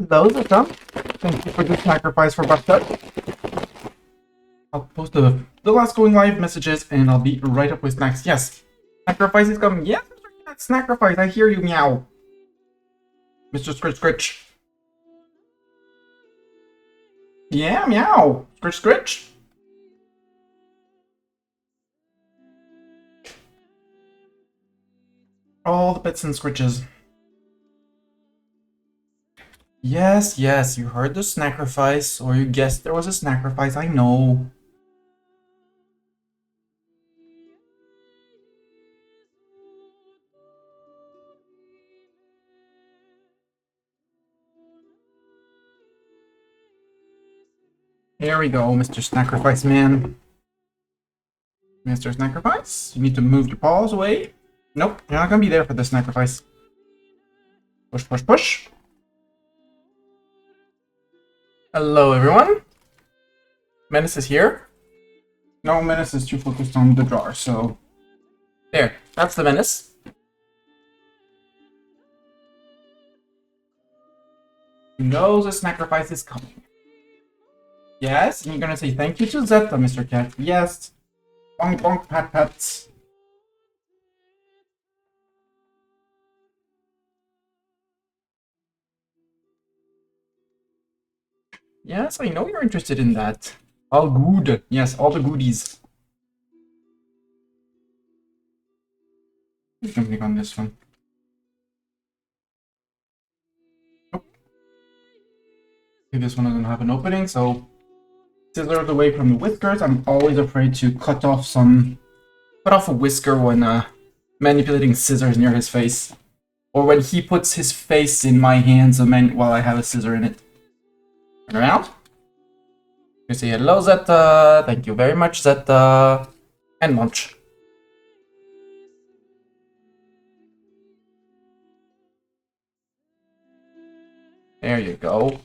Hello, Zeta. Thank you for the sacrifice for Bastard. I'll post the last going live messages and I'll be right up with snacks. Yes. Sacrifice is coming. Yes, Mr. Cat, sacrifice. I hear you, meow. Mr. Scritch Scritch. Yeah, meow. Scritch Scritch. All the bits and scritches. Yes, yes, you heard the sacrifice, or you guessed there was a sacrifice, I know. Here we go, Mr. Sacrifice Man. Mr. Sacrifice, you need to move your paws away. Nope, you're not gonna be there for the sacrifice. Push, push, push. Hello, everyone. Menace is here. No, Menace is too focused on the jar, so... There, that's the Menace. He knows a sacrifice is coming. Yes, and you're gonna say thank you to Zeta, Mr. Cat. Yes. Bonk, bonk, pat, pat. Yes, I know you're interested in that. All good. Yes, all the goodies. I'm jumping on this one. Nope. Okay, this one doesn't have an opening, so scissors away from the whiskers. I'm always afraid to cut off a whisker when manipulating scissors near his face. Or when he puts his face in my hands while I have a scissor in it. Turn around. You say hello, Zeta. Thank you very much, Zeta. And munch. There you go.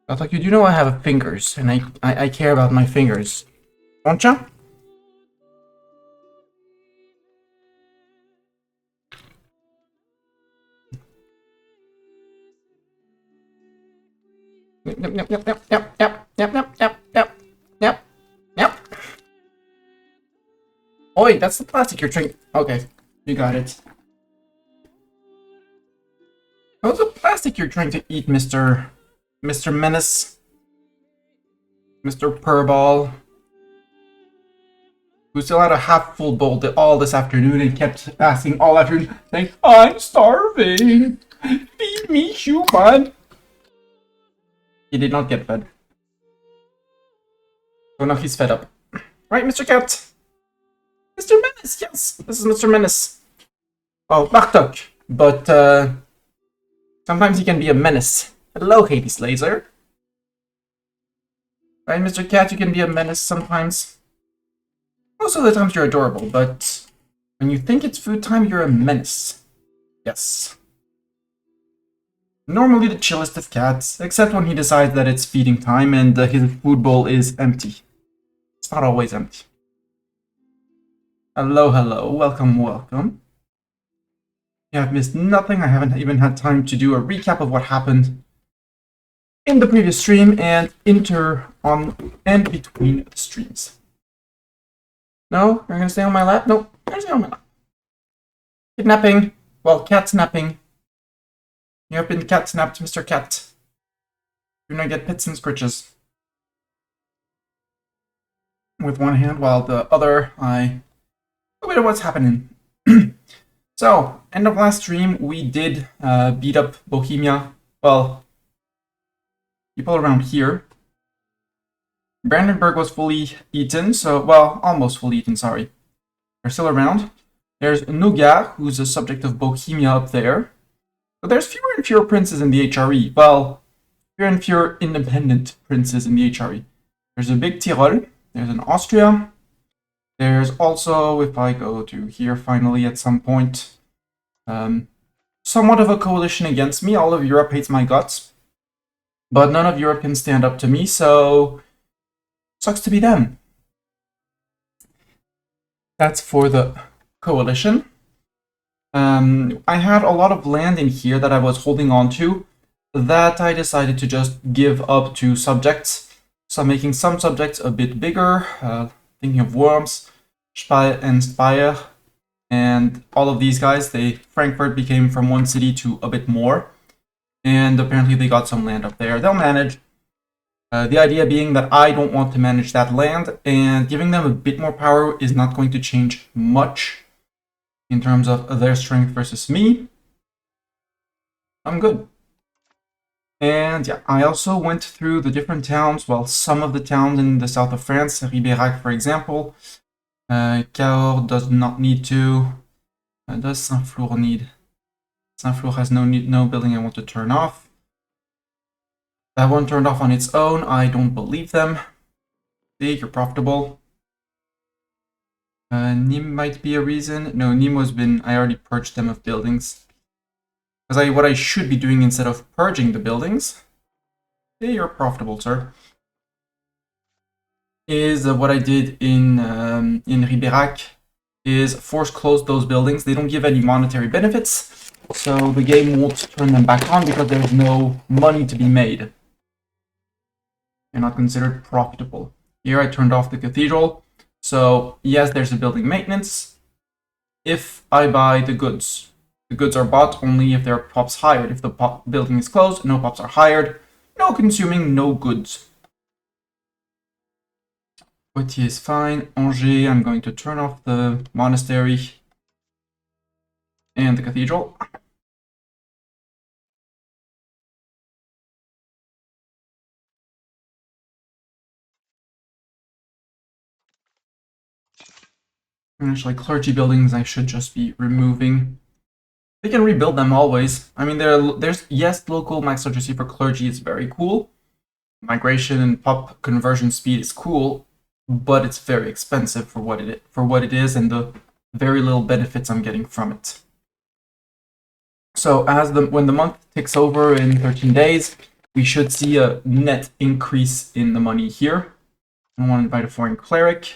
I was like, you do know I have fingers, and I care about my fingers. Don't ya? Yep. Oh wait, that's the plastic you're trying. Okay, you got it. What's the plastic you're trying to eat, Mr. Menace? Mr. Purball? Who still had a half-full bowl all this afternoon and kept asking all afternoon, saying, I'm starving! Feed me, human! He did not get fed. So now he's fed up. Right, Mr. Cat? Mr. Menace, yes! This is Mr. Menace. Oh, Bartok. But, sometimes he can be a menace. Hello, Hades Laser. Right, Mr. Cat, you can be a menace sometimes. Most of the times you're adorable, but when you think it's food time, you're a menace. Yes. Normally the chillest of cats, except when he decides that it's feeding time and his food bowl is empty. It's not always empty. Hello, hello, welcome, welcome. You have missed nothing. I haven't even had time to do a recap of what happened in the previous stream and and between the streams. No? You're gonna stay on my lap? No, you're gonna stay on my lap. Kidnapping. Well, cat snapping. You have been cat snapped, Mr. Cat. You're gonna get pits and scritches. With one hand, while the other, a bit of what's happening. So, end of last stream, we did beat up Bohemia. Well, people around here. Brandenburg was fully eaten, so, well, almost fully eaten, sorry. They're still around. There's Nougat, who's a subject of Bohemia up there. But there's fewer and fewer princes in the HRE. Well, fewer and fewer independent princes in the HRE. There's a big Tyrol. There's an Austria. There's also, if I go to here finally at some point, somewhat of a coalition against me. All of Europe hates my guts. But none of Europe can stand up to me, so sucks to be them. That's for the coalition. I had a lot of land in here that I was holding on to that I decided to just give up to subjects. So I'm making some subjects a bit bigger, thinking of Worms, Speyer and Speyer, and all of these guys. Frankfurt became from one city to a bit more, and apparently they got some land up there. They'll manage. The idea being that I don't want to manage that land, and giving them a bit more power is not going to change much in terms of their strength versus me. I'm good. And yeah, I also went through the different towns, well, some of the towns in the south of France, Ribérac, for example. Cahors does not need to. Does Saint-Flour need? Saint-Flour has no building I want to turn off. That one turned off on its own. I don't believe them. See, you're profitable. Nîmes might be a reason. No, Nîmes has been... I already purged them of buildings. Because what I should be doing instead of purging the buildings... Yeah, you're profitable, sir. Is what I did in Ribérac. Is force close those buildings. They don't give any monetary benefits. So the game won't turn them back on because there's no money to be made. They're not considered profitable. Here I turned off the cathedral. So yes, there's a building maintenance. If I buy the goods are bought only if there are pops hired. If the building is closed, no pops are hired. No consuming, no goods. Poitiers is fine. Angers, I'm going to turn off the monastery and the cathedral. And actually, clergy buildings I should just be removing. They can rebuild them always. I mean, there's yes, local max literacy for clergy is very cool. Migration and pop conversion speed is cool, but it's very expensive for what it is and the very little benefits I'm getting from it. So when the month ticks over in 13 days, we should see a net increase in the money here. I don't want to invite a foreign cleric.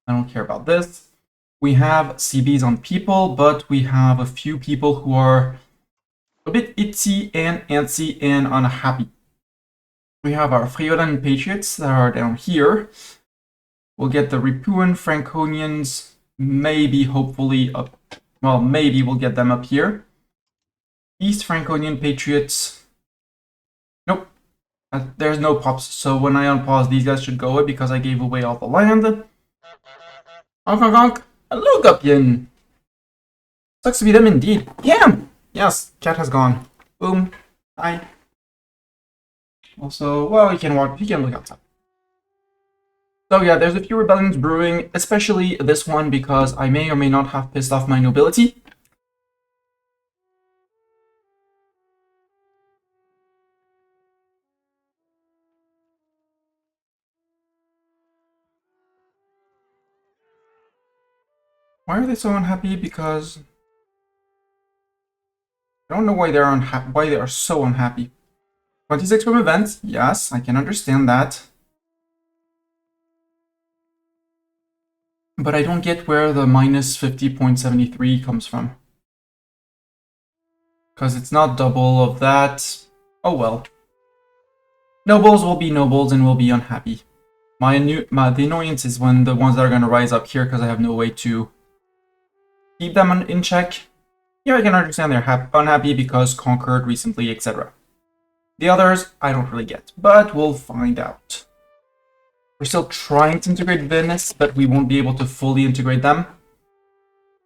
I don't care about this. We have CBs on people, but we have a few people who are a bit itsy and antsy and unhappy. We have our Friolan Patriots that are down here. We'll get the Ripuan Franconians, maybe, hopefully, up. Well, maybe we'll get them up here. East Franconian Patriots. Nope. There's no pops, so when I unpause, these guys should go away because I gave away all the land. Honk, honk, honk. Hello, Guppian. Sucks to be them indeed. Yam! Yes, cat has gone. Boom. Hi. Also, well, he can look outside. So yeah, there's a few rebellions brewing, especially this one because I may or may not have pissed off my nobility. Why are they so unhappy? Because I don't know why they're unhappy. Why they are so unhappy. 26 from events, yes, I can understand that. But I don't get where the minus 50.73 comes from. Because it's not double of that. Oh well. Nobles will be nobles and will be unhappy. The annoyance is when the ones that are going to rise up here because I have no way to keep them in check. Yeah, I can understand they're unhappy because conquered recently, etc. The others, I don't really get, but we'll find out. We're still trying to integrate Venice, but we won't be able to fully integrate them.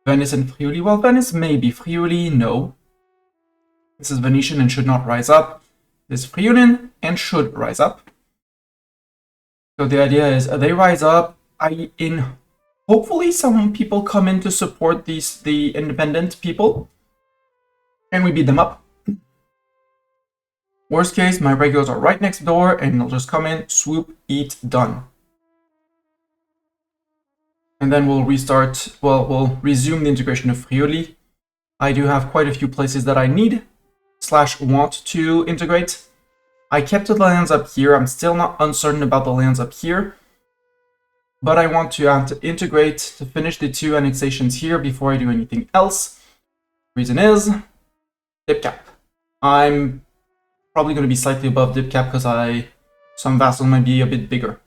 Venice and Friuli, well, Venice maybe, Friuli, no. This is Venetian and should not rise up. This is Friulian and should rise up. So the idea is they rise up, hopefully some people come in to support the independent people, and we beat them up. Worst case, my regulars are right next door, and they'll just come in, swoop, eat, done. And then we'll restart, well, we'll resume the integration of Friuli. I do have quite a few places that I need / want to integrate. I kept the lands up here. I'm still not uncertain about the lands up here. but I want to integrate to finish the 2 annexations here before I do anything else. Reason is dip cap. I'm probably going to be slightly above dip cap because some vassals might be a bit bigger.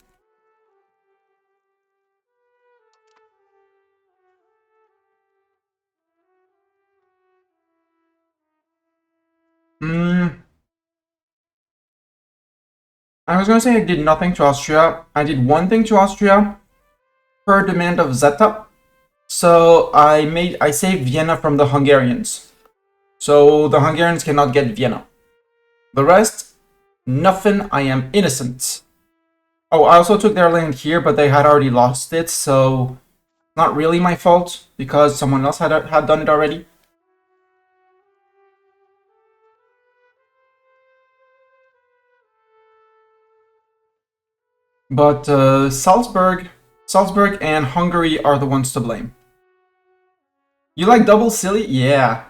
I was going to say I did nothing to Austria. I did one thing to Austria per demand of Zeta. So I saved Vienna from the Hungarians. So the Hungarians cannot get Vienna. The rest, nothing. I am innocent. Oh, I also took their land here, but they had already lost it, so not really my fault because someone else had done it already. But Salzburg and Hungary are the ones to blame. You like double silly? Yeah.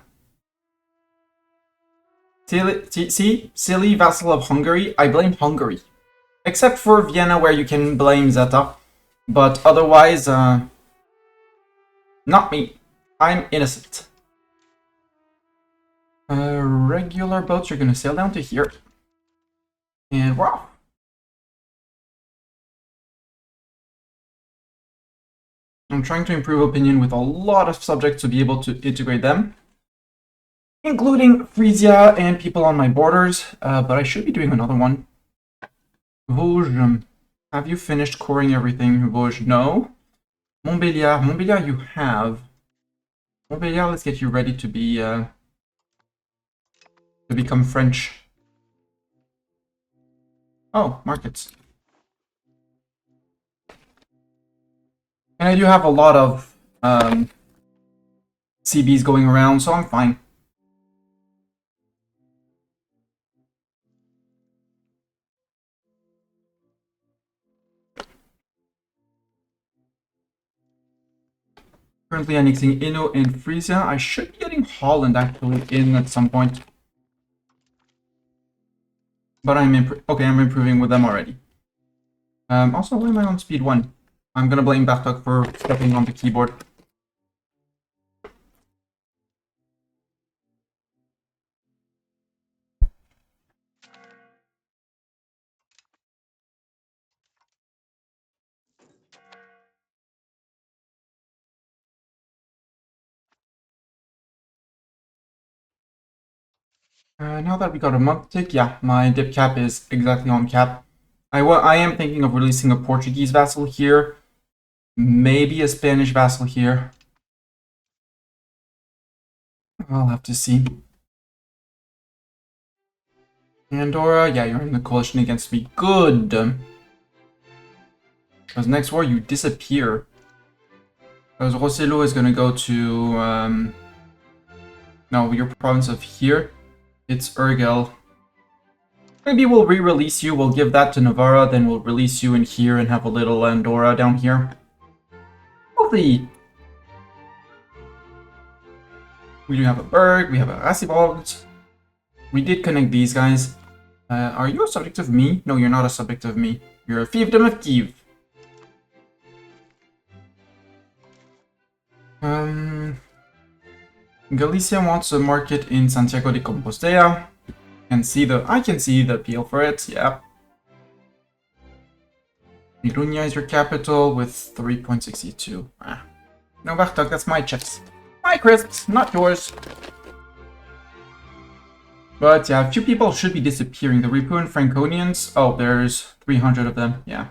See? Silly vassal of Hungary? I blame Hungary. Except for Vienna where you can blame Zeta. But otherwise, not me. I'm innocent. Regular boats are gonna sail down to here. And we're off. I'm trying to improve opinion with a lot of subjects to be able to integrate them, including Frisia and people on my borders, but I should be doing another one. Vosges. Have you finished coring everything, Vosges? No. Montbéliard, you have. Montbéliard, let's get you ready to be to become French. Oh, markets. And I do have a lot of CBs going around, so I'm fine. Currently annexing Inno and Frisia. I should be getting Holland actually in at some point. But I'm improving with them already. Also, why am I on speed 1? I'm gonna blame Bartok for stepping on the keyboard. Now that we got a month tick, yeah, my dip cap is exactly on cap. I am thinking of releasing a Portuguese vassal here, maybe a Spanish vassal here. I'll have to see. Andorra, yeah, you're in the coalition against me. Good. Because next war you disappear. Because Rosello is gonna go to no, your province of here. It's Urgel. Maybe we'll re-release you, we'll give that to Navarra, then we'll release you in here and have a little Andorra down here. Healthy! We do have a Berg, we have a Rassibold. We did connect these guys. Are you a subject of me? No, you're not a subject of me. You're a fiefdom of Kiev. Galicia wants a market in Santiago de Compostela. I can see the appeal for it, yeah. Iruña is your capital with 3.62. No, Bartok, that's my chips. My crisps, not yours. But yeah, a few people should be disappearing. The Ripu and Franconians. Oh, there's 300 of them, yeah.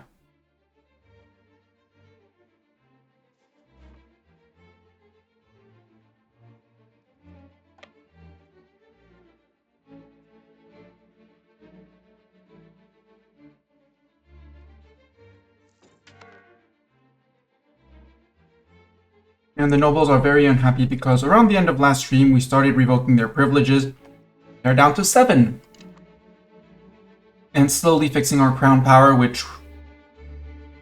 And the nobles are very unhappy because around the end of last stream, we started revoking their privileges. They're down to 7. And slowly fixing our crown power, which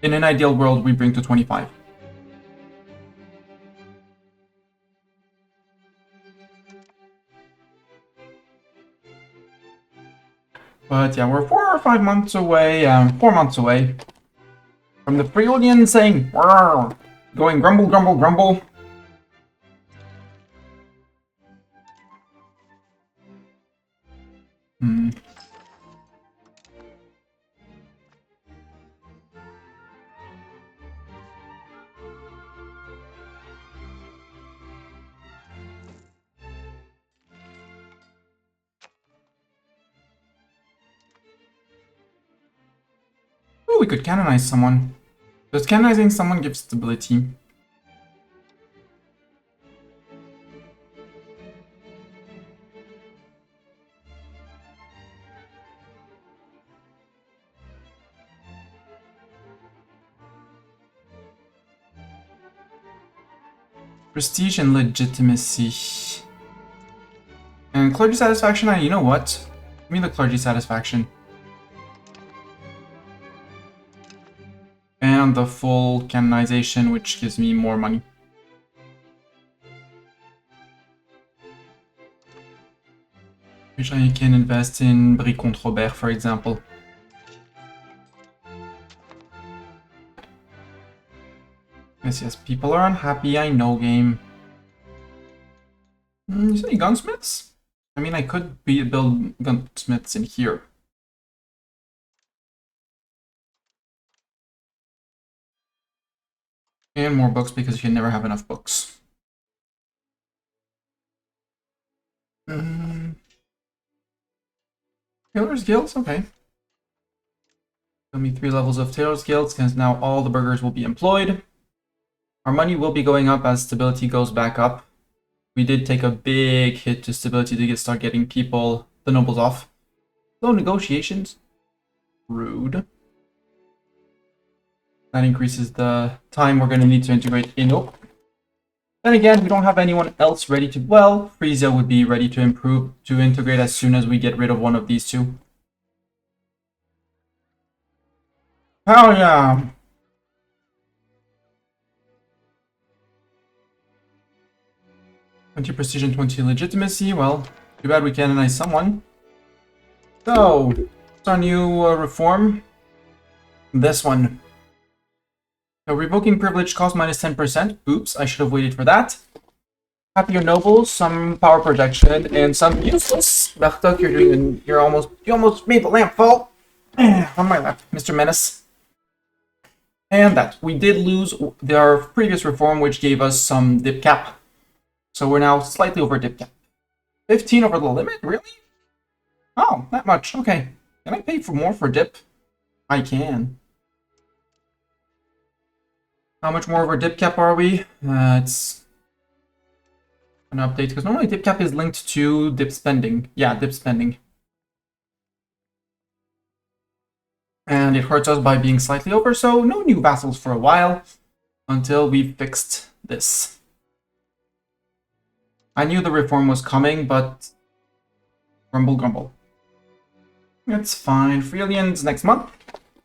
in an ideal world we bring to 25. But yeah, we're 4 or 5 months away, 4 months away From the Friulian saying, "Wow," going grumble, grumble, grumble. Oh, we could canonize someone. Does canonizing someone give stability? Prestige and legitimacy. And clergy satisfaction, you know what? Give me the clergy satisfaction. And the full canonization, which gives me more money. Which I can invest in Brie contre Robert, for example. Yes, people are unhappy, I know, game. You say gunsmiths? I mean, I could build gunsmiths in here. And more books, because you can never have enough books. Tailor's Guilds? Okay. Give me 3 levels of Tailor's Guilds, because now all the burghers will be employed. Our money will be going up as stability goes back up. We did take a big hit to stability to start getting people, the nobles, off. Slow negotiations. Rude. That increases the time we're going to need to integrate Ino. Then again, we don't have anyone else ready to... Well, Frisia would be ready to integrate as soon as we get rid of one of these two. Hell yeah! 20 prestige and 20 legitimacy. Well, too bad we canonize someone. So, what's our new reform? This one. So, revoking privilege cost minus 10%. Oops, I should have waited for that. Happier nobles, some power projection, and some useless. Bertuk, you almost made the lamp fall. On my lap, Mr. Menace. And that. We did lose our previous reform, which gave us some dip cap. So we're now slightly over dip cap. 15 over the limit? Really? Oh, that much. Okay. Can I pay for more for dip? I can. How much more over dip cap are we? It's an update, because normally dip cap is linked to dip spending. Yeah, dip spending. And it hurts us by being slightly over, so no new vassals for a while until we've fixed this. I knew the reform was coming, but grumble, grumble. It's fine. Freelians next month,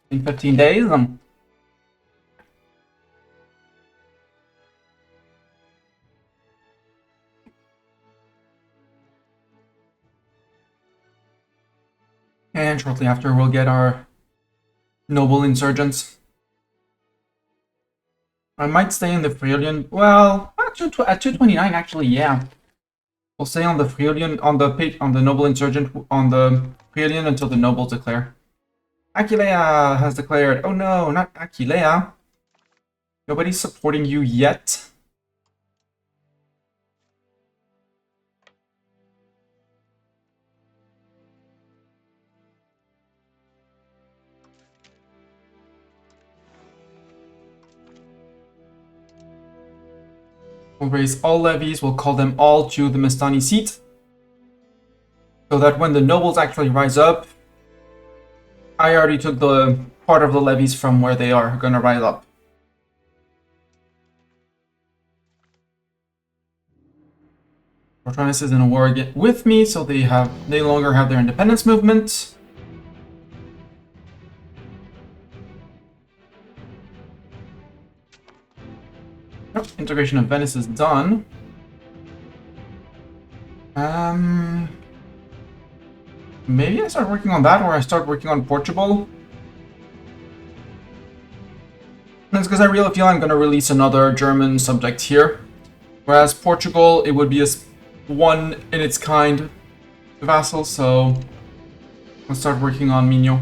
in 15 days. And shortly after, we'll get our noble insurgents. I might stay in the Freelian. Well, at 229, actually, yeah. We'll stay on the Freelian, on the noble insurgent, on the Freelian until the nobles declare. Aquilea has declared. Oh no, not Aquilea. Nobody's supporting you yet. We'll raise all levies, we'll call them all to the Mestani seat. So that when the nobles actually rise up, I already took the part of the levies from where they are gonna rise up. Fortranus is in a war with me, so they no longer have their independence movement. Oh, integration of Venice is done. Maybe I start working on that, or I start working on Portugal. Netherlands, because I really feel I'm going to release another German subject here. Whereas Portugal, it would be a one in its kind vassal, so I'll start working on Mino.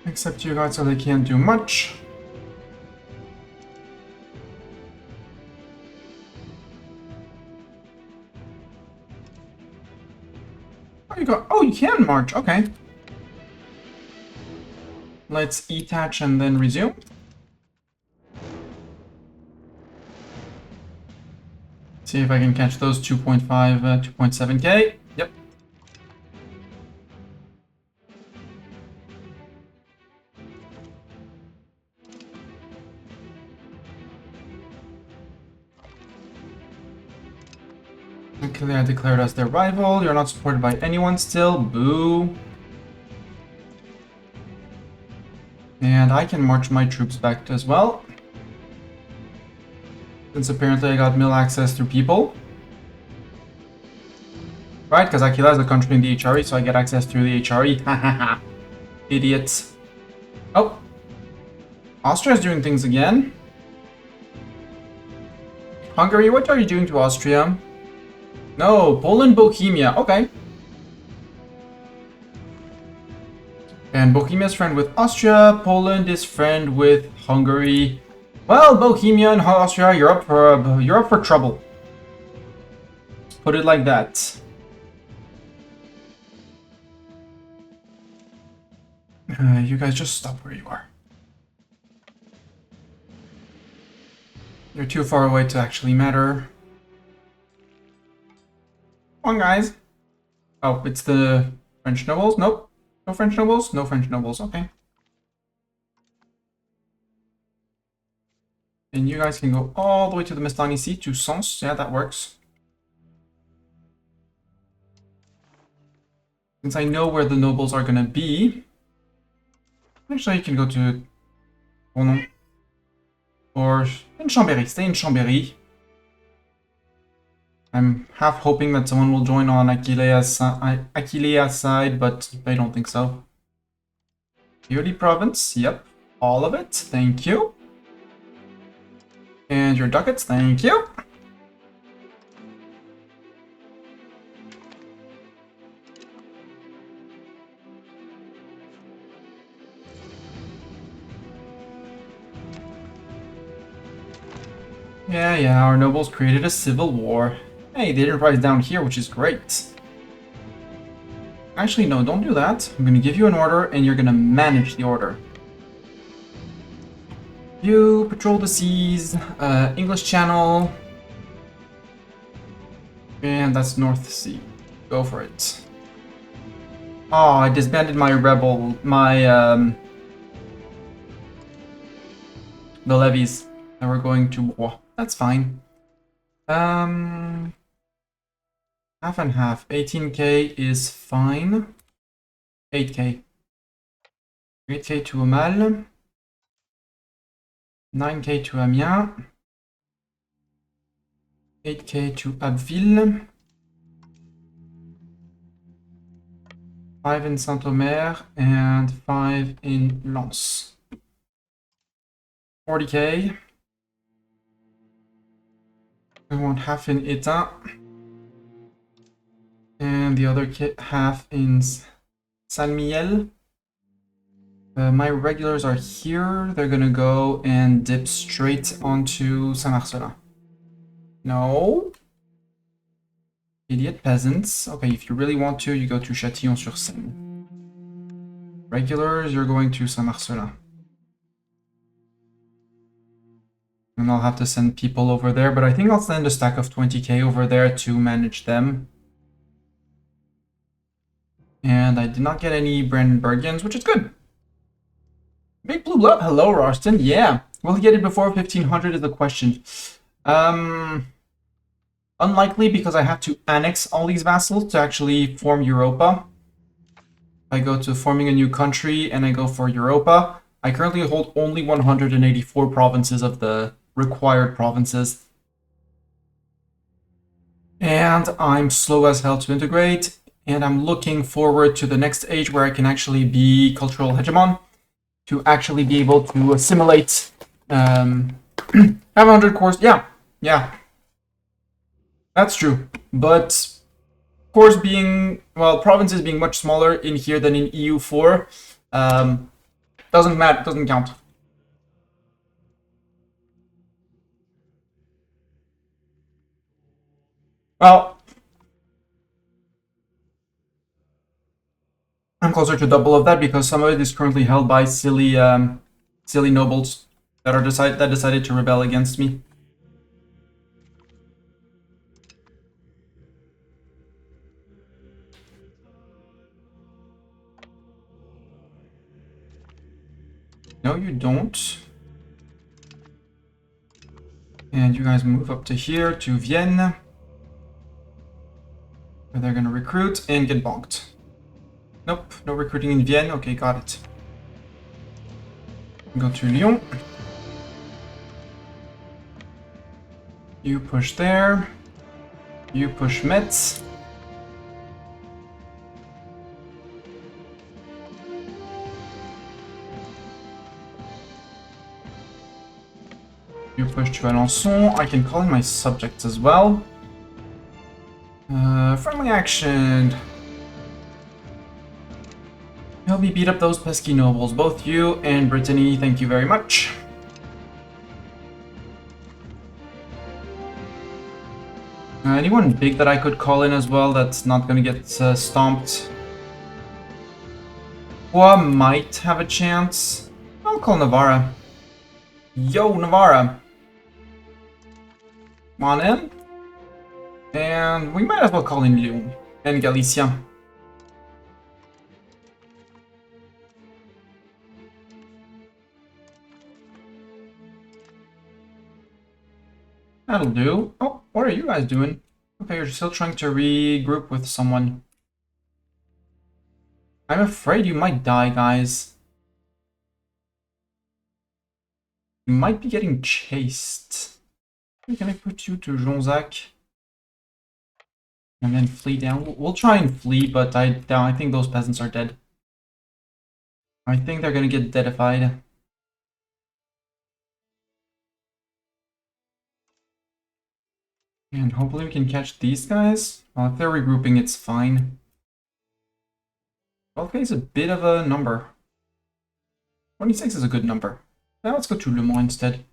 Except you guys, so they can't do much. Oh, you go. Oh, you can march. Okay. Let's detach and then resume. See if I can catch those 2.5, 2.7k. Yep. Okay, I declared as their rival. You're not supported by anyone still. Boo. And I can march my troops back as well. Since apparently I got mill access through people. Right, because Aquila is a country in the HRE, so I get access through the HRE. Hahaha. Idiots. Oh. Austria's doing things again. Hungary, what are you doing to Austria? No, Poland, Bohemia. Okay. And Bohemia's friend with Austria. Poland is friend with Hungary. Well, Bohemia and Austria, you're up for trouble. Let's put it like that. You guys just stop where you are. You're too far away to actually matter. Come on, guys. Oh, it's the French nobles? Nope. No French nobles? No French nobles. Okay. And you guys can go all the way to the Mestani Sea, to Sens. Yeah, that works. Since I know where the nobles are gonna be, actually you can go to Tournon. Or in Chambéry. Stay in Chambéry. I'm half hoping that someone will join on Aquilea's side, but I don't think so. Beauty province, yep. All of it, thank you. And your ducats, thank you. Yeah, our nobles created a civil war. Hey, they didn't rise down here, which is great. Actually, no, don't do that. I'm gonna give you an order, and you're gonna manage the order. You patrol the seas, English Channel, and that's North Sea. Go for it. Oh, I disbanded my the levies that were going to war. That's fine. Half and half. 18k is fine. 8k. 8k to Amal. 9k to Amiens. 8k to Abbeville. 5 in Saint-Omer and 5 in Lens. 40k. I want half in Étain. And the other half in San Miguel. My regulars are here. They're gonna go and dip straight onto Saint-Marcelin. No. Idiot peasants. Okay, if you really want to, you go to Châtillon-sur-Seine. Regulars, you're going to Saint-Marcelin. And I'll have to send people over there, but I think I'll send a stack of 20k over there to manage them. And I did not get any Brandenburgians, which is good. Big Blue Blood, hello Roston, yeah. Will he get it before 1500 is the question. Oh, Unlikely because I have to annex all these vassals to actually form Europa. I go to forming a new country and I go for Europa. I currently hold only 184 provinces of the required provinces. And I'm slow as hell to integrate. And I'm looking forward to the next age where I can actually be cultural hegemon. To actually be able to assimilate. Have 100 cores. Yeah. That's true. But cores being, well, provinces being much smaller in here than in EU4 doesn't matter, doesn't count. Well, I'm closer to double of that because some of it is currently held by silly nobles that decided to rebel against me. No, you don't. And you guys move up to here, to Vienne. Where they're gonna recruit and get bonked. Nope, no recruiting in Vienne. Okay, got it. Go to Lyon. You push there. You push Metz. You push to Alençon. I can call in my subjects as well. Friendly action. Help me beat up those pesky nobles. Both you and Brittany, thank you very much. Anyone big that I could call in as well that's not gonna get stomped? Or might have a chance. I'll call Navarra. Yo, Navarra. Come on in. And we might as well call in Lyon and Galicia. That'll do. Oh, what are you guys doing? Okay, you're still trying to regroup with someone. I'm afraid you might die, guys. You might be getting chased. Can I put you to Jonzac? And then flee down? We'll try and flee, but I think those peasants are dead. I think they're gonna get deadified. And hopefully we can catch these guys. Well, if they're regrouping, it's fine. 12k is a bit of a number. 26 is a good number. Now let's go to Le Mans instead.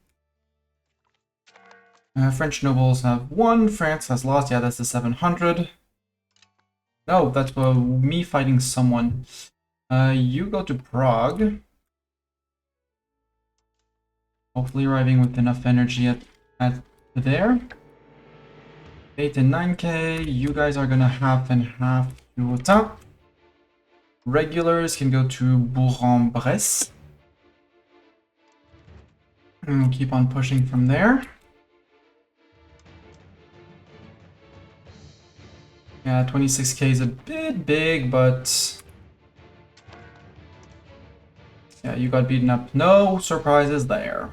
French nobles have won. France has lost. Yeah, that's the 700. No, that's me fighting someone. You go to Prague. Hopefully arriving with enough energy at there. 8 and 9k. You guys are gonna half and half to attack. Regulars can go to Bourg-en-Bresse. And we'll keep on pushing from there. Yeah, 26k is a bit big, but... yeah, you got beaten up. No surprises there.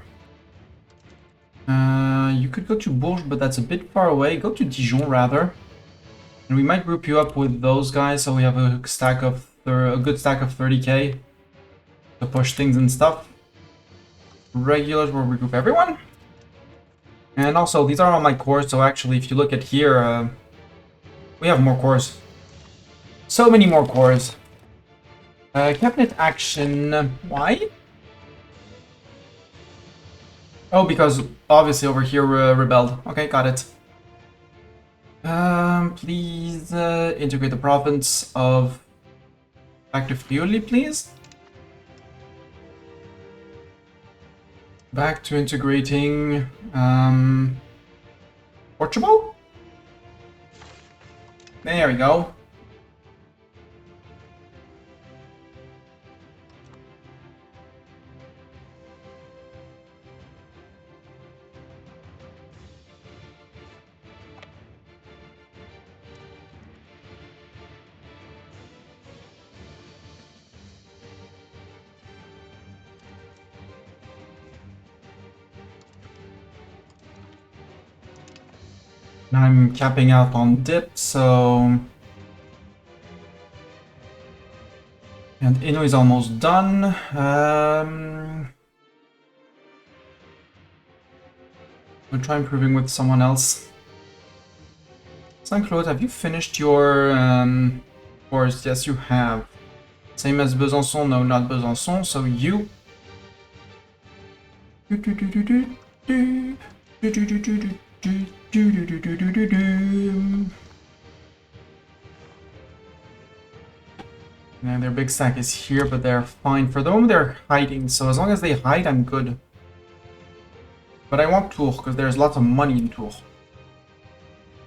You could go to Bourges, but that's a bit far away. Go to Dijon, rather. And we might group you up with those guys, so we have a stack of a good stack of 30k to push things and stuff. Regulars will regroup everyone. And also, these are all my cores, so actually, if you look at here, we have more cores. So many more cores. Cabinet action. Why? Oh, because obviously over here rebelled. Okay, got it. Please integrate the province of back to Friuli, please. Back to integrating Portugal. There we go. And I'm capping out on dip, so... And Inu is almost done. We'll try improving with someone else. Saint-Claude, have you finished your forest? Yes, you have. Same as Besançon. No, not Besançon. So you... Yeah, their big stack is here, but they're fine. For the moment, they're hiding, so as long as they hide, I'm good. But I want Tours, because there's lots of money in Tours.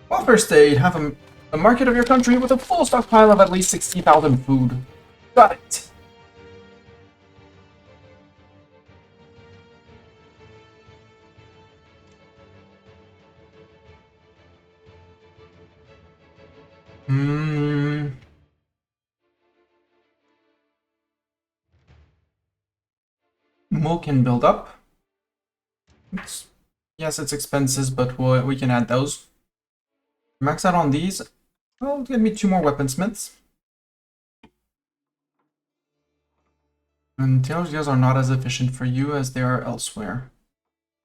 Welfare state, have a market of your country with a full stockpile of at least 60,000 food. Got it. Mo can build up. Yes, it's expenses, but we can add those. Max out on these. Well, give me 2 more weaponsmiths. And tailors deals are not as efficient for you as they are elsewhere.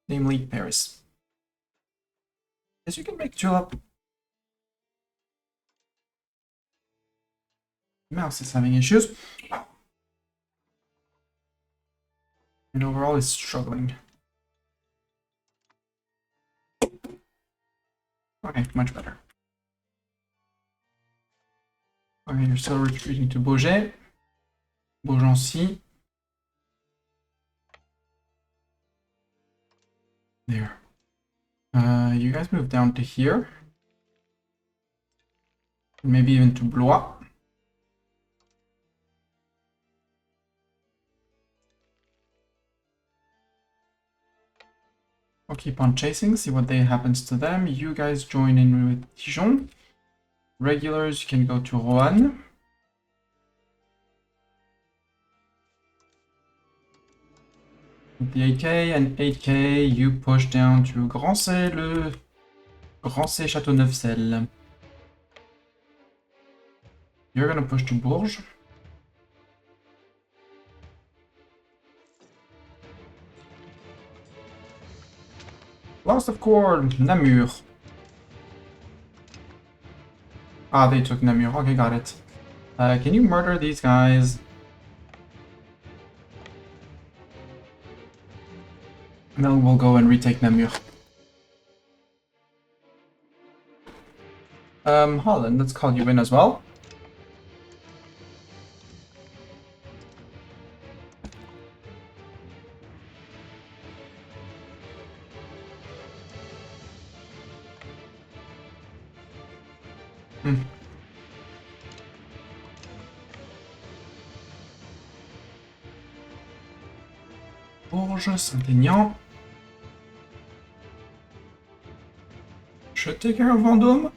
Namely, Paris. Yes, you can make tulip. Mouse is having issues. And overall is struggling. Okay, much better. Okay, you're still retreating to Beaugé. Beaugency. There. You guys move down to here. Maybe even to Blois. I'll keep on chasing, see what happens to them. You guys join in with Dijon. Regulars, you can go to Roanne. With the 8K and 8K, you push down to Grancey, le Grancey Châteauneuf-Selle. You're gonna push to Bourges. Lost of Cord, Namur. Ah, they took Namur. Okay, got it. Can you murder these guys? And then we'll go and retake Namur. Holland, let's call you in as well. Bourges, Saint-Aignan. Should take care of Vendôme.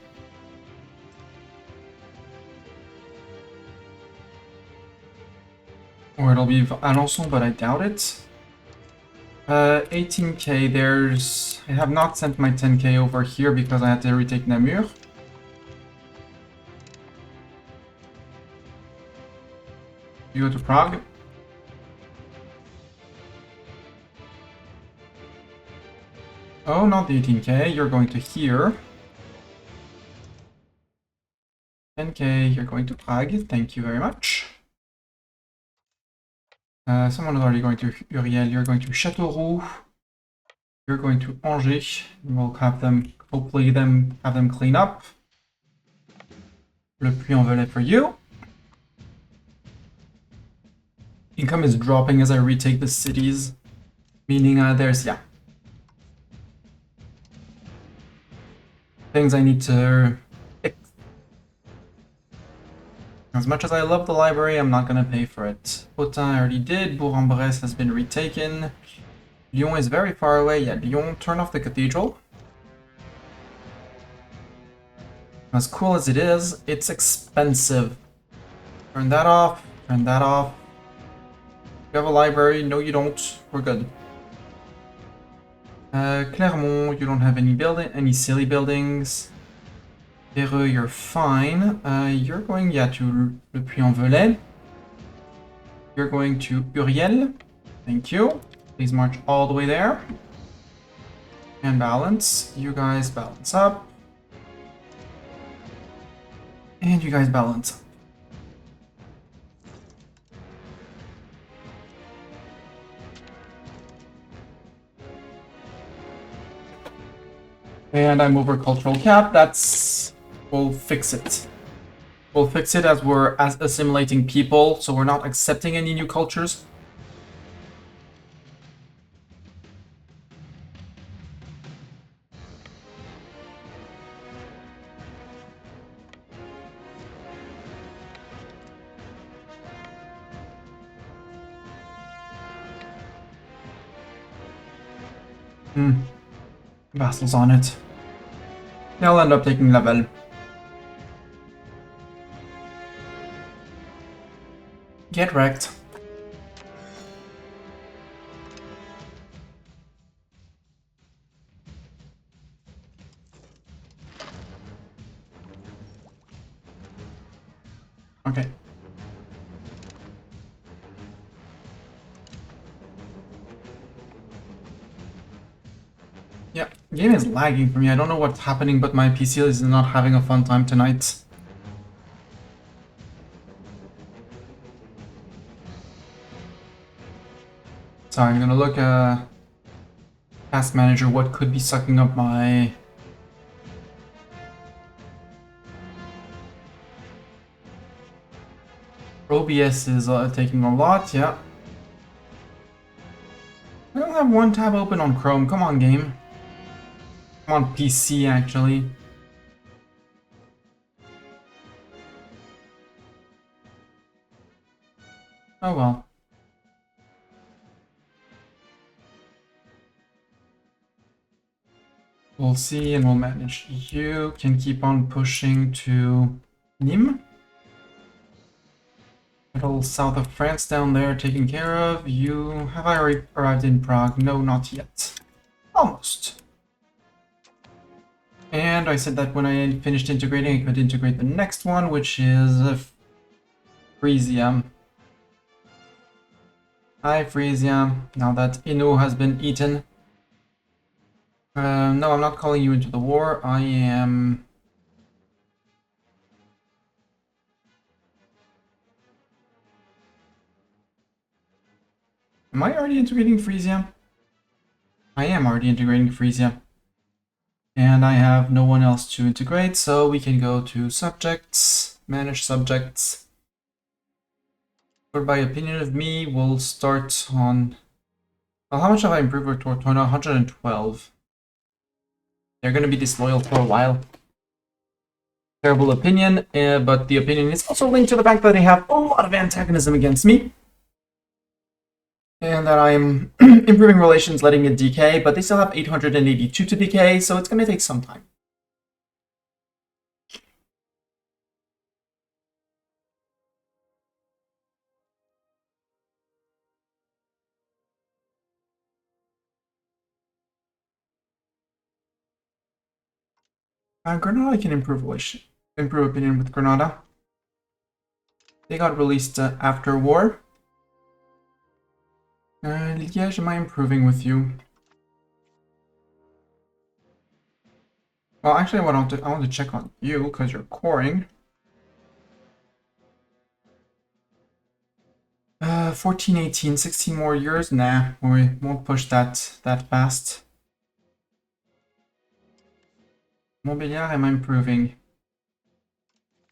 Or it'll be Alençon, but I doubt it. 18k, I have not sent my 10k over here because I had to retake Namur. You go to Prague. Oh, not the 18k, you're going to here. 10k, you're going to Prague, thank you very much. Someone is already going to Uriel, you're going to Châteauroux. You're going to Angers. We'll have them, hopefully have them clean up. Le Puy-en-Velay for you. Income is dropping as I retake the cities. Meaning there's, yeah. Things I need to fix. As much as I love the library, I'm not gonna pay for it. Autun I already did. Bourg-en-Bresse has been retaken. Lyon is very far away. Yeah, Lyon, turn off the cathedral. As cool as it is, it's expensive. Turn that off. Turn that off. You have a library? No, you don't. We're good. Clermont, you don't have any silly buildings. Pereux, you're fine. You're going, yeah, to Le Puy-en-Velay. You're going to Uriel. Thank you. Please march all the way there. And balance. You guys balance up. And you guys balance up. And I'm over cultural cap. We'll fix it. We'll fix it as we're assimilating people, so we're not accepting any new cultures. Vassals on it. They'll end up taking level. Get wrecked. Okay. Yeah, game is lagging for me. I don't know what's happening, but my PC is not having a fun time tonight. So I'm gonna look Task Manager, what could be sucking up my... OBS is taking a lot, yeah. I don't have one tab open on Chrome. Come on, game. I'm on PC, actually. Oh well. We'll see and we'll manage. You can keep on pushing to Nîmes. Little south of France down there taken care of. Have I already arrived in Prague? No, not yet. Almost. And I said that when I finished integrating, I could integrate the next one, which is Frisia. Hi, Frisia. Now that Inu has been eaten. No, I'm not calling you into the war. I am... Am I already integrating Frisia? I am already integrating Frisia. And I have no one else to integrate, so we can go to subjects, manage subjects. But by opinion of me, we'll start on... Well, how much have I improved with Tortona? 112. They're going to be disloyal for a while. Terrible opinion, but the opinion is also linked to the fact that they have a lot of antagonism against me. And that I'm improving relations, letting it decay, but they still have 882 to decay, so it's going to take some time. Granada can improve opinion with Granada. They got released after war. Liège, am I improving with you? Well, actually, I want to check on you because you're coring. 14, 18, 16 more years? Nah, we won't push that fast. Mobiliar, am I improving?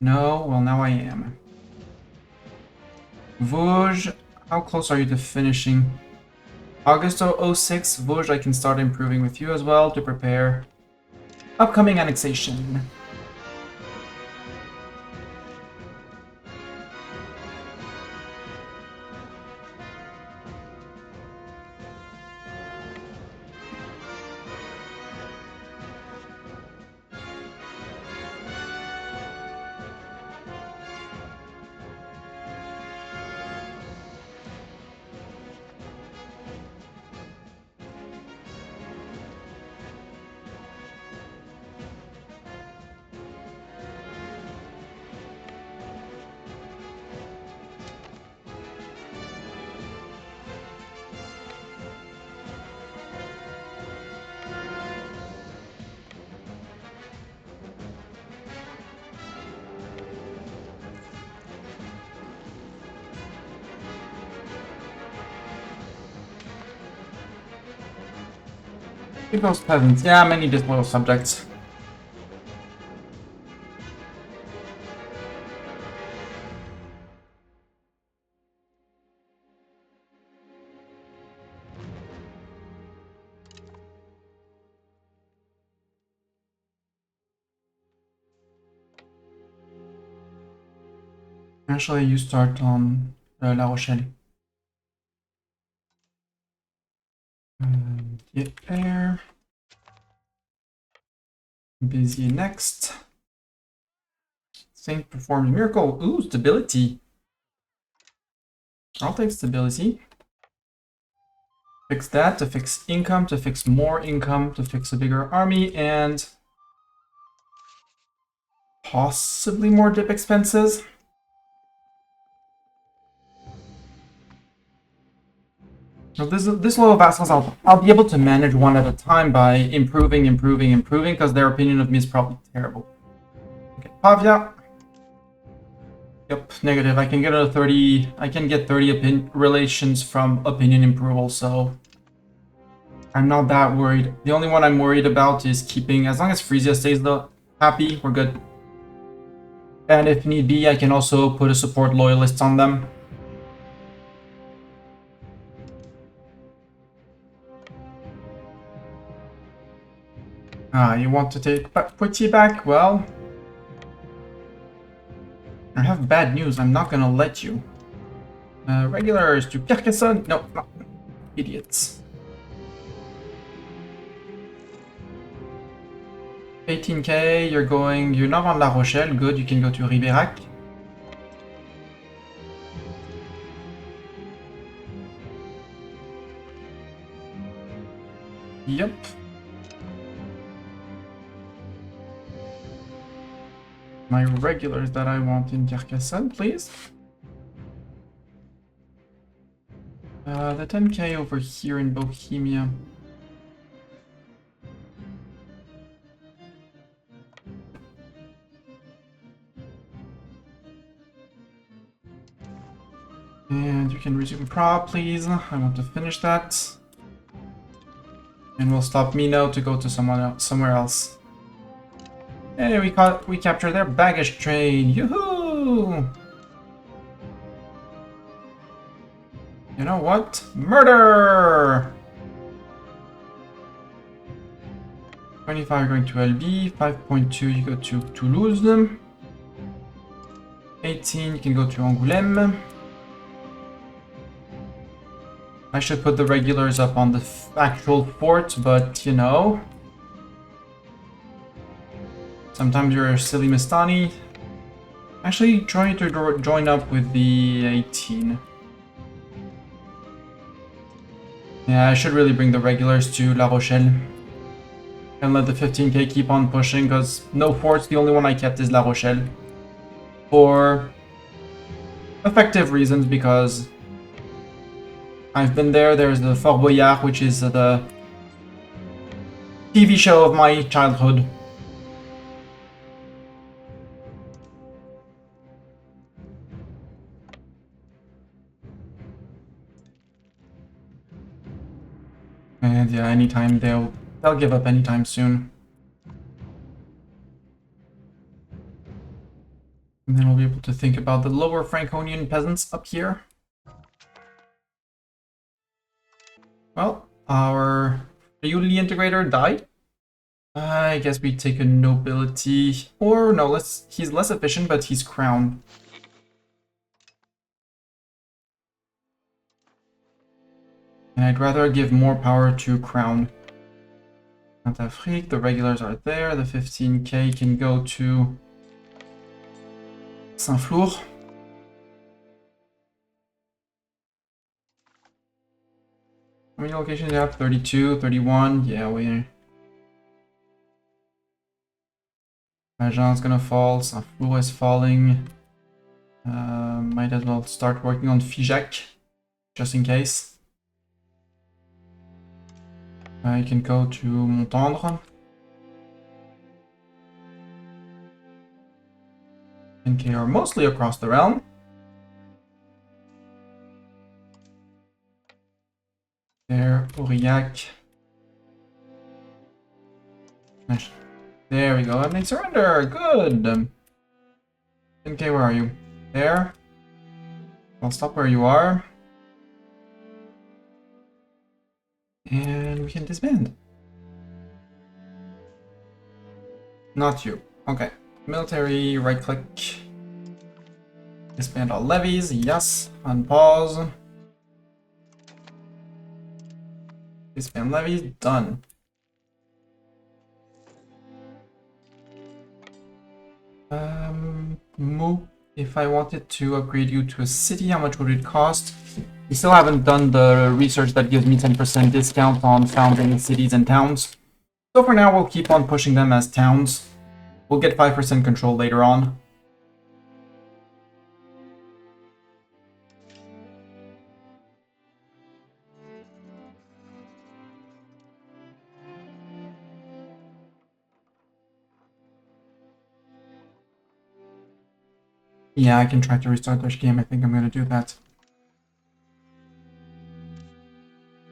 No, well now I am. Vosges, how close are you to finishing? August 06, Vosges, I can start improving with you as well to prepare upcoming annexation. Keep those peasants. Yeah, many disloyal subjects. Actually, you start on La Rochelle. Get there. Béziers next. Saint performs miracle. Ooh, stability. I'll take stability. Fix that to fix income, to fix more income, to fix a bigger army, and possibly more dip expenses. Now this low of vassals, I'll be able to manage one at a time by improving, because their opinion of me is probably terrible. Okay, Pavia. Yep, negative. I can get a 30. I can get 30 relations from opinion approval, so I'm not that worried. The only one I'm worried about is keeping, as long as Frisia stays happy, we're good. And if need be, I can also put a support loyalist on them. You want to take Poitiers back? Well, I have bad news. I'm not gonna let you. Regulars to Carcassonne? No, not. Idiots. 18k, you're not on La Rochelle. Good, you can go to Ribérac. Yep. My regulars that I want in Carcassonne, please. The 10k over here in Bohemia. And you can resume prop, please. I want to finish that. And we'll stop Mino to go to somewhere else. Hey, we captured their baggage train. Yoo-hoo! You know what? Murder! 25 going to LB, 5.2 you go to Toulouse. 18 you can go to Angoulême. I should put the regulars up on the actual fort, but you know. Sometimes you're a silly Mistani. Actually, try to join up with the 18. Yeah, I should really bring the regulars to La Rochelle. And let the 15k keep on pushing, because no forts, the only one I kept is La Rochelle. For effective reasons, because I've been there. There's the Fort Boyard, which is the TV show of my childhood. And yeah, anytime they'll give up anytime soon. And then we'll be able to think about the lower Franconian peasants up here. Well, our Friuli integrator died. I guess we take a nobility, or no, he's less efficient, but he's crowned. And I'd rather give more power to crown. Saint-Afrique, the regulars are there, the 15k can go to Saint-Flour. How many locations do you have? 32, 31, yeah, we're... Agen's gonna fall, Saint-Flour is falling. Might as well start working on Figeac, just in case. I can go to Montendre. 10k are mostly across the realm. There, Aurillac. There we go, and they surrender! Good! 10k, where are you? There. I'll stop where you are. And we can disband. Not you. Okay. Military, right click. Disband all levies, yes. Unpause. Disband levies, done. Move. If I wanted to upgrade you to a city, how much would it cost? We still haven't done the research that gives me 10% discount on founding cities and towns. So for now, we'll keep on pushing them as towns. We'll get 5% control later on. Yeah, I can try to restart this game. I think I'm gonna do that.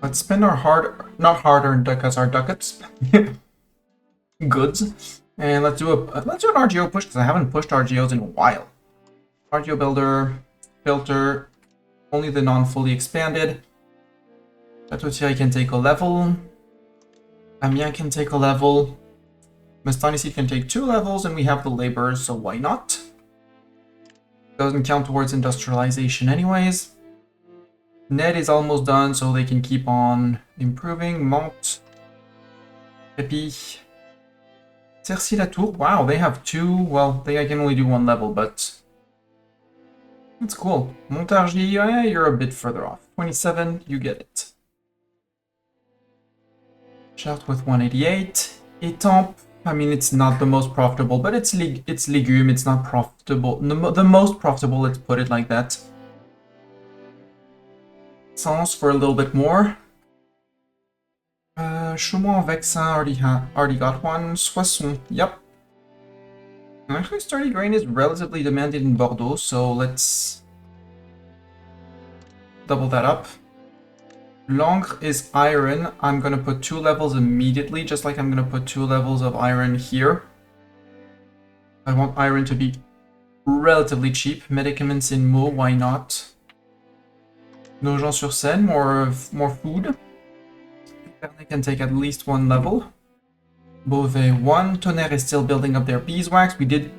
Let's spend our hard-earned ducats, our ducats. Goods. And let's do an RGO push, because I haven't pushed RGOs in a while. RGO builder, filter, only the non-fully expanded. Batotia can take a level. Amiens can take a level. Mastani Seed can take 2 levels, and we have the laborers, so why not? Doesn't count towards industrialization anyways. Ned is almost done, so they can keep on improving. Mont. Epi. Cercy La Tour. Wow, they have 2. Well, I can only do 1 level, but that's cool. Montargis, you're a bit further off. 27, you get it. Shout with 188. Étampes. I mean, it's not the most profitable, but it's legume. It's not profitable. The most profitable, let's put it like that. Sens for a little bit more. Chaumont Vexin already got one. Soissons, yep. Actually, sturdy grain is relatively demanded in Bordeaux, so let's double that up. Langres is iron. I'm gonna put 2 levels immediately, just like I'm gonna put 2 levels of iron here. I want iron to be relatively cheap. Medicaments in Meaux, why not? Nogent-sur-Seine, more food. Epernay can take at least 1 level. Beauvais 1. Tonnerre is still building up their beeswax. We did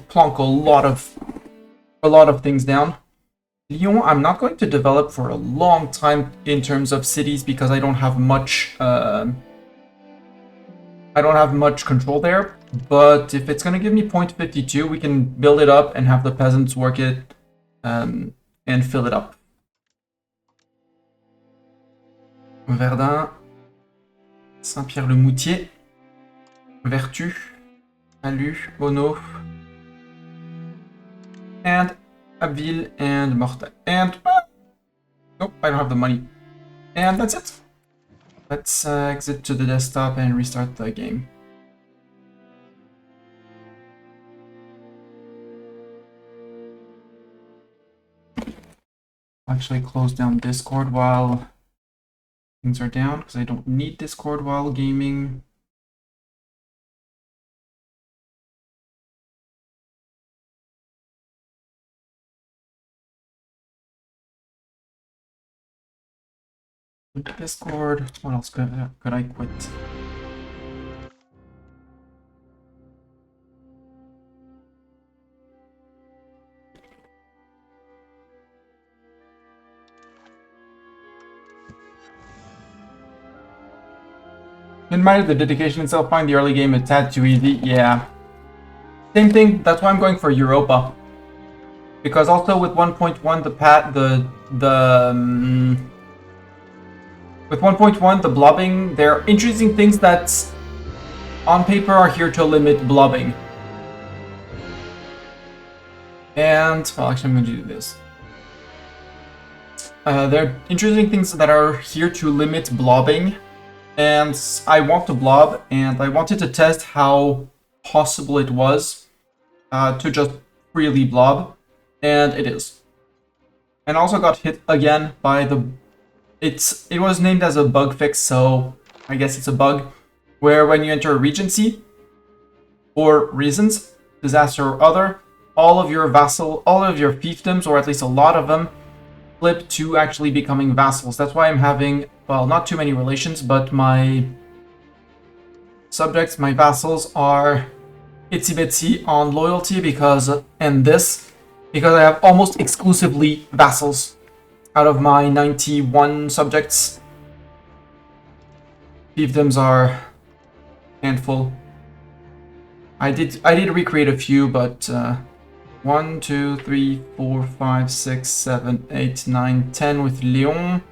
plonk a lot of things down. Lyon, I'm not going to develop for a long time in terms of cities because I don't have much control there. But if it's gonna give me 0.52, we can build it up and have the peasants work it and fill it up. Verdun, Saint-Pierre-le-Moutier, Vertu, Alu, Ono, and Abbeville and Mortagne. And nope, I don't have the money. And that's it. Let's exit to the desktop and restart the game. I'll actually close down Discord while things are down, because I don't need Discord while gaming. Discord. What else could I quit? In mind, the dedication itself, find the early game a tad too easy. Yeah. Same thing. That's why I'm going for Europa. Because also with 1.1, with 1.1, the blobbing, there are interesting things that on paper are here to limit blobbing. And, well, actually I'm going to do this. There are interesting things that are here to limit blobbing. And I want to blob, and I wanted to test how possible it was to just freely blob. And it is. And also got hit again by the... It was named as a bug fix, so I guess it's a bug. where when you enter a regency, for reasons, disaster or other, all of your fiefdoms, or at least a lot of them, flip to actually becoming vassals. That's why I'm having, well, not too many relations, but my subjects, my vassals, are itsy bitsy on loyalty because I have almost exclusively vassals out of my 91 subjects. Fiefdoms are a handful. I did recreate a few, but 1, 2, 3, 4, 5, 6, 7, 8, 9, 10 with Leon,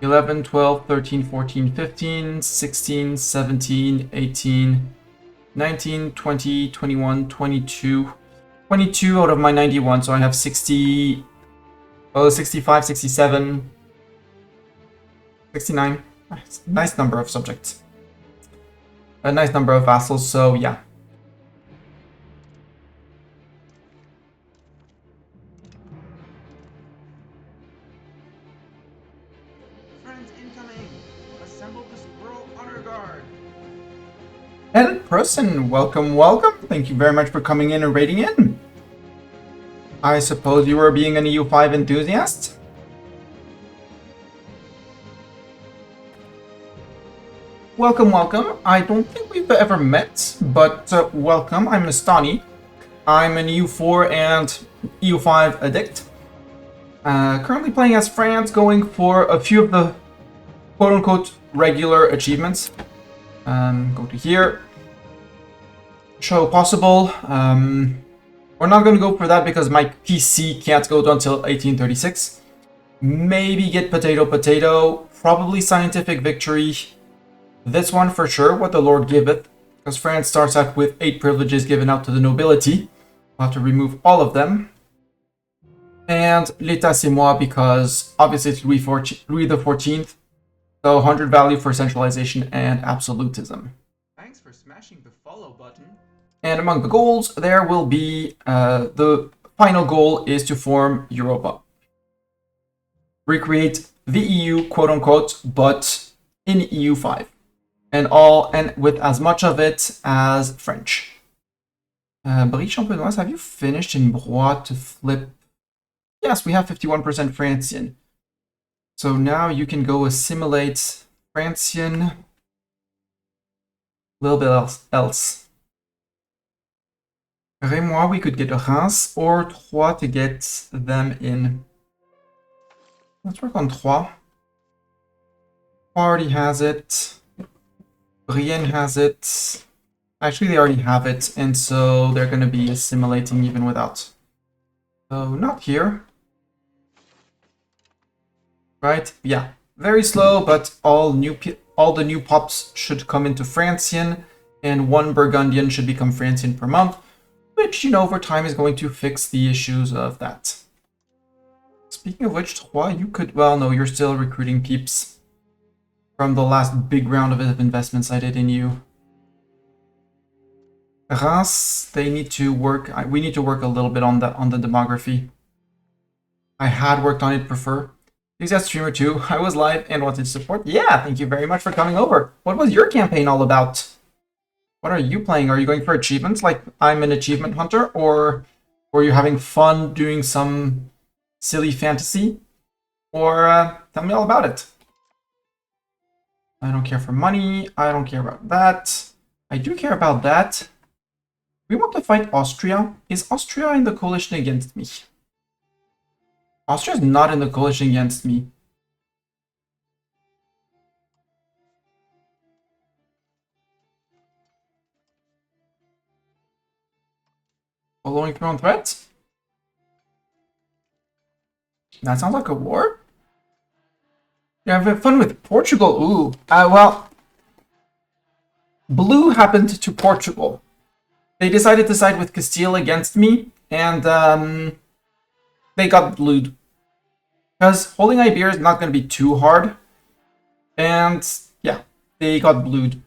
11, 12, 13, 14, 15, 16, 17, 18, 19, 20, 21, 22. 22 out of my 91, so I have 60, 65, 67, 69. Nice number of subjects. A nice number of vassals, so yeah. Friends incoming! Assemble the squirrel honor guard! Hello, person, welcome, welcome. Thank you very much for coming in and raiding in. I suppose you were being an EU5 enthusiast? Welcome, welcome. I don't think we've ever met, but welcome. I'm Mastani. I'm an EU4 and EU5 addict. Currently playing as France, going for a few of the quote-unquote regular achievements. Go to here. Show possible. We're not going to go for that because my PC can't go until 1836. Maybe get potato potato. Probably scientific victory. This one for sure, what the Lord giveth. Because France starts out with 8 privileges given out to the nobility. I'll have to remove all of them. And l'État c'est moi because obviously it's Louis XIV. So 100 value for centralization and absolutism. Thanks for smashing the follow button. And among the goals, there will be the final goal is to form Europa. Recreate the EU, quote unquote, but in EU5. And with as much of it as French. Brie Champenoise, have you finished in Broye to flip? Yes, we have 51% Francian. So now you can go assimilate Francian. A little bit else. Rémois, we could get Reims or Troyes to get them in. Let's work on Troyes. Already has it. Brienne has it. Actually, they already have it, and so they're going to be assimilating even without. So, not here. Right? Yeah. Very slow, but all the new pops should come into Francian, and 1 Burgundian should become Francian per month, which, you know, over time is going to fix the issues of that. Speaking of which, Troyes, you could... Well, no, you're still recruiting peeps from the last big round of investments I did in you. Reims, they need to work... We need to work a little bit on the demography. I had worked on it before. Enthusiast streamer 2, I was live and wanted support. Yeah, thank you very much for coming over. What was your campaign all about? What are you playing? Are you going for achievements like I'm an achievement hunter? Or were you having fun doing some silly fantasy? Or tell me all about it. I don't care for money. I don't care about that. I do care about that. We want to fight Austria. Is Austria in the coalition against me? Austria is not in the coalition against me. Following through on threats? That sounds like a war. Yeah, I've had fun with Portugal. Ooh. Well, blue happened to Portugal. They decided to side with Castile against me, and they got blued. Because holding Iberia is not going to be too hard. And yeah, they got blued.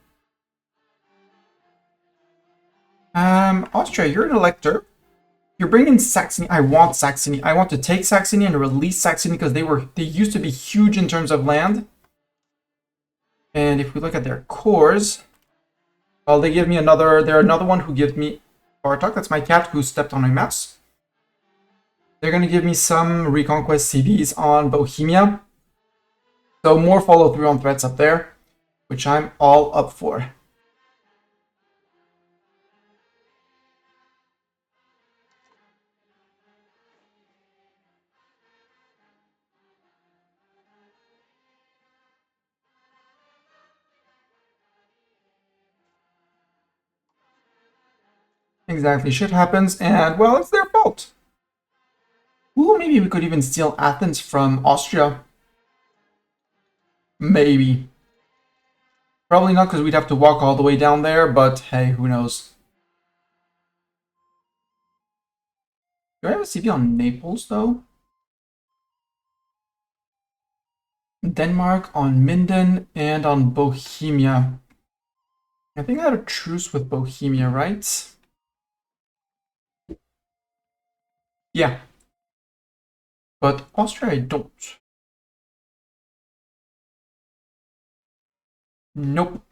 Austria, you're an elector. You're bringing Saxony. I want Saxony. I want to take Saxony and release Saxony because they used to be huge in terms of land. And if we look at their cores, Well, they give me another. They're another one who gives me Bartok. That's my cat who stepped on my mouse. They're gonna give me some Reconquest CDs on Bohemia. So more follow through on threats up there, which I'm all up for. Exactly, shit happens, and well, it's their fault. Ooh, maybe we could even steal Athens from Austria. Maybe. Probably not, because we'd have to walk all the way down there, but hey, who knows. Do I have a CB on Naples, though? Denmark, on Minden, and on Bohemia. I think I had a truce with Bohemia, right? Yeah. But Austria, I don't. Nope.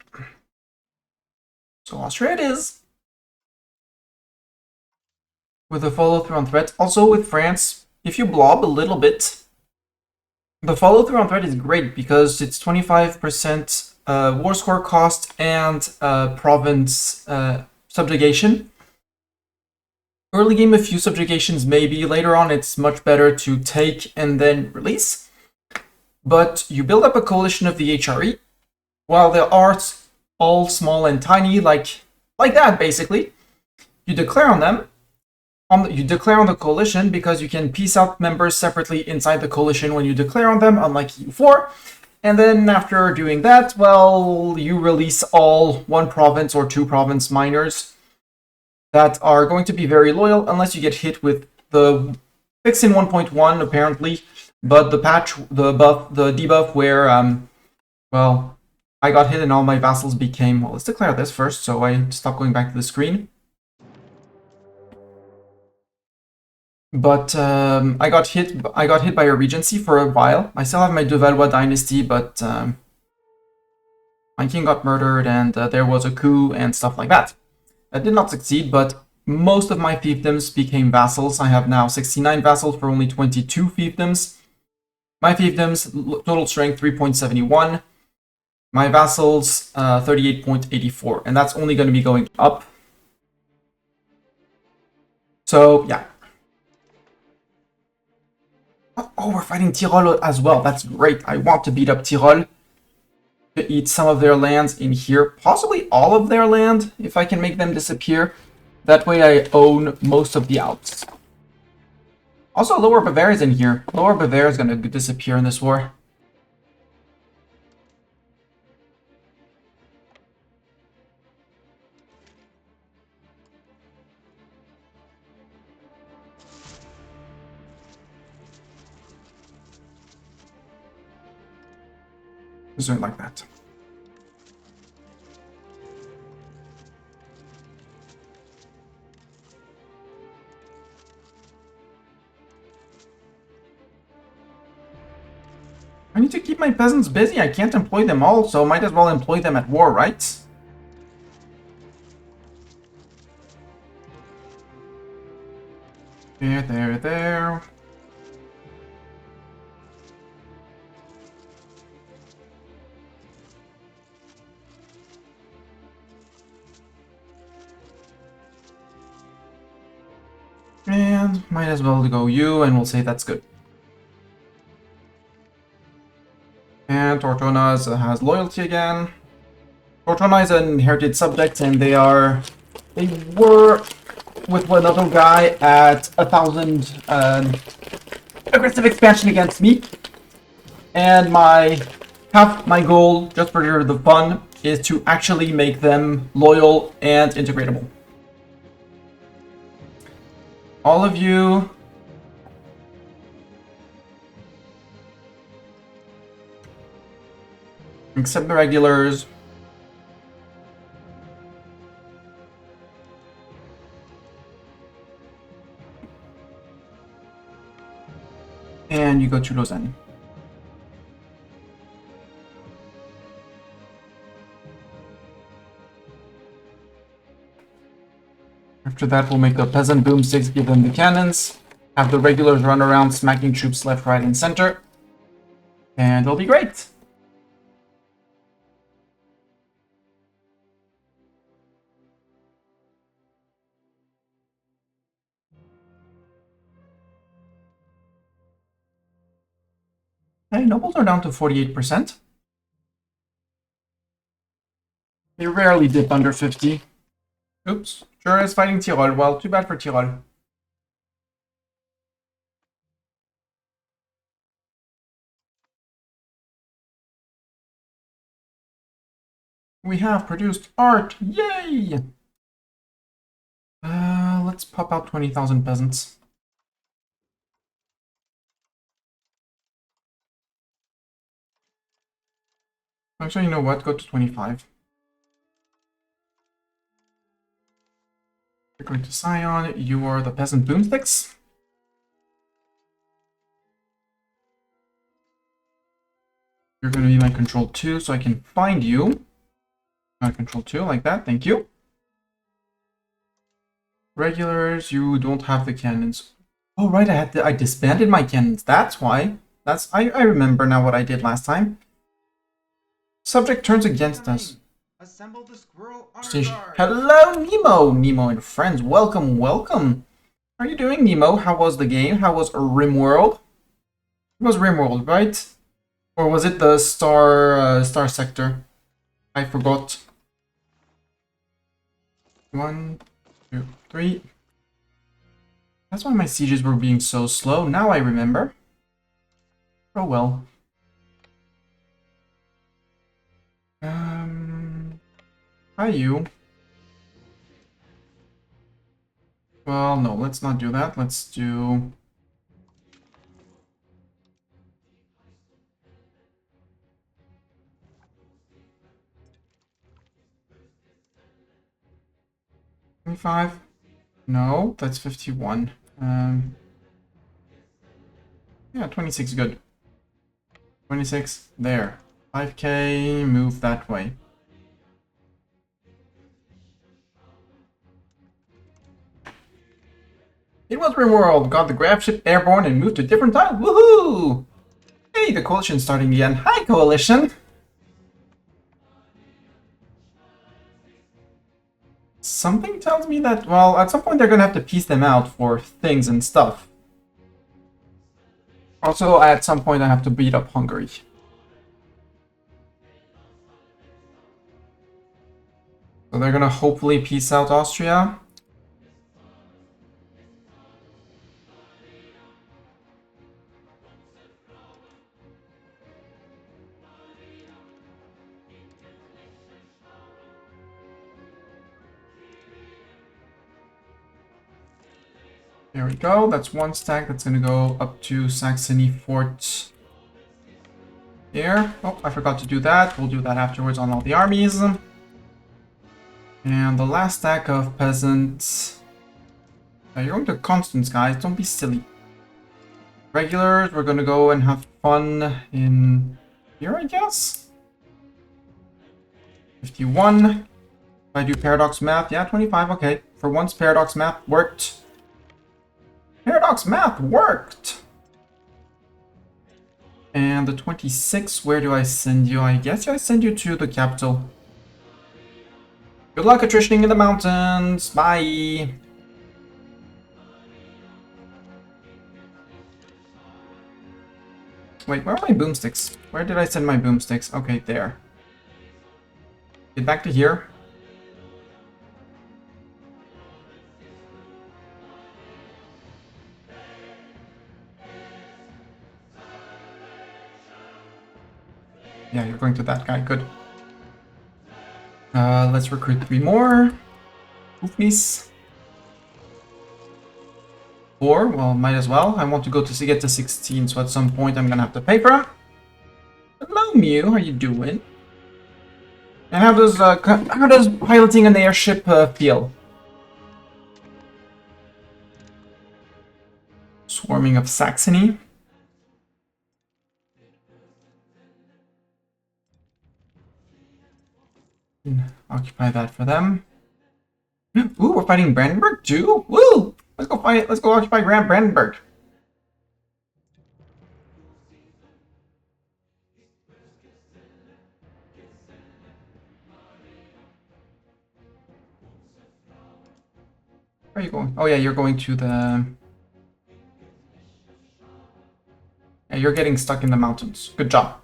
So Austria it is. With a follow-through on threats. Also with France, if you blob a little bit, the follow-through on threat is great because it's 25% war score cost and province subjugation. Early game, a few subjugations maybe. Later on, it's much better to take and then release. But you build up a coalition of the HRE. While they are all small and tiny, like that, basically. You declare on them. You declare on the coalition because you can piece out members separately inside the coalition when you declare on them, unlike EU4. And then after doing that, well, you release all one province or two province minors that are going to be very loyal unless you get hit with the fix in 1.1 apparently, but the patch, the buff, the debuff where, well, I got hit and all my vassals became, well, let's declare this first so I stop going back to the screen. But I got hit by a regency for a while. I still have my De Valois dynasty, but my king got murdered and there was a coup and stuff like that. That did not succeed, but most of my fiefdoms became vassals. I have now 69 vassals for only 22 fiefdoms. My fiefdoms, total strength 3.71. My vassals, 38.84. And that's only going to be going up. So, yeah. Oh, we're fighting Tyrol as well. That's great. I want to beat up Tyrol. To eat some of their lands in here. Possibly all of their land, if I can make them disappear. That way I own most of the Alps. Also, Lower Bavaria's in here. Lower Bavaria's gonna disappear in this war. Isn't like that. I need to keep my peasants busy. I can't employ them all, so might as well employ them at war, right? There. And might as well go you, and we'll say that's good. And Tortona's has loyalty again. Tortona is an inherited subject, and they were with another guy at 1,000 aggressive expansion against me. And half my goal, just for the fun, is to actually make them loyal and integratable. All of you except the regulars. And you go to Lausanne. After that, we'll make the peasant boomsticks, give them the cannons, have the regulars run around smacking troops left, right, and center, and it'll be great. Hey, nobles are down to 48%. They rarely dip under 50. Oops. Sure is fighting Tyrol. Well, too bad for Tyrol. We have produced art! Yay! Let's pop out 20,000 peasants. Actually, you know what? Go to 25. We're going to Scion. You are the peasant boomsticks. You're going to be my control 2, so I can find you. Control 2, like that. Thank you. Regulars, you don't have the cannons. Oh, right, I disbanded my cannons. That's why. I remember now what I did last time. Subject turns against us. Assemble the squirrel honor Stage. guard. Hello, Nemo! Nemo and friends, welcome, welcome. How are you doing, Nemo? How was the game? How was RimWorld? It was RimWorld, right? Or was it the Star Sector? I forgot. 1, 2, 3. That's why my sieges were being so slow. Now I remember. Oh well. Hi you. Well, no, let's not do that. Let's do... $25? No, that's 51. Yeah, 26, good. 26, there. 5k, move that way. It was RimWorld, got the grab ship airborne and moved to a different tile. Woohoo! Hey, the coalition's starting again. Hi, coalition! Something tells me that, well, at some point they're gonna have to piece them out for things and stuff. Also, at some point I have to beat up Hungary. So they're gonna hopefully piece out Austria. There we go, that's one stack that's gonna go up to Saxony Fort here. Oh, I forgot to do that. We'll do that afterwards on all the armies. And the last stack of peasants. You're going to Constance, guys. Don't be silly. Regulars, we're gonna go and have fun in here, I guess? 51. If I do paradox math, yeah, 25, okay. For once, paradox math worked. Paradox math worked! And the 26, where do I send you? I guess I send you to the capital. Good luck attritioning in the mountains. Bye. Wait, where are my boomsticks? Where did I send my boomsticks? Okay, there. Get back to here. Yeah, you're going to that guy. Good. Let's recruit 3 more. Oofnies. 4, well, might as well. I want to go to get to 16, so at some point I'm gonna have to pay for them. Hello, Mew. How you doing? And how does piloting an airship feel? Swarming of Saxony. Occupy that for them. Ooh, we're fighting Brandenburg too? Woo! Let's go fight, let's go occupy Grand Brandenburg. Where are you going? Oh yeah, you're going to the... Yeah, you're getting stuck in the mountains. Good job.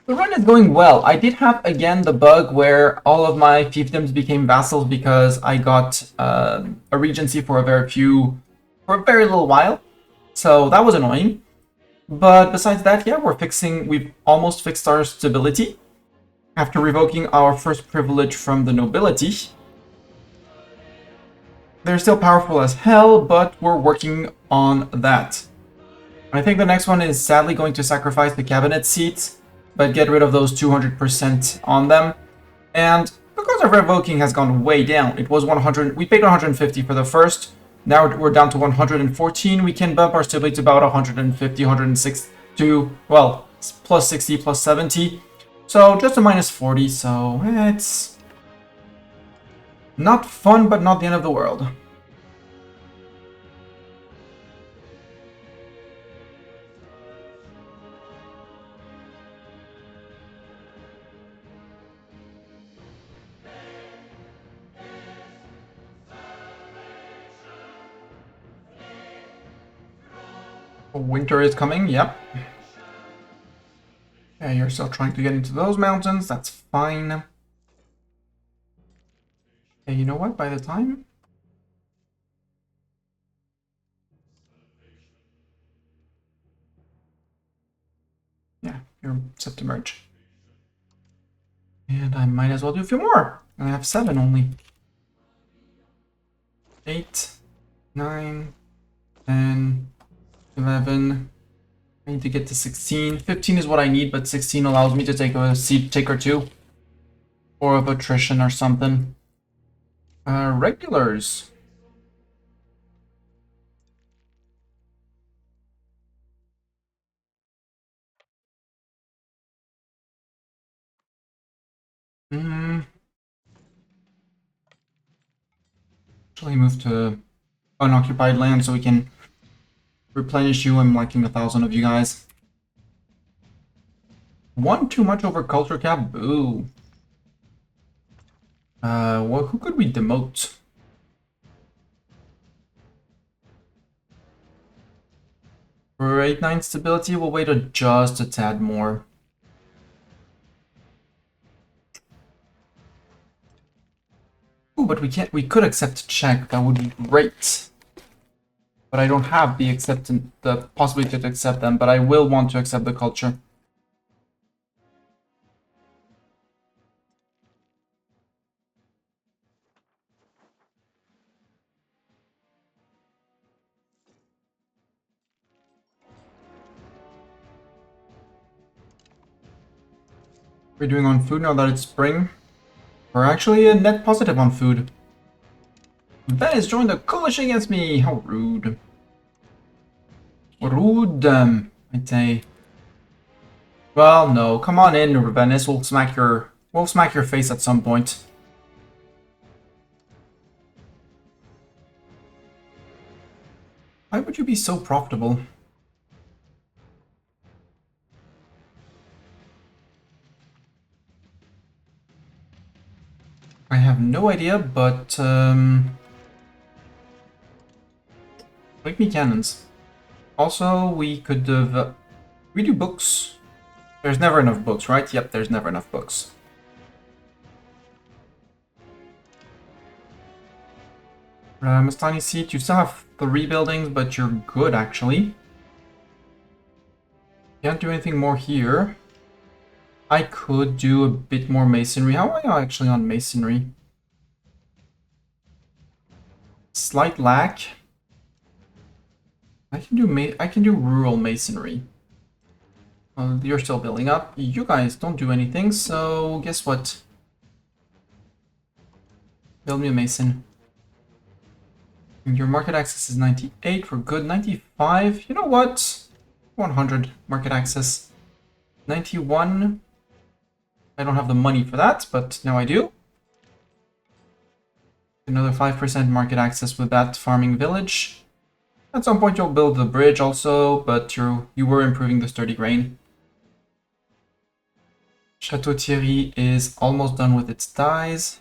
The run is going well. I did have, again, the bug where all of my fiefdoms became vassals because I got a regency for for a very little while. So that was annoying. But besides that, yeah, we've almost fixed our stability after revoking our first privilege from the nobility. They're still powerful as hell, but we're working on that. I think the next one is sadly going to sacrifice the cabinet seats, but get rid of those 200% on them. And because our revoking has gone way down, it was 100. We paid 150 for the first. Now we're down to 114. We can bump our stability to about 150, 106 to, well, plus 60, plus 70. So just a minus 40. So it's not fun, but not the end of the world. Winter is coming, yep. Yeah, you're still trying to get into those mountains, that's fine. Hey, you know what, by the time... Yeah, you're set to merge. And I might as well do a few more. I have 7 only. 8, 9, 10, 11. I need to get to 16. 15 is what I need, but 16 allows me to take a seat tick or two. Or of attrition or something. Regulars. Actually move to unoccupied land so we can replenish you. I'm liking 1,000 of you guys. One too much over culture cap? Boo. Well, who could we demote? For 8-9 stability, we'll wait just a tad more. Ooh, but we could accept check, that would be great. But I don't have the possibility to accept them, but I will want to accept the culture. We're doing on food now that it's spring. We're actually a net positive on food. Ben has joined the coalition against me! How rude. Rude, I'd say. Well, no. Come on in, Venice. We'll smack your face at some point. Why would you be so profitable? I have no idea, but make me cannons. Also, we could have... we do books. There's never enough books, right? Yep, there's never enough books. Mastani seat, you still have 3 buildings, but you're good, actually. Can't do anything more here. I could do a bit more masonry. How am I actually on masonry? Slight lack. I can do rural masonry. You're still building up. You guys don't do anything, so guess what? Build me a mason. And your market access is 98. We're good. 95. You know what? 100 market access. 91. I don't have the money for that, but now I do. Another 5% market access with that farming village. At some point you'll build the bridge also, but you were improving the sturdy grain. Chateau Thierry is almost done with its dyes.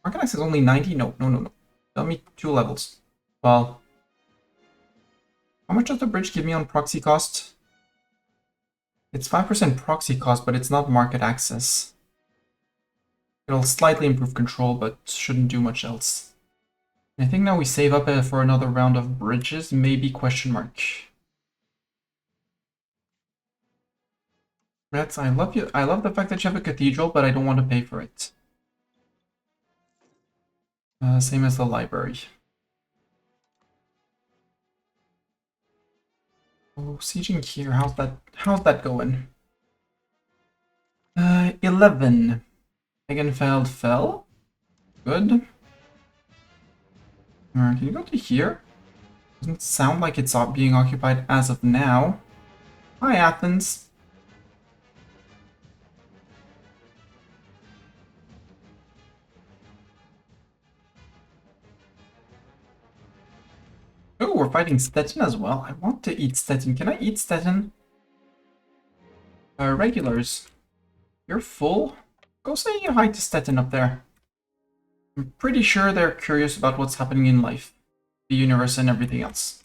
Market access is only 90? No. Tell me 2 levels. Well, how much does the bridge give me on proxy cost? It's 5% proxy cost, but it's not market access. It'll slightly improve control, but shouldn't do much else. I think now we save up for another round of bridges, maybe question mark. Rats, I love you. I love the fact that you have a cathedral, but I don't want to pay for it. Same as the library. Oh, sieging here. How's that going? 11. Egenfeld fell. Good. Alright, can you go to here? Doesn't sound like it's being occupied as of now. Hi, Athens. Oh, we're fighting Stettin as well. I want to eat Stettin. Can I eat Stettin? Regulars. You're full? Go say hi to Stettin up there. I'm pretty sure they're curious about what's happening in life, the universe, and everything else.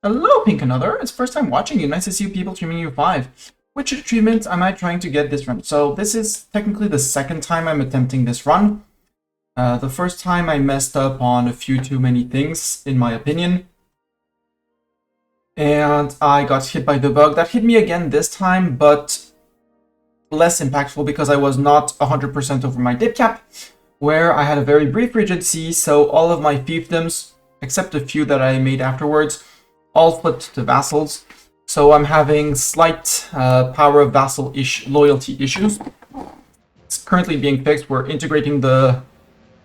Hello, Pink Another. It's first time watching you. Nice to see you people streaming EU5. Which achievement am I trying to get this run? So this is technically the second time I'm attempting this run. The first time I messed up on a few too many things, in my opinion. And I got hit by the bug. That hit me again this time, but less impactful because I was not 100% over my dip cap, where I had a very brief regency, so all of my fiefdoms, except a few that I made afterwards, all flipped to vassals. So I'm having slight power of vassal loyalty issues. It's currently being fixed. We're integrating the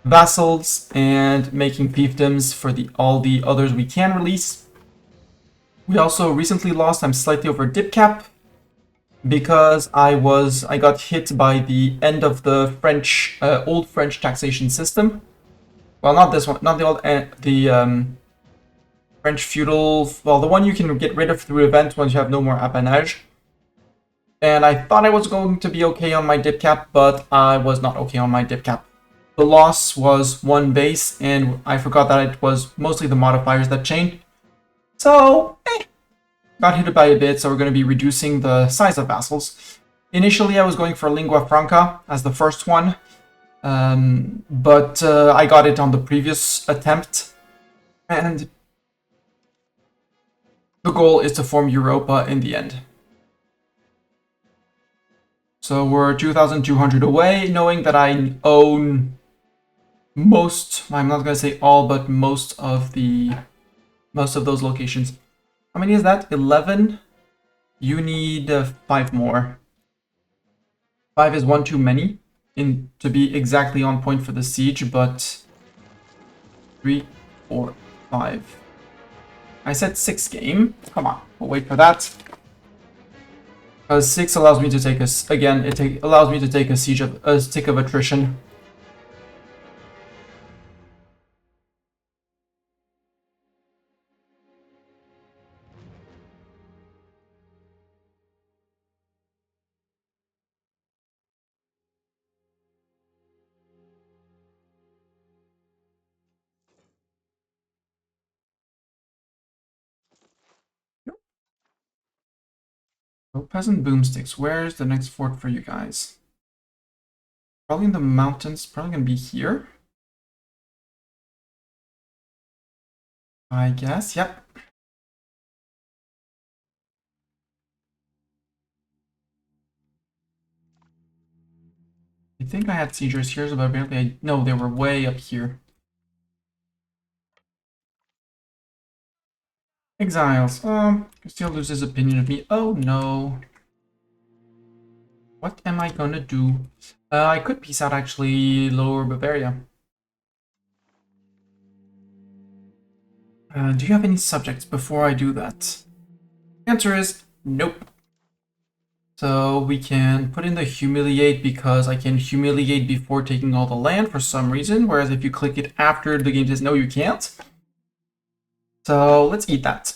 vassals and making fiefdoms for all the others we can release. We also recently lost. I'm slightly over dip cap because I got hit by the end of the French old French taxation system. Well, not this one, not the old French feudal. Well, the one you can get rid of through event once you have no more appanage. And I thought I was going to be okay on my dip cap, but I was not okay on my dip cap. The loss was 1 base, and I forgot that it was mostly the modifiers that changed. So, got hit by a bit, so we're going to be reducing the size of vassals. Initially, I was going for Lingua Franca as the first one, but I got it on the previous attempt, and the goal is to form Europa in the end. So we're 2,200 away, knowing that I own most, I'm not going to say all, but most of those locations. How many is that? 11? You need 5 more. 5 is 1 too many to be exactly on point for the siege, but 3, 4, 5. I said 6 game. Come on, we'll wait for that. Because 6 allows me to take allows me to take a tick of attrition. Oh, peasant boomsticks. Where's the next fort for you guys? Probably in the mountains. Probably gonna be here. I guess. Yep. I think I had siegers here, but apparently no, they were way up here. Exiles. Still loses opinion of me. Oh no. What am I gonna do? I could peace out actually lower Bavaria. Do you have any subjects before I do that? Answer is nope. So we can put in the humiliate because I can humiliate before taking all the land for some reason, whereas if you click it after the game says no, you can't. So let's eat that.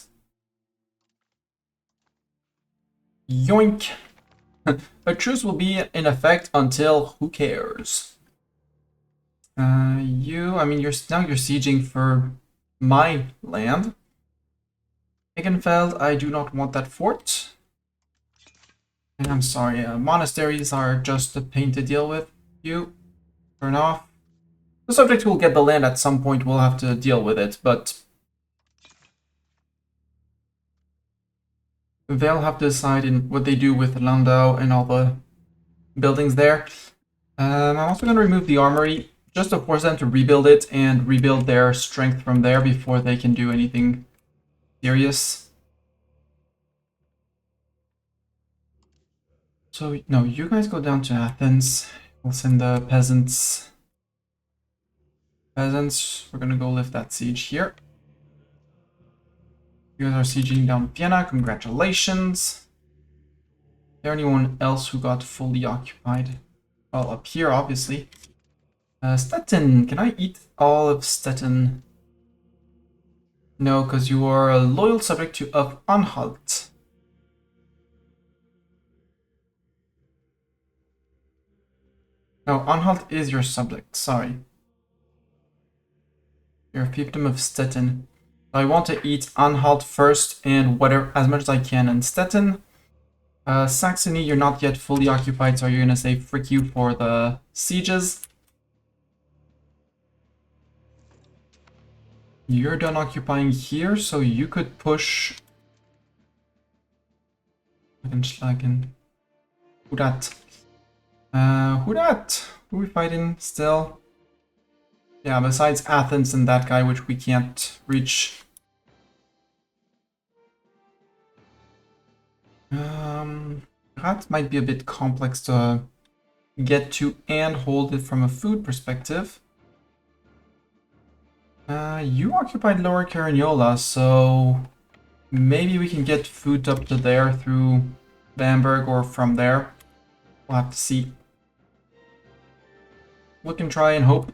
Yoink. A truce will be in effect until who cares? I mean, you're sieging for my land. Egenfeld, I do not want that fort. And I'm sorry, monasteries are just a pain to deal with. You, turn off. The subject will get the land at some point, we'll have to deal with it, but they'll have to decide in what they do with Landau and all the buildings there. I'm also going to remove the armory, just to force them to rebuild it and rebuild their strength from there before they can do anything serious. So, no, you guys go down to Athens. We'll send the peasants. We're gonna go lift that siege here. You guys are sieging down Vienna, congratulations. Is there anyone else who got fully occupied? Well, up here, obviously. Stettin, can I eat all of Stettin? No, because you are a loyal subject of Anhalt. No, Anhalt is your subject, sorry. You're a fiefdom of Stettin. I want to eat Anhalt first and whatever, as much as I can in Stettin. Saxony, you're not yet fully occupied, so you're gonna say frick you for the sieges. You're done occupying here, so you could push. Who dat? Who dat? Who we fighting still? Yeah, besides Athens and that guy, which we can't reach. That might be a bit complex to get to and hold it from a food perspective. You occupied Lower Carignola, so maybe we can get food up to there through Bamberg or from there. We'll have to see. We can try and hope.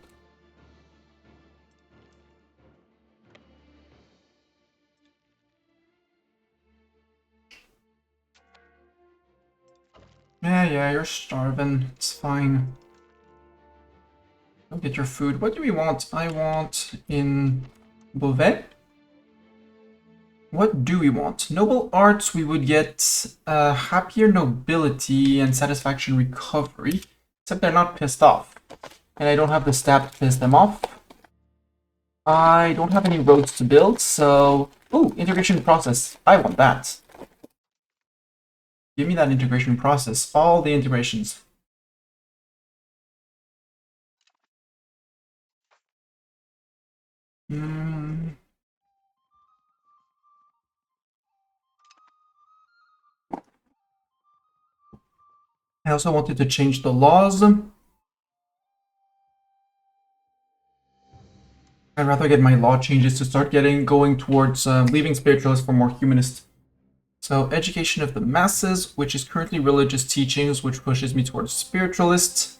Yeah, you're starving. It's fine. Go get your food. What do we want? I want in Beauvais. What do we want? Noble arts, we would get happier nobility and satisfaction recovery. Except they're not pissed off. And I don't have the stab to piss them off. I don't have any roads to build, so... Ooh, integration process. I want that. Give me that integration process. All the integrations. I also wanted to change the laws. I'd rather get my law changes to start going towards leaving spiritualist for more humanist. So education of the masses, which is currently religious teachings, which pushes me towards spiritualist.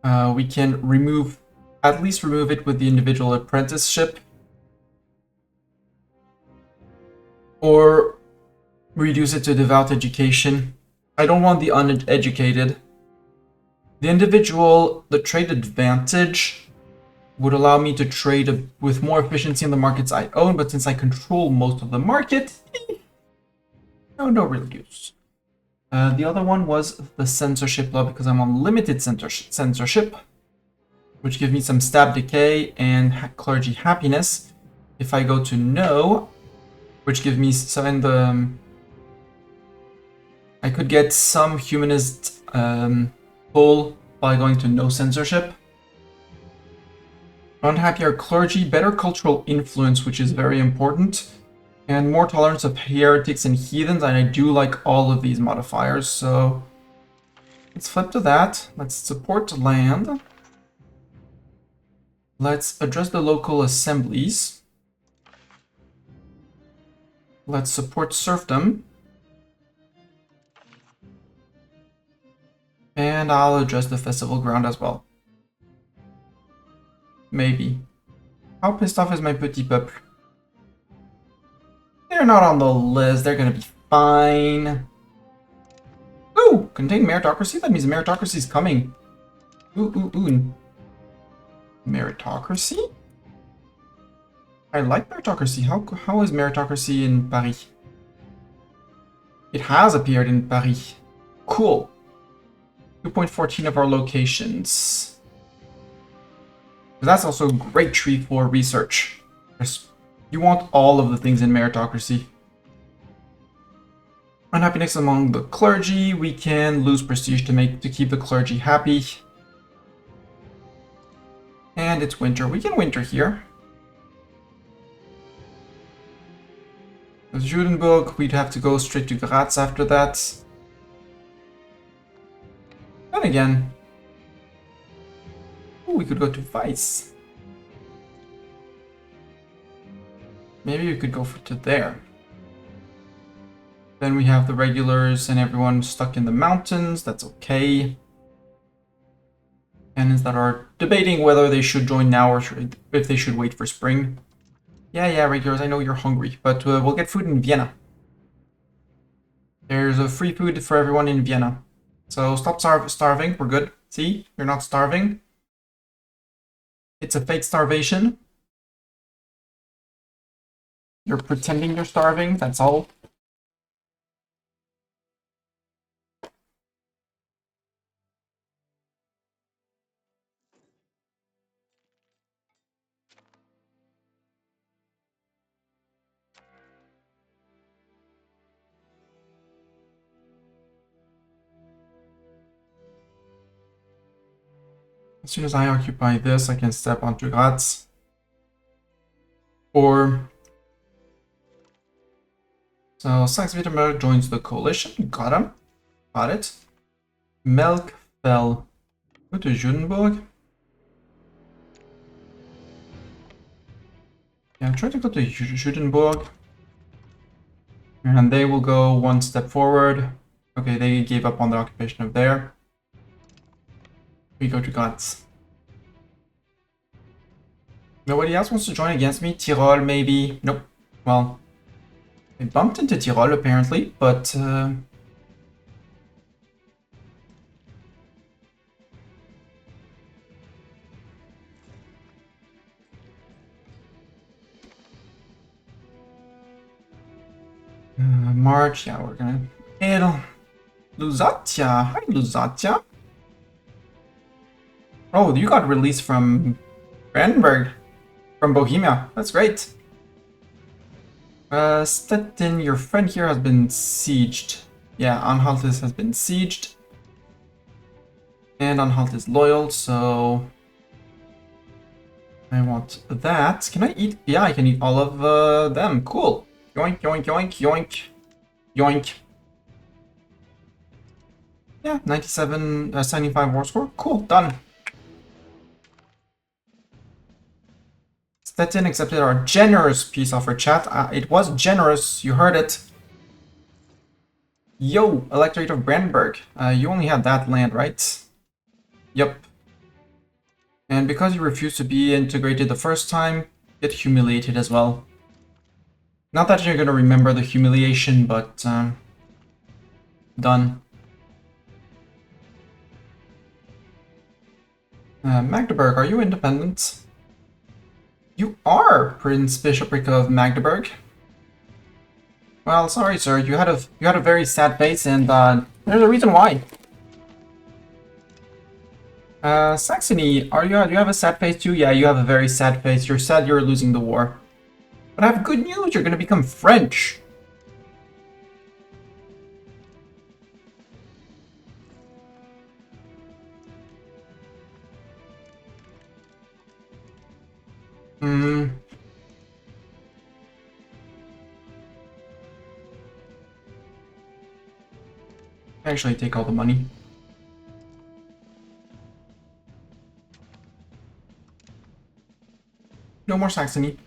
We can at least remove it with the individual apprenticeship. Or reduce it to devout education. I don't want the uneducated. The trade advantage would allow me to trade with more efficiency in the markets I own, but since I control most of the market, no real use. The other one was the censorship law, because I'm on limited censorship, which gives me some stab decay and clergy happiness. If I go to no, which gives me I could get some humanist pull by going to no censorship. Unhappier clergy, better cultural influence, which is very important, and more tolerance of heretics and heathens, and I do like all of these modifiers, so let's flip to that. Let's support land. Let's address the local assemblies. Let's support serfdom. And I'll adjust the festival ground as well. Maybe. How pissed off is my petit peuple? They're not on the list. They're gonna be fine. Ooh! Contain meritocracy? That means meritocracy is coming. Ooh. Meritocracy? I like meritocracy. How is meritocracy in Paris? It has appeared in Paris. Cool. 2.14 of our locations. That's also a great tree for research. You want all of the things in meritocracy. Unhappiness among the clergy. We can lose prestige to keep the clergy happy. And it's winter. We can winter here. With Judenburg, we'd have to go straight to Graz after that. Then again, ooh, we could go to Weiss. Maybe we could go to there. Then we have the regulars and everyone stuck in the mountains. That's okay. Cannons that are debating whether they should join now or if they should wait for spring. Yeah, regulars, I know you're hungry, but we'll get food in Vienna. There's a free food for everyone in Vienna. So stop starving, we're good. See, you're not starving. It's a fake starvation. You're pretending you're starving, that's all. As soon as I occupy this, I can step onto Graz. Or... So, Saxe-Wittenberg joins the coalition. Got him. Got it. Melk fell. Go to Judenburg. Yeah, try to go to Judenburg. And they will go one step forward. Okay, they gave up on the occupation of there. We go to Graz. Nobody else wants to join against me? Tyrol, maybe? Nope. Well, I bumped into Tyrol, apparently, but... March, yeah, we're gonna... Lusatia! Hi, Lusatia! Oh, you got released from Brandenburg. From Bohemia. That's great. Stettin, your friend here has been sieged. Yeah, Anhalt has been sieged. And Anhalt is loyal, so... I want that. Can I eat? Yeah, I can eat all of them. Cool. Yoink, yoink, yoink, yoink. Yoink. Yeah, 75 war score. Cool, done. Stettin accepted our generous peace offer, chat. It was generous, you heard it. Yo, Electorate of Brandenburg. You only had that land, right? Yep. And because you refused to be integrated the first time, get humiliated as well. Not that you're gonna remember the humiliation, but done. Magdeburg, are you independent? You are Prince Bishopric of Magdeburg. Well, sorry, sir. You had a very sad face, and there's a reason why. Saxony, do you have a sad face too? Yeah, you have a very sad face. You're sad you're losing the war. But I have good news. You're gonna become French. Actually, take all the money. No more Saxony.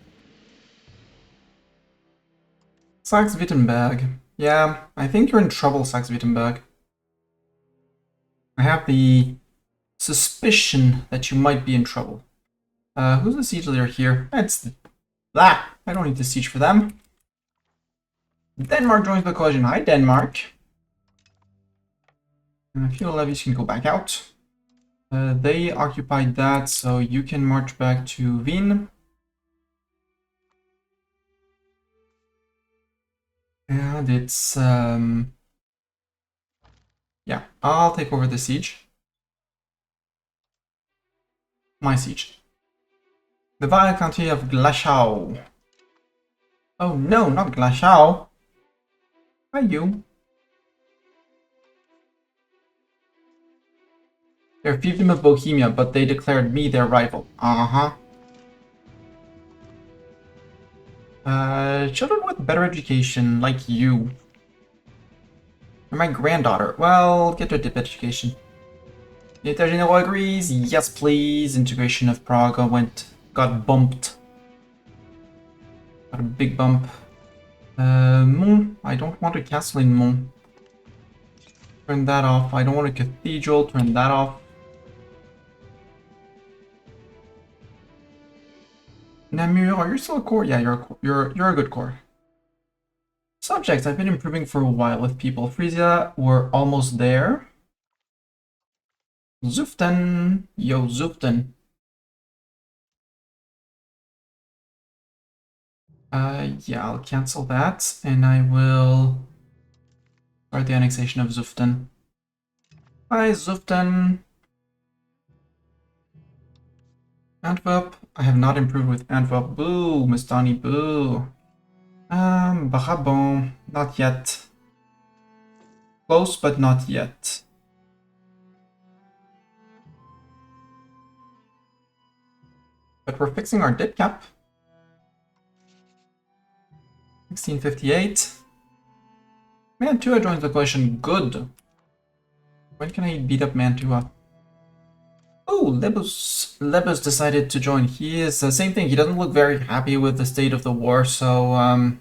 Saxe-Wittenberg. Yeah, I think you're in trouble, Saxe-Wittenberg. I have the suspicion that you might be in trouble. Who's the siege leader here? It's that. I don't need to siege for them. Denmark joins the coalition. Hi, Denmark. Feudal levies can go back out. They occupied that, so you can march back to Wien. And it's, yeah, I'll take over the siege. My siege. The vile county of Glaschau. Oh no, not Glaschau. Hi, you. They're fiefdom of Bohemia, but they declared me their rival. Children with better education, like you. You're my granddaughter. Well, get to a dip education. The État Généraux agrees. Yes, please. Integration of Prague got bumped. Got a big bump. Mons. I don't want a castle in Mons. Turn that off. I don't want a cathedral. Turn that off. Namur, are you still a core? Yeah, you're a good core. Subjects, I've been improving for a while with people. Frisia, we're almost there. Zuften, yo Zuften. Yeah, I'll cancel that, and I will start the annexation of Zuften. Hi, Zuften. Antwerp, I have not improved with Antwerp. Boo, Mistani, boo. Brabant, not yet. Close, but not yet. But we're fixing our dip cap. 1658. Mantua joins the coalition. Good. When can I beat up Mantua? Oh, Lebus decided to join. He is the same thing. He doesn't look very happy with the state of the war, so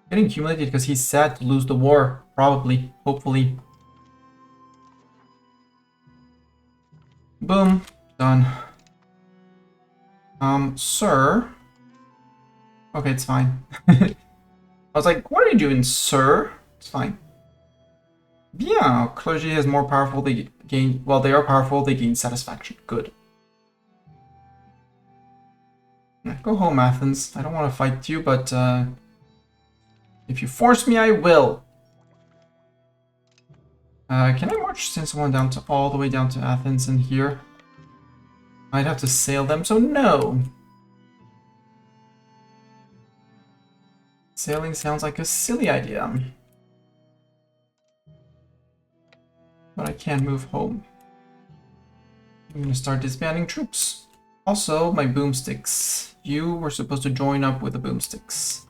getting accumulated because he's sad to lose the war. Probably, hopefully. Boom, done. Sir. Okay, it's fine. I was like, what are you doing, sir? It's fine. Yeah, clergy is more powerful. They gain. Well, they are powerful. They gain satisfaction. Good. Go home, Athens. I don't want to fight you, but if you force me, I will. Can I march someone down to all the way down to Athens and here? I'd have to sail them, so no. Sailing sounds like a silly idea. But I can't move home. I'm gonna start disbanding troops. Also, my boomsticks. You were supposed to join up with the boomsticks.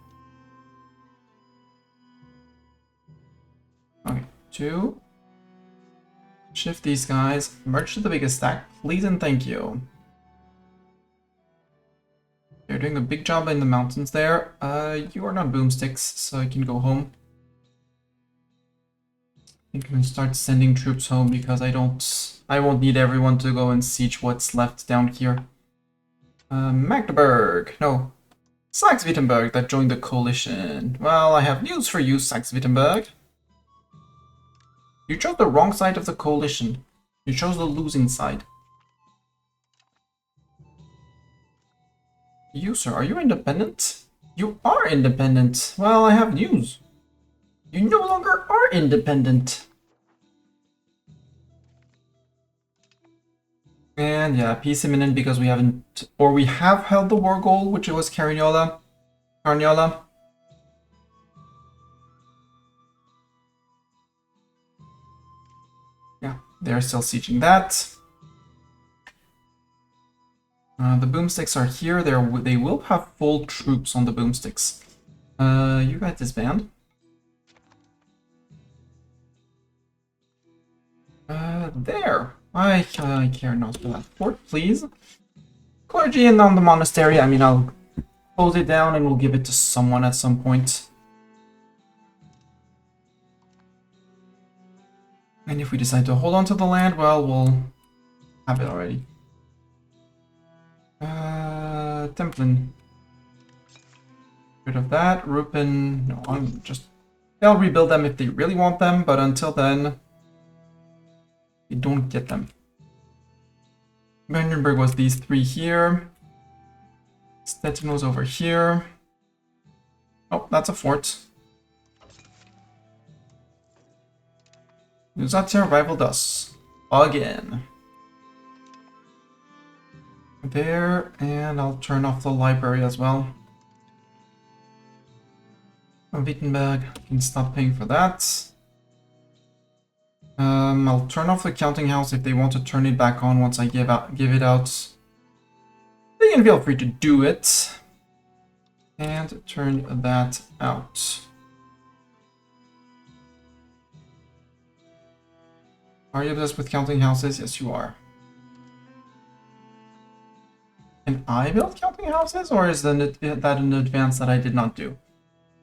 Okay, 2. Shift these guys. Merge to the biggest stack, please and thank you. They're doing a big job in the mountains there. You are not boomsticks, so I can go home. I think I'm gonna start sending troops home because I won't need everyone to go and siege what's left down here. Magdeburg, no. Saxe-Wittenberg that joined the coalition. Well, I have news for you, Saxe-Wittenberg. You chose the wrong side of the coalition. You chose the losing side. You, sir, are you independent? You are independent. Well, I have news. You no longer are independent. And yeah, peace imminent because we haven't, or we have held the war goal, which was Carniola. Yeah, they're still sieging that. The boomsticks are here. They will have full troops on the boomsticks. You guys disband. There. I care not for that fort, please. Clergy and on the monastery. I mean, I'll close it down and we'll give it to someone at some point. And if we decide to hold on to the land, well, we'll have it already. Templin. Rid of that. Rupin. No, I'm just... They'll rebuild them if they really want them, but until then, you don't get them. Brandenburg was these three here. Stettin was over here. Oh, that's a fort. Lusatia rivaled us. Again. There, and I'll turn off the library as well. Wittenberg can stop paying for that. I'll turn off the counting house if they want to turn it back on once I give it out. They can feel free to do it. And turn that out. Are you obsessed with counting houses? Yes, you are. Can I build counting houses, or is that an advance that I did not do?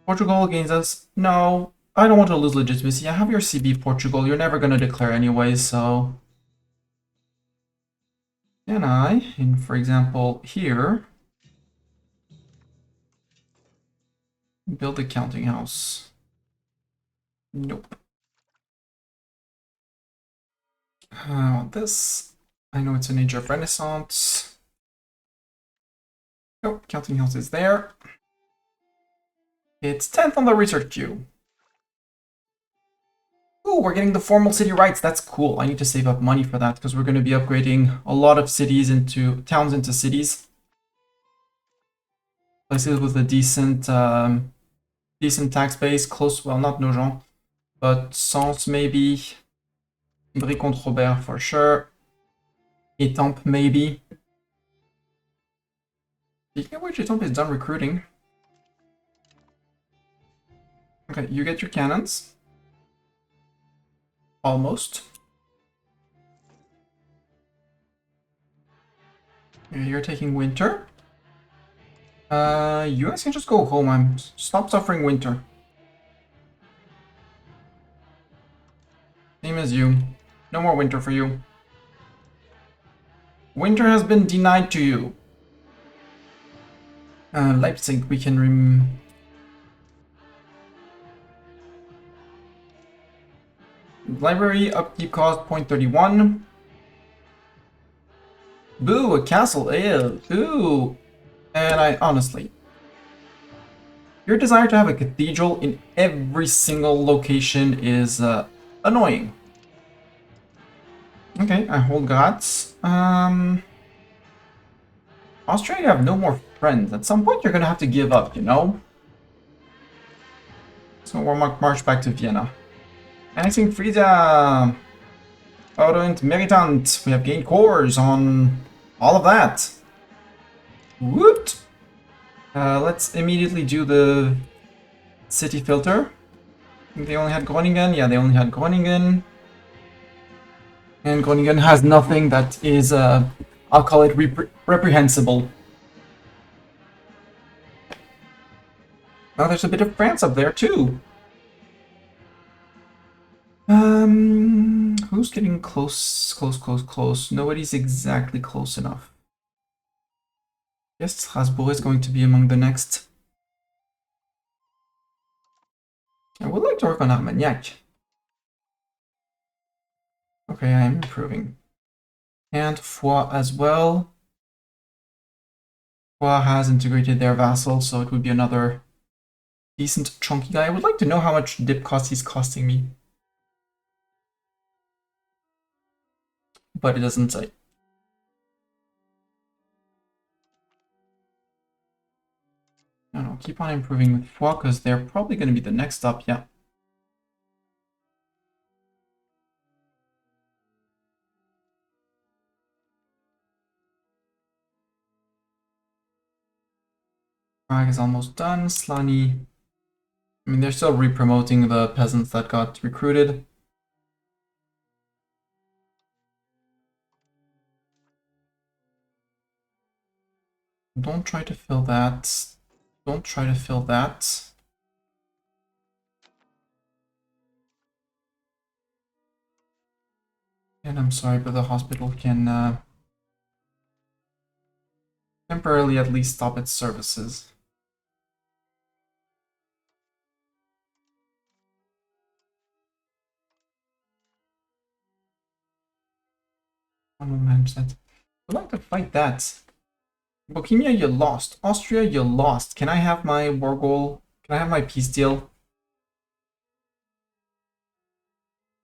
Portugal against us? No, I don't want to lose legitimacy. I have your CB Portugal. You're never going to declare anyway, so... Can I, for example, here, build a counting house? Nope. I want this. I know it's an age of Renaissance. Nope, counting house is there. It's 10th on the research queue. Ooh, we're getting the formal city rights. That's cool. I need to save up money for that because we're going to be upgrading a lot of cities into towns into cities. Places with a decent tax base, close, well, not Nogent, but Sens maybe. Brie-Comte-Robert for sure. Étampes maybe. Speaking of which, Étampes is done recruiting. Okay, you get your cannons. Almost. You're taking winter. You guys can just go home. Stop suffering winter. Same as you. No more winter for you. Winter has been denied to you. Leipzig, we can library upkeep cost 0.31. Boo, a castle. Ew. Ooh. And I honestly, your desire to have a cathedral in every single location is annoying. Okay, I hold Graz. Austria, you have no more friends. At some point, you're gonna have to give up, you know? So we'll march back to Vienna. Annexing Frisia. Odent Meritant. We have gained cores on all of that. Woot! Let's immediately do the city filter. They only had Groningen. Yeah, they only had Groningen. And Groningen has nothing that is, I'll call it reprehensible. Now there's a bit of France up there too. Who's getting close? Nobody's exactly close enough. Yes, Strasbourg is going to be among the next. I would like to work on Armagnac. Okay, I am improving. And Foix as well. Foix has integrated their vassal, so it would be another decent chunky guy. I would like to know how much dip cost he's costing me. But it doesn't say. I don't know, keep on improving with Foix because they're probably going to be the next up, yeah. Prague is almost done. Slani. I mean, they're still re-promoting the peasants that got recruited. Don't try to fill that. Don't try to fill that. And I'm sorry, but the hospital can temporarily at least stop its services. I will manage that. I'd like to fight that. Bohemia, you lost. Austria, you lost. Can I have my war goal? Can I have my peace deal?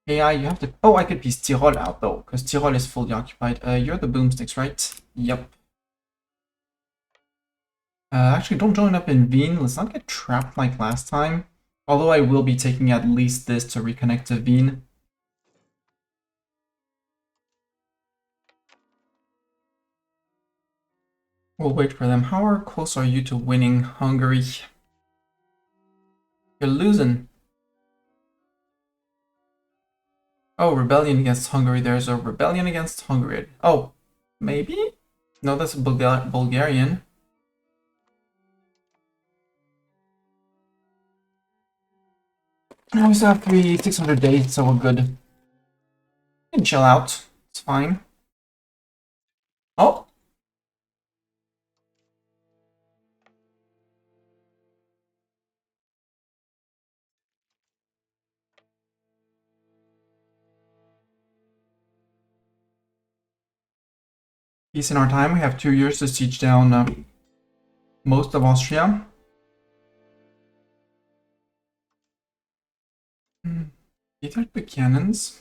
AI, you have to... Oh, I could piece Tyrol out, though, because Tyrol is fully occupied. You're the boomsticks, right? Yep. Actually, don't join up in Wien. Let's not get trapped like last time. Although I will be taking at least this to reconnect to Wien. We'll wait for them. How close are you to winning Hungary? You're losing. Oh, rebellion against Hungary. There's a rebellion against Hungary. Oh, maybe? No, that's Bulgarian. We still have 600 days, so we're good. You can chill out. It's fine. Oh! Peace in our time. We have 2 years to siege down most of Austria. These are the cannons.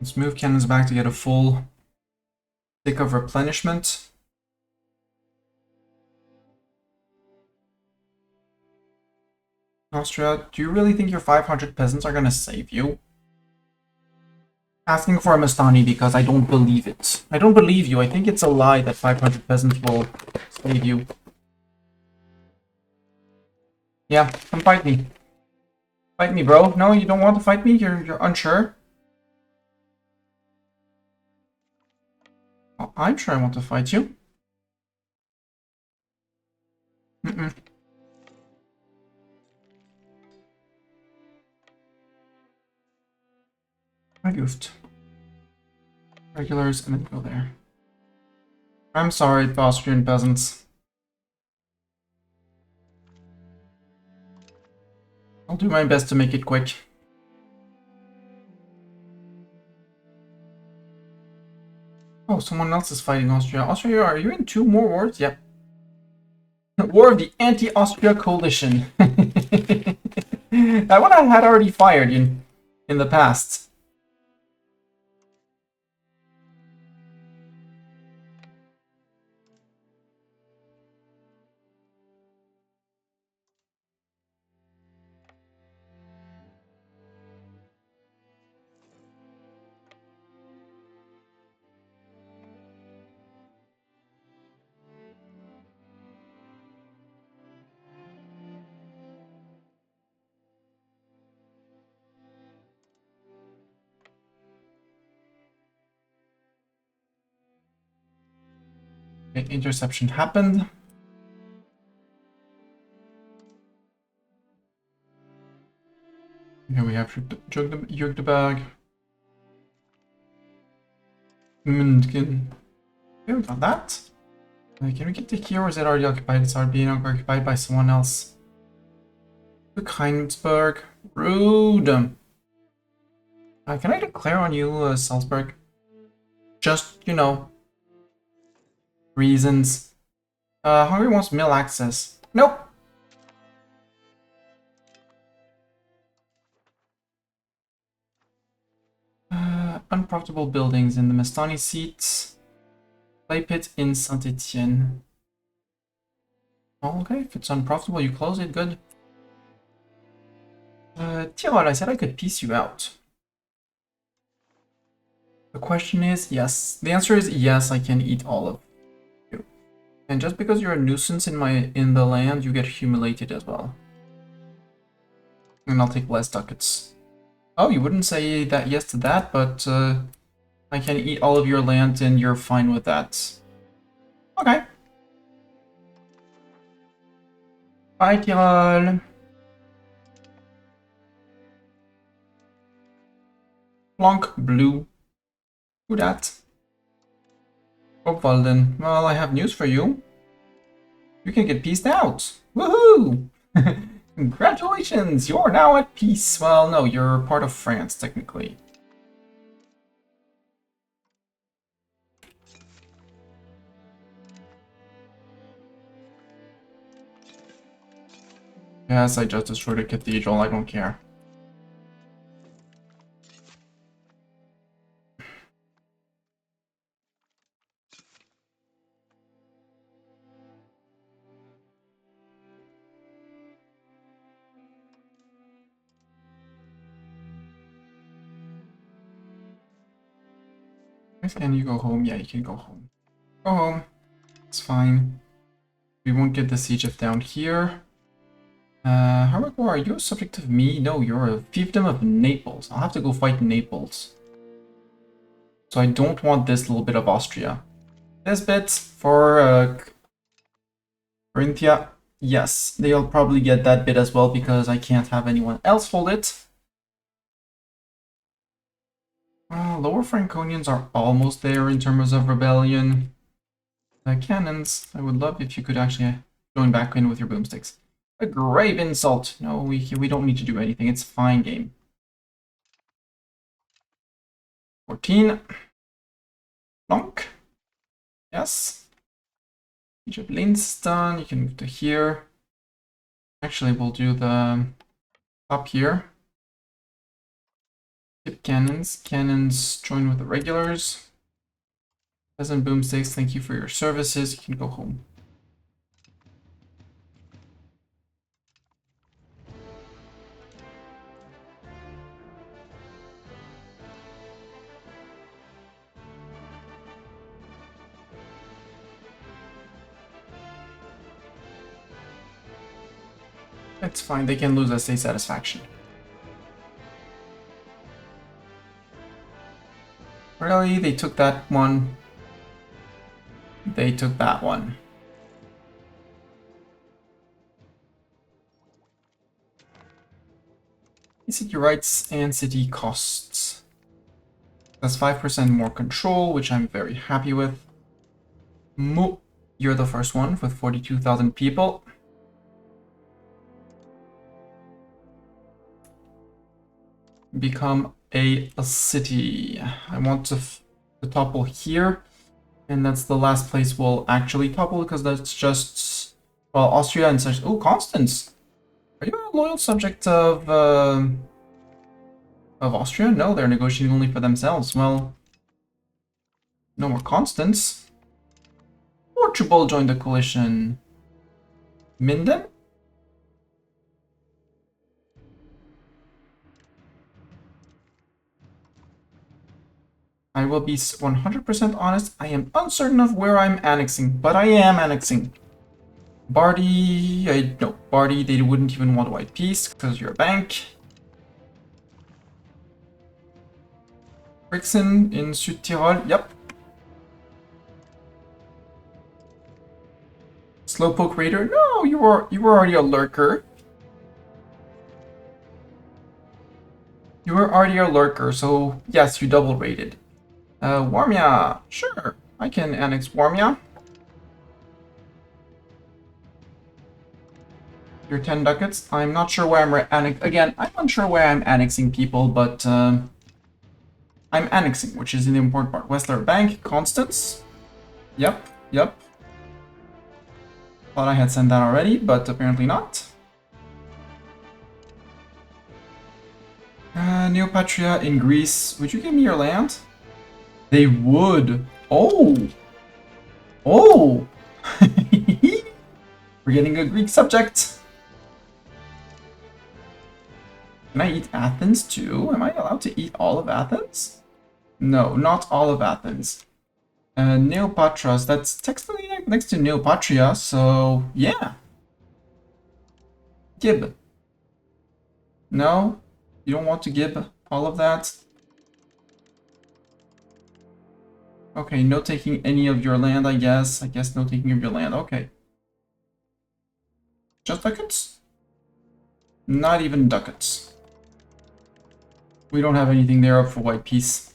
Let's move cannons back to get a full stick of replenishment. Austria, do you really think your 500 peasants are gonna save you? Asking for a Mastani because I don't believe it. I don't believe you. I think it's a lie that 500 peasants will save you. Yeah, come fight me. Fight me, bro. No, you don't want to fight me? You're unsure? Well, I'm sure I want to fight you. I goofed. Regulars, and then go there. I'm sorry, the Austrian peasants. I'll do my best to make it quick. Oh, someone else is fighting Austria. Austria, are you in 2 more wars? Yep. War of the Anti-Austria Coalition. That one I had already fired in the past. Okay, interception happened. Here we have Jugdebag. München. Okay, we got that. Can we get to here or is it already occupied? It's already being occupied by someone else. Heinsberg. Rude. Can I declare on you, Salzburg? Just, you know, reasons. Hungary wants mill access. Nope. Unprofitable buildings in the Mastani seat. Play pit in Saint-Etienne. Oh, okay, if it's unprofitable, you close it, good. Tirol, I said I could piece you out. The question is, yes. The answer is yes, I can eat all of you. And just because you're a nuisance in the land, you get humiliated as well. And I'll take less ducats. Oh, you wouldn't say that yes to that, but I can eat all of your land and you're fine with that. Okay. Bye, Tirol. Blanc, blue. Who dat? Oh, Walden. Well, I have news for you. You can get peaced out. Woohoo! Congratulations! You're now at peace. Well, no, you're part of France, technically. Yes, I just destroyed a cathedral. I don't care. Can you go home? Yeah, you can go home. Go home. It's fine. We won't get the siege of down here. Harako, are you a subject of me? No, you're a fiefdom of Naples. I'll have to go fight Naples. So I don't want this little bit of Austria. This bit for Carinthia. Yes, they'll probably get that bit as well because I can't have anyone else hold it. Lower Franconians are almost there in terms of rebellion. Cannons, I would love if you could actually join back in with your boomsticks. A grave insult. No, we don't need to do anything. It's fine game. 14. Blanc. Yes. Siege of Linston. You can move to here. Actually, we'll do the top here. Tip cannons. Cannons join with the regulars. Peasant boomsticks, thank you for your services. You can go home. It's fine, they can lose estate satisfaction. Really? They took that one. They took that one. City rights and city costs. That's 5% more control, which I'm very happy with. You're the first one with 42,000 people. Become a city. I want to topple here, and that's the last place we'll actually topple because that's just, well, Austria and such. Oh, Constance, are you a loyal subject of Austria? No, they're negotiating only for themselves. Well, no more Constance. Portugal joined the coalition. Minden? I will be 100% honest. I am uncertain of where I'm annexing, but I am annexing. Bardi, no, Bardi, they wouldn't even want a white peace because you're a bank. Brixen in Südtirol, yep. Slowpoke Raider, no, you were already a lurker. You were already a lurker, so yes, you double rated. Warmia, sure, I can annex Warmia. Your 10 ducats. I'm not sure where I'm I'm unsure where I'm annexing people, but I'm annexing, which is the important part. Westler Bank, Constance. Yep, yep. Thought I had sent that already, but apparently not. Neopatria in Greece. Would you give me your land? They would. Oh! Oh! We're getting a Greek subject. Can I eat Athens too? Am I allowed to eat all of Athens? No, not all of Athens. Neopatras, that's technically next to Neopatria, so yeah. Gib. No? You don't want to give all of that? Okay, no taking any of your land, I guess. I guess no taking of your land, okay. Just ducats? Not even ducats. We don't have anything there up for white peace.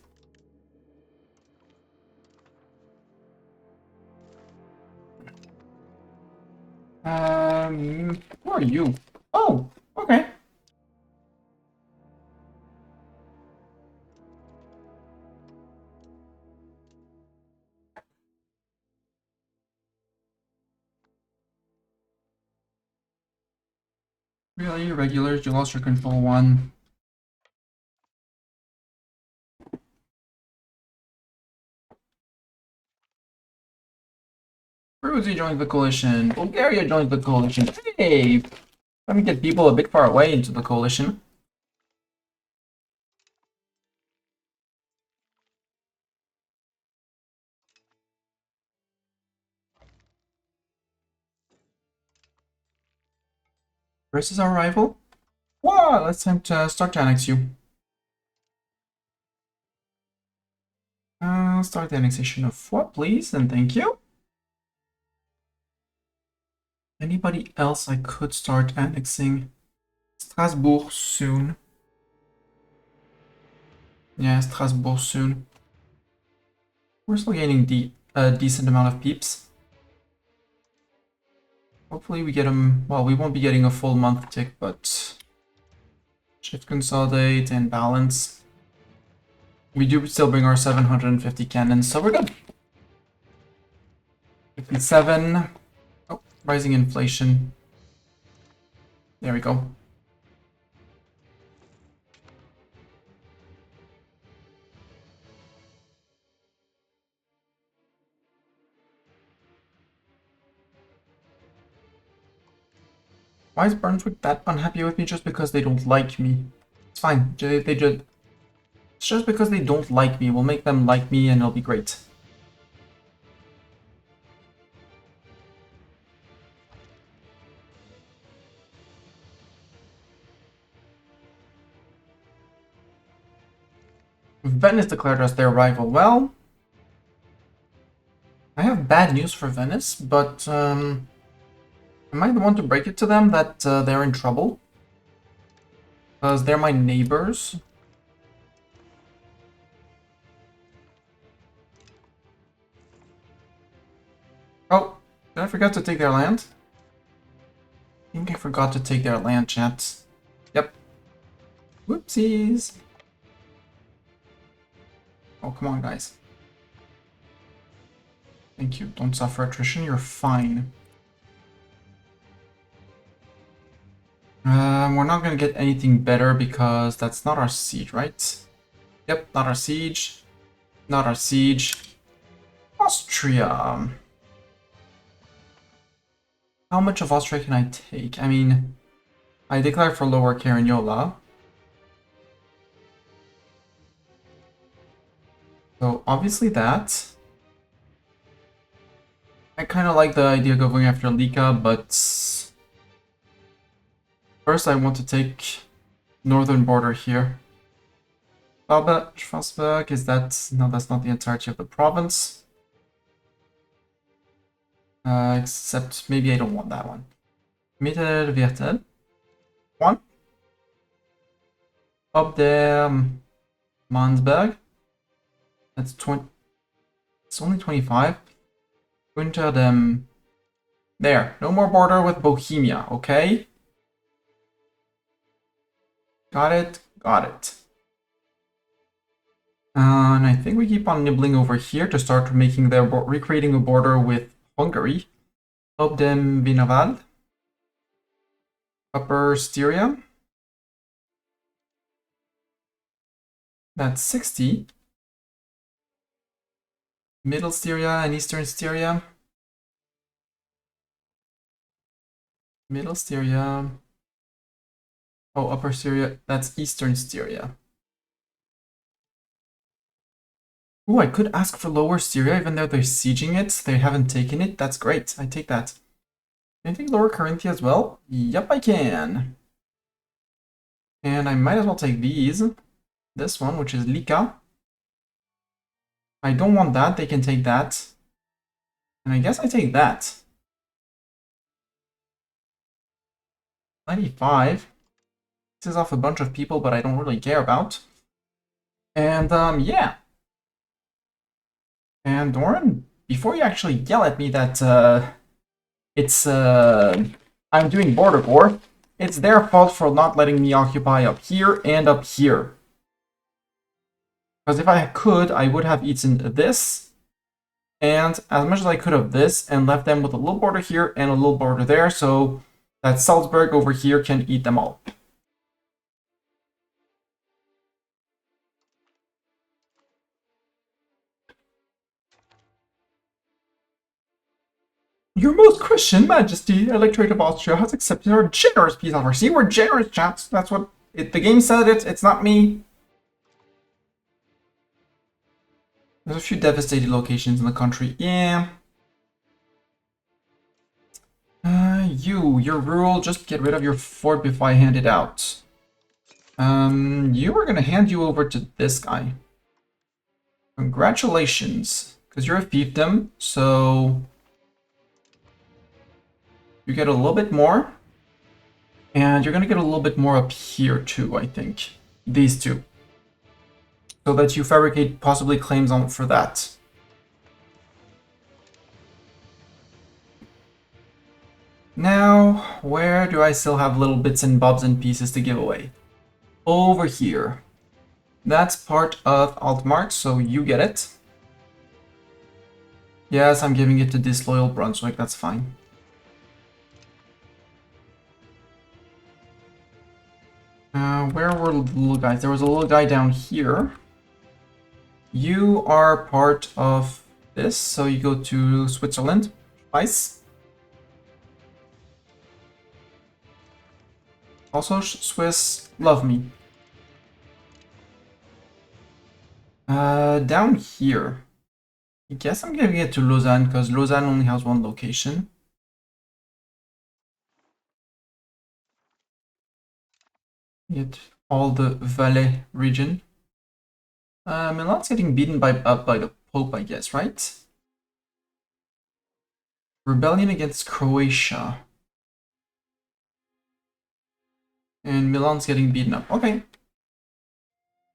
Who are you? Oh, okay. Really, irregulars, you lost your control one. Perugia joins the coalition. Bulgaria joins the coalition. Hey! Let me get people a bit far away into the coalition. Versus our rival? Wow, let's time to start to annex you. Start the annexation of what, please, and thank you. Anybody else I could start annexing? Strasbourg soon. Yeah, Strasbourg soon. We're still gaining a decent amount of peeps. Hopefully we get them. Well, we won't be getting a full month tick, but shift consolidate and balance. We do still bring our 750 cannons, so we're good. 57. Oh, rising inflation. There we go. Why is Brunswick that unhappy with me just because they don't like me? It's fine. It's just because they don't like me. We'll make them like me and it'll be great. Venice declared us their rival. Well, I have bad news for Venice, but am I the one to break it to them that they're in trouble? Because they're my neighbors. Oh, did I forget to take their land? I think I forgot to take their land, chat. Yep. Whoopsies. Oh, come on, guys. Thank you. Don't suffer attrition. You're fine. We're not gonna get anything better because that's not our siege, right? Yep, not our siege. Not our siege. Austria. How much of Austria can I take? I mean, I declare for Lower Carignola. So obviously that. I kind of like the idea of going after Lika, but first I want to take northern border here. Schwarzberg, is that... No, that's not the entirety of the province. Except maybe I don't want that one. Mittelwertel. One. Up there, Mansberg. That's 20. It's only 25. Unter them. There. No more border with Bohemia, okay? Got it. Got it. And I think we keep on nibbling over here to start making their recreating a border with Hungary. Up them Wienerwald. Upper Styria. That's 60. Middle Styria and Eastern Styria. Middle Styria. Oh, Upper Styria. That's Eastern Styria. Ooh, I could ask for Lower Styria even though they're sieging it. They haven't taken it. That's great. I take that. Can I take Lower Carinthia as well? Yep, I can. And I might as well take these. This one, which is Lika. I don't want that. They can take that. And I guess I take that. 95. This is off a bunch of people, but I don't really care about. And yeah. And Doran, before you actually yell at me that I'm doing border war, it's their fault for not letting me occupy up here and up here. Because if I could, I would have eaten this, and as much as I could of this, and left them with a little border here and a little border there, so that Salzburg over here can eat them all. Your most Christian Majesty, Electorate of Austria, has accepted our generous peace offer. See, we're generous, chaps. That's what the game said it. It's not me. There's a few devastated locations in the country. Yeah. Your rule, just get rid of your fort before I hand it out. You are gonna hand you over to this guy. Congratulations, because you're a fiefdom, so you get a little bit more. And you're gonna get a little bit more up here too, I think. These two. So that you fabricate possibly claims on for that. Now, where do I still have little bits and bobs and pieces to give away? Over here. That's part of Altmark, so you get it. Yes, I'm giving it to disloyal Brunswick, that's fine. Where were the little guys? There was a little guy down here. You are part of this, so you go to Switzerland. Nice. Also, Swiss, love me. Down here. I guess I'm giving it to Lausanne, because Lausanne only has one location. Get all the Valais region. Milan's getting beaten up by the Pope, I guess, right? Rebellion against Croatia. And Milan's getting beaten up. Okay.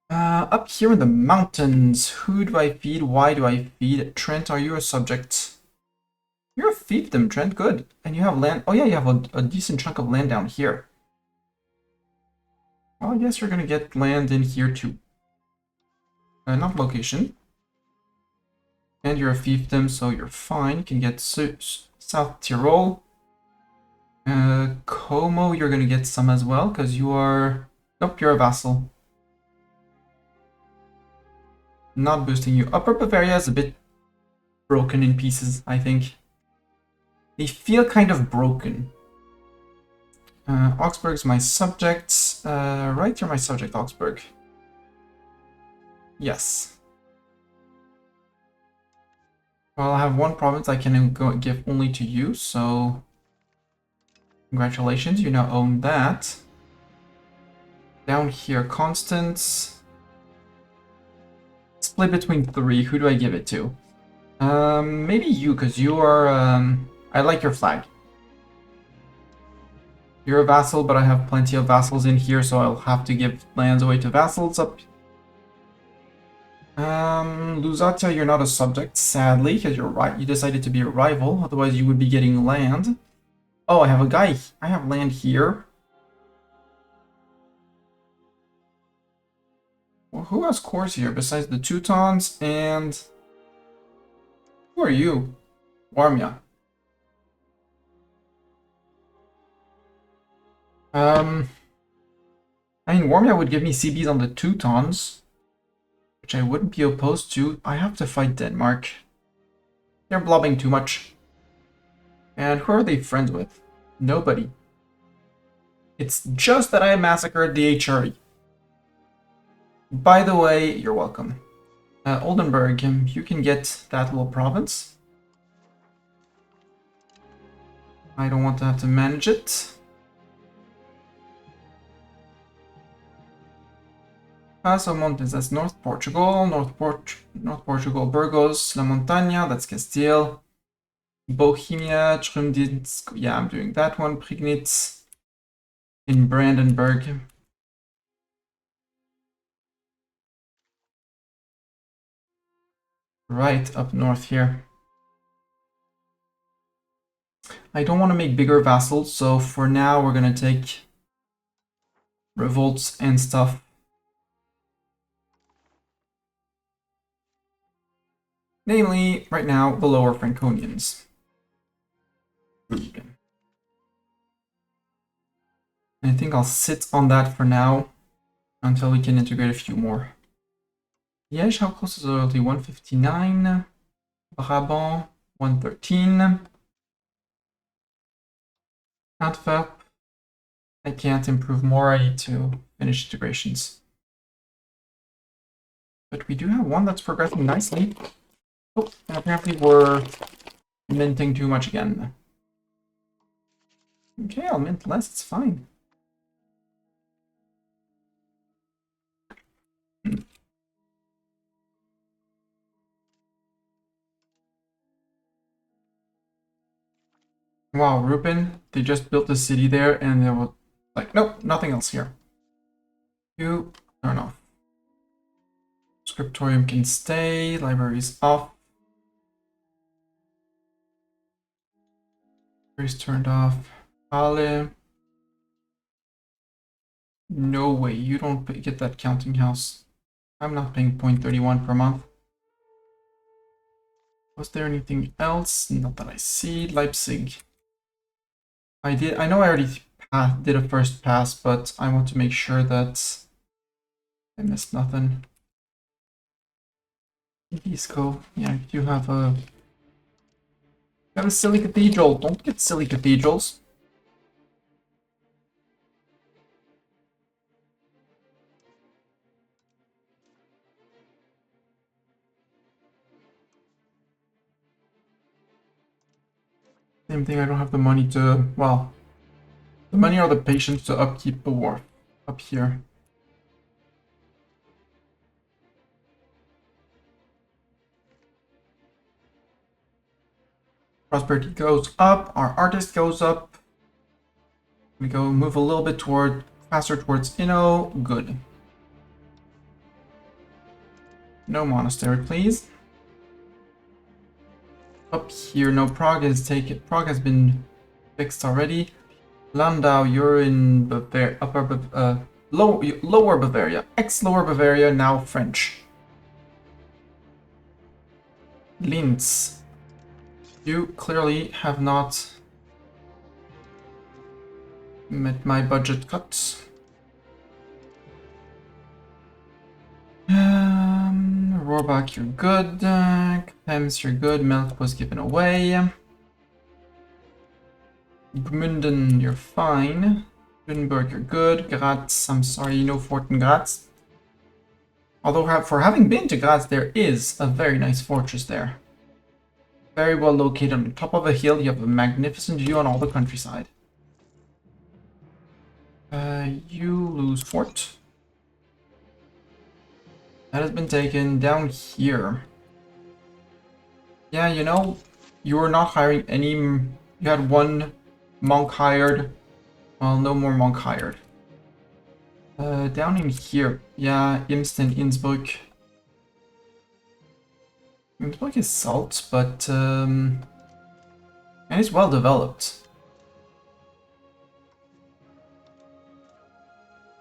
Up here in the mountains, who do I feed? Why do I feed? Trent, are you a subject? You're a fiefdom, Trent. Good. And you have land. Oh yeah, you have a decent chunk of land down here. Well, I guess you're gonna get land in here too. Not location. And you're a fiefdom, so you're fine. You can get South Tyrol. Como, you're gonna get some as well, because you are... Nope, you're a vassal. Not boosting you. Upper Bavaria is a bit broken in pieces, I think. They feel kind of broken. Augsburg's my subject. Right, you're my subject, Augsburg. Yes. Well, I have one province I can give only to you, so... Congratulations, you now own that. Down here, Constance. Split between three, who do I give it to? Maybe you, because you are... I like your flag. You're a vassal, but I have plenty of vassals in here, so I'll have to give lands away to vassals up. Lusatia, you're not a subject, sadly, because you're right. You decided to be a rival, otherwise you would be getting land. Oh, I have a guy. I have land here. Well, who has cores here besides the Teutons and... Who are you? Warmia. I mean, Warmia would give me CBs on the Teutons, which I wouldn't be opposed to. I have to fight Denmark. They're blobbing too much. And who are they friends with? Nobody. It's just that I massacred the HRE. By the way, you're welcome. Oldenburg, you can get that little province. I don't want to have to manage it. Paso Montes, that's North Portugal. North Portugal, Burgos, La Montaña, that's Castile. Bohemia, Trümdinsk, yeah, I'm doing that one. Prignitz. in Brandenburg. Right up north here. I don't want to make bigger vassals, so for now we're gonna take revolts and stuff. Namely, right now, the Lower Franconians. And I think I'll sit on that for now until we can integrate a few more. Liège, how close is loyalty? 159. Brabant, 113. Antwerp, I can't improve more, I need to finish integrations. But we do have one that's progressing nicely. Oh, and apparently we're minting too much again. Okay, I'll mint less, it's fine. Wow, Rupin, they just built a city there and they were like, nope, nothing else here. You turn off. Scriptorium can stay, library's off. Library's turned off. Ale. No way, you don't get that counting house. I'm not paying 0.31 per month. Was there anything else? Not that I see. Leipzig. I know I already did a first pass, but I want to make sure that I missed nothing. Disco. Yeah, you have a silly cathedral. Don't get silly cathedrals. Same thing, I don't have the money to, well, the money or the patience to upkeep the war up here. Prosperity goes up, our artist goes up. We go move a little bit faster towards Inno. Good. No monastery, please. Up here, no, Prague is taken. Prague has been fixed already. Landau, you're in Bavaria, lower Bavaria, ex-lower Bavaria, now French. Linz, you clearly have not met my budget cuts. Rohrbach, you're good. Pems, you're good. Milk was given away. Gmunden, you're fine. Lunenburg, you're good. Graz, I'm sorry, no fort in Graz. Although for having been to Graz, there is a very nice fortress there. Very well located on the top of a hill. You have a magnificent view on all the countryside. You lose fort. That has been taken down here. Yeah, you know, you were not hiring any. You had one monk hired. Well, no more monk hired. Down in here. Yeah, Imst, Innsbruck. Innsbruck is salt, but and it's well developed.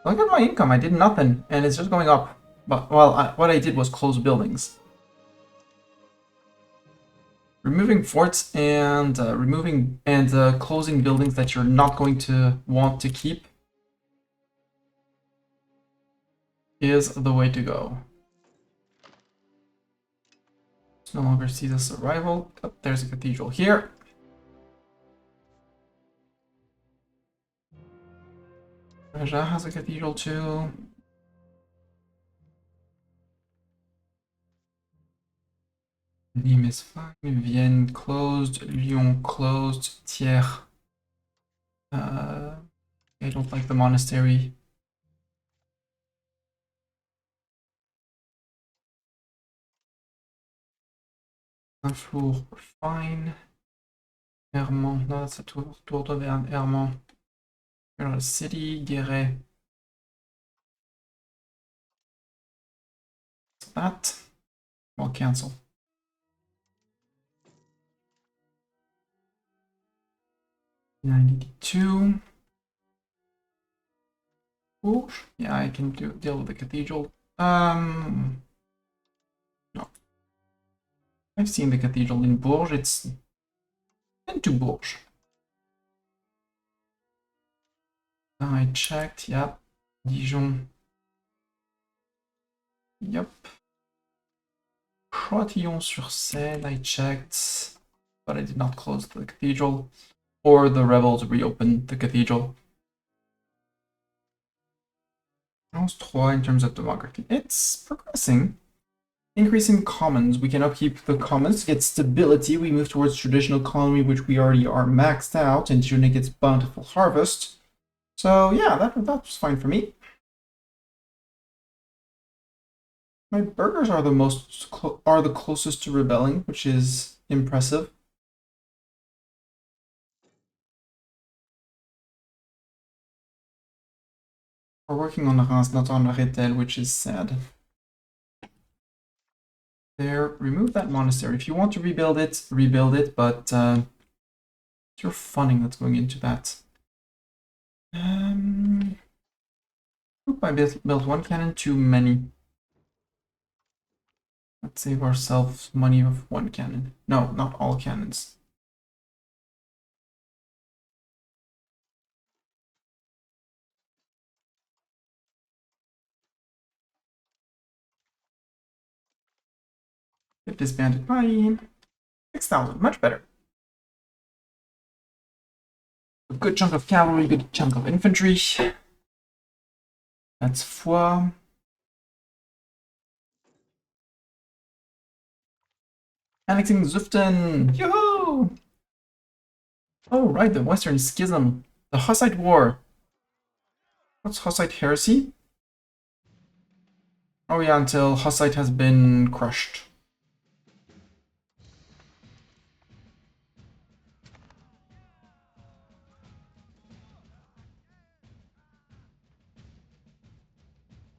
Look at my income. I did nothing, and it's just going up. But well, what I did was close buildings. Removing forts and closing buildings that you're not going to want to keep is the way to go. No longer sees us arrival. Oh, there's a cathedral here. Raja has a cathedral too. Nîmes is fine. Vienne closed. Lyon closed. Thiers. I don't like the monastery. Saint-Flour, fine. Hermont, no, that's a tour d'Auvergne. Hermont. You're not a city, Guéret. So that. We'll cancel. 92. Ooh, yeah, I can deal with the cathedral. No. I've seen the cathedral in Bourges. It's into Bourges. I checked, yep. Dijon. Yep. Châtillon-sur-Seine, I checked. But I did not close the cathedral. Or the rebels reopened the cathedral. Almost 3 in terms of demography. It's progressing. Increase in commons. We can upkeep the commons to get stability. We move towards traditional economy, which we already are maxed out, and Tunic gets bountiful harvest. So yeah, that was fine for me. My burghers are the closest to rebelling, which is impressive. We're working on the Reims, not on the Rethel, which is sad. There, remove that monastery. If you want to rebuild it, but it's your funding that's going into that. I built 1 cannon too many. Let's save ourselves money of 1 cannon. No, not all cannons. Get disbanded by 6,000, much better. A good chunk of cavalry, good chunk of infantry. That's Foix. Annexing Zuften! Yoo-hoo! Oh, right, the Western Schism. The Hussite War. What's Hussite heresy? Oh yeah, until Hussite has been crushed.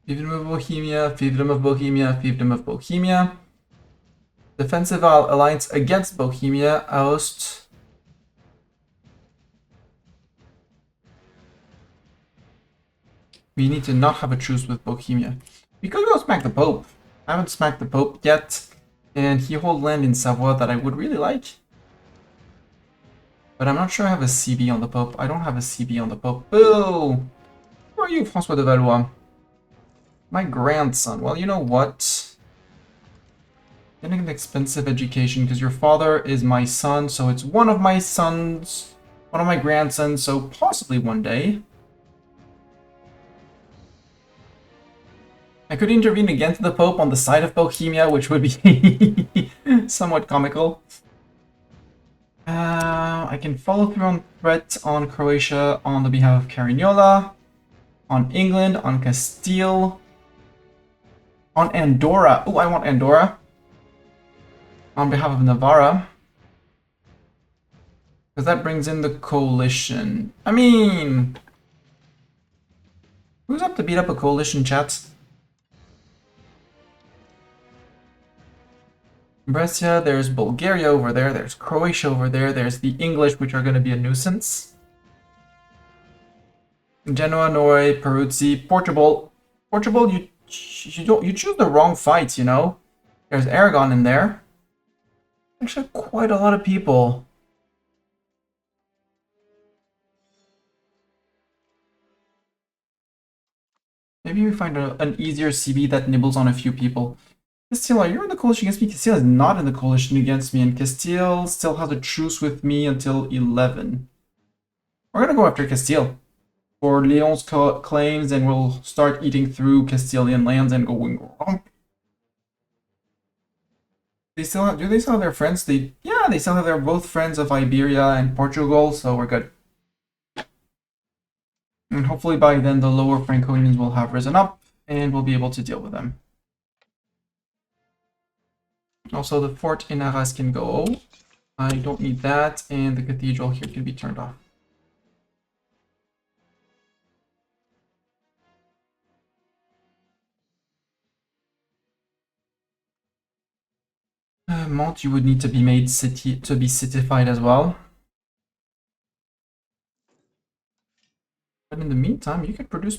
Fiefdom of Bohemia, Fiefdom of Bohemia, Fiefdom of Bohemia. Defensive alliance against Bohemia, oust. We need to not have a truce with Bohemia. We could go smack the Pope. I haven't smacked the Pope yet, and he holds land in Savoy that I would really like. But I'm not sure I have a CB on the Pope. I don't have a CB on the Pope. Boo! Who are you, François de Valois? My grandson. Well, you know what? Getting an expensive education because your father is my son, so it's one of my sons, one of my grandsons, so possibly one day. I could intervene against the Pope on the side of Bohemia, which would be somewhat comical. I can follow through on threat on Croatia on the behalf of Carignola, on England, on Castile, on Andorra. Oh, I want Andorra. On behalf of Navarra. Because that brings in the coalition. I mean, who's up to beat up a coalition, chat? Brescia, there's Bulgaria over there, there's Croatia over there, there's the English, which are going to be a nuisance. Genoa, Norway, Peruzzi, Portugal. Portugal, you choose the wrong fights, you know? There's Aragon in there. Actually, quite a lot of people. Maybe we find an easier CB that nibbles on a few people. Castile, you're in the coalition against me. Castile is not in the coalition against me, and Castile still has a truce with me until 11. We're gonna go after Castile for Leon's claims, and we'll start eating through Castilian lands and going wrong. Do they still have their friends? They still have both friends of Iberia and Portugal, so we're good. And hopefully by then the lower Franconians will have risen up, and we'll be able to deal with them. Also, the fort in Arras can go. I don't need that, and the cathedral here can be turned off. Mont, you would need to be made cityfied as well. But in the meantime, you could produce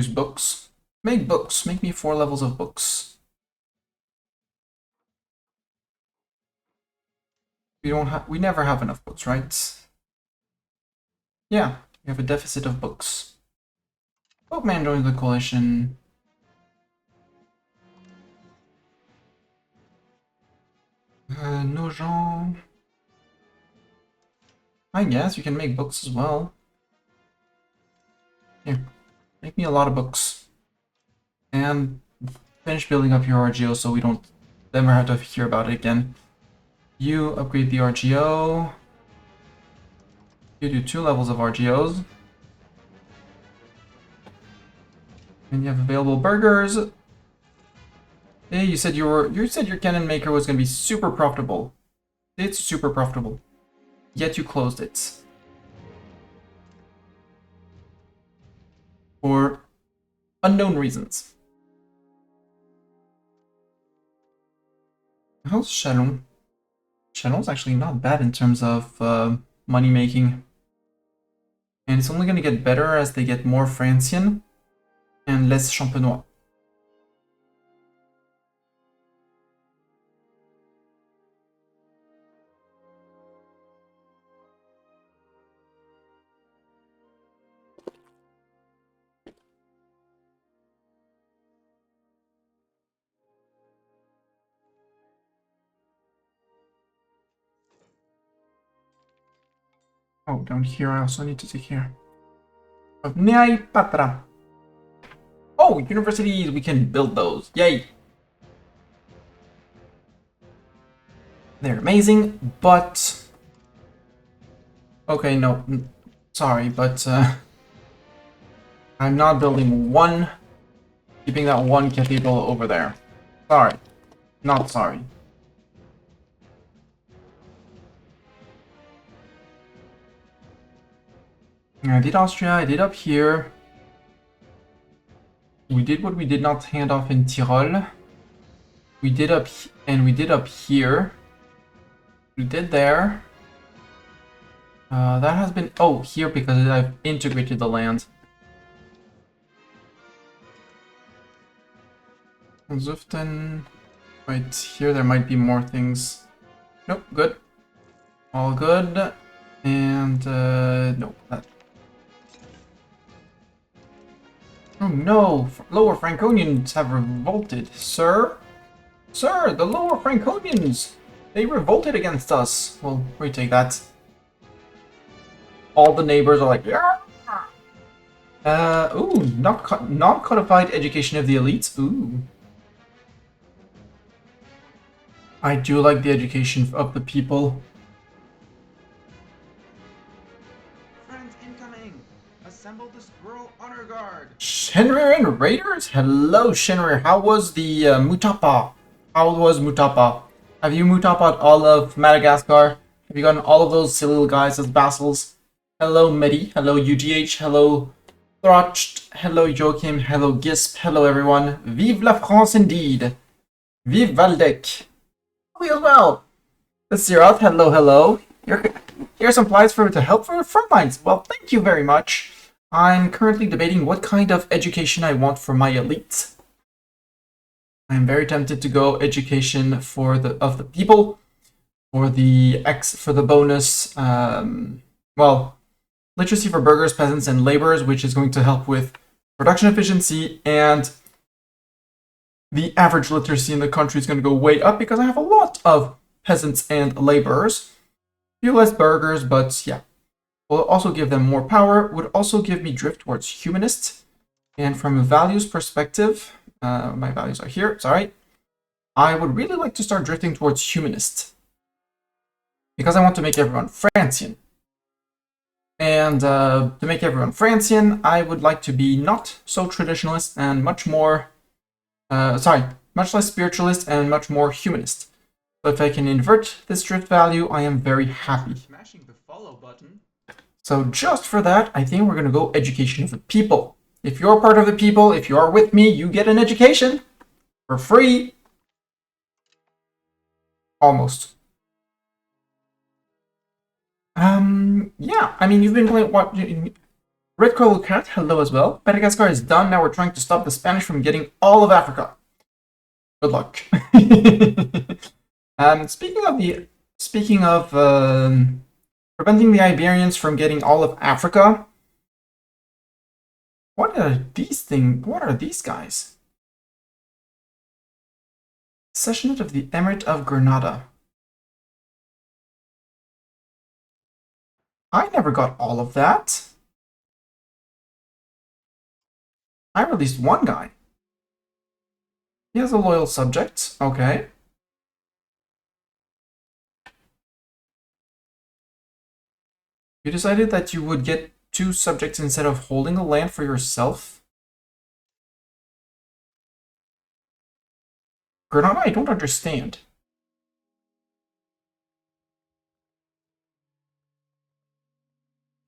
books. Make books. Make me 4 levels of books. We never have enough books, right? Yeah, we have a deficit of books. Bookman joins the coalition. Nogent. I guess you can make books as well. Here, make me a lot of books. And finish building up your RGO so we don't ever have to hear about it again. You upgrade the RGO. You do 2 levels of RGOs. And you have available burgers. Hey, you said your cannon maker was gonna be super profitable. It's super profitable. Yet you closed it. For unknown reasons. How's Chalon? Chalon's actually not bad in terms of money making. And it's only gonna get better as they get more Francian and less Champenois. Oh, down here I also need to take care of Nyai Patra. Oh, universities, we can build those. Yay! They're amazing, but... Okay, no, sorry, but I'm not building one, keeping that one cathedral over there. Sorry, not sorry. I did Austria, I did up here. We did what we did not hand off in Tyrol. We did up here. We did there. That has been... Oh, here because I've integrated the land. Zuften... Right here there might be more things. Nope, good. All good. And, nope, that... Oh no! Lower Franconians have revolted, sir! Sir, the Lower Franconians! They revolted against us! Well, we take that. All the neighbors are like, yeah! Ooh, non-codified education of the elites. Ooh. I do like the education of the people. Friends incoming! Assemble the Squirrel Honor Guard! Shinrir Raiders? Hello, Shinrir. How was the Mutapa? How was Mutapa? Have you Mutapa'd all of Madagascar? Have you gotten all of those silly little guys as vassals? Hello, Medi. Hello, UGH. Hello, Throtched. Hello, Joachim. Hello, Gisp. Hello, everyone. Vive la France, indeed. Vive Valdec. We as well. Siroth. Hello, hello. Here's some supplies to help for front lines. Well, thank you very much. I'm currently debating what kind of education I want for my elites. I'm very tempted to go education of the people, for the bonus. Well, literacy for burghers, peasants, and laborers, which is going to help with production efficiency, and the average literacy in the country is going to go way up because I have a lot of peasants and laborers. A few less burghers, but yeah. Will also give them more power, would also give me drift towards humanist. And from a values perspective, my values are here, sorry. I would really like to start drifting towards humanist. Because I want to make everyone Francian. And to make everyone Francian, I would like to be not so traditionalist and much more... much less spiritualist and much more humanist. So if I can invert this drift value, I am very happy. Smashing the follow button. So just for that, I think we're going to go education of the people. If you're part of the people, if you're with me, you get an education for free. Almost. Yeah, I mean, you've been playing what? Red Coral Cat, hello as well. Madagascar is done. Now we're trying to stop the Spanish from getting all of Africa. Good luck. Speaking of preventing the Iberians from getting all of Africa. What are these things? What are these guys? Cessionate of the Emirate of Granada. I never got all of that. I released one guy. He has a loyal subject. Okay. You decided that you would get 2 subjects instead of holding the land for yourself? Granada, I don't understand.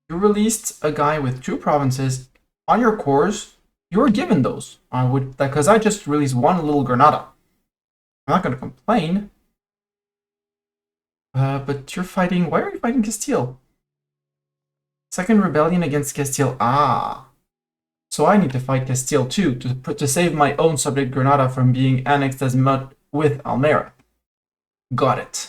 You released a guy with 2 provinces on your cores. You were given those. I would, because I just released one little Granada. I'm not going to complain. But you're fighting. Why are you fighting Castile? Second rebellion against Castile. Ah. So I need to fight Castile too to save my own subject Granada from being annexed as much with Almera. Got it.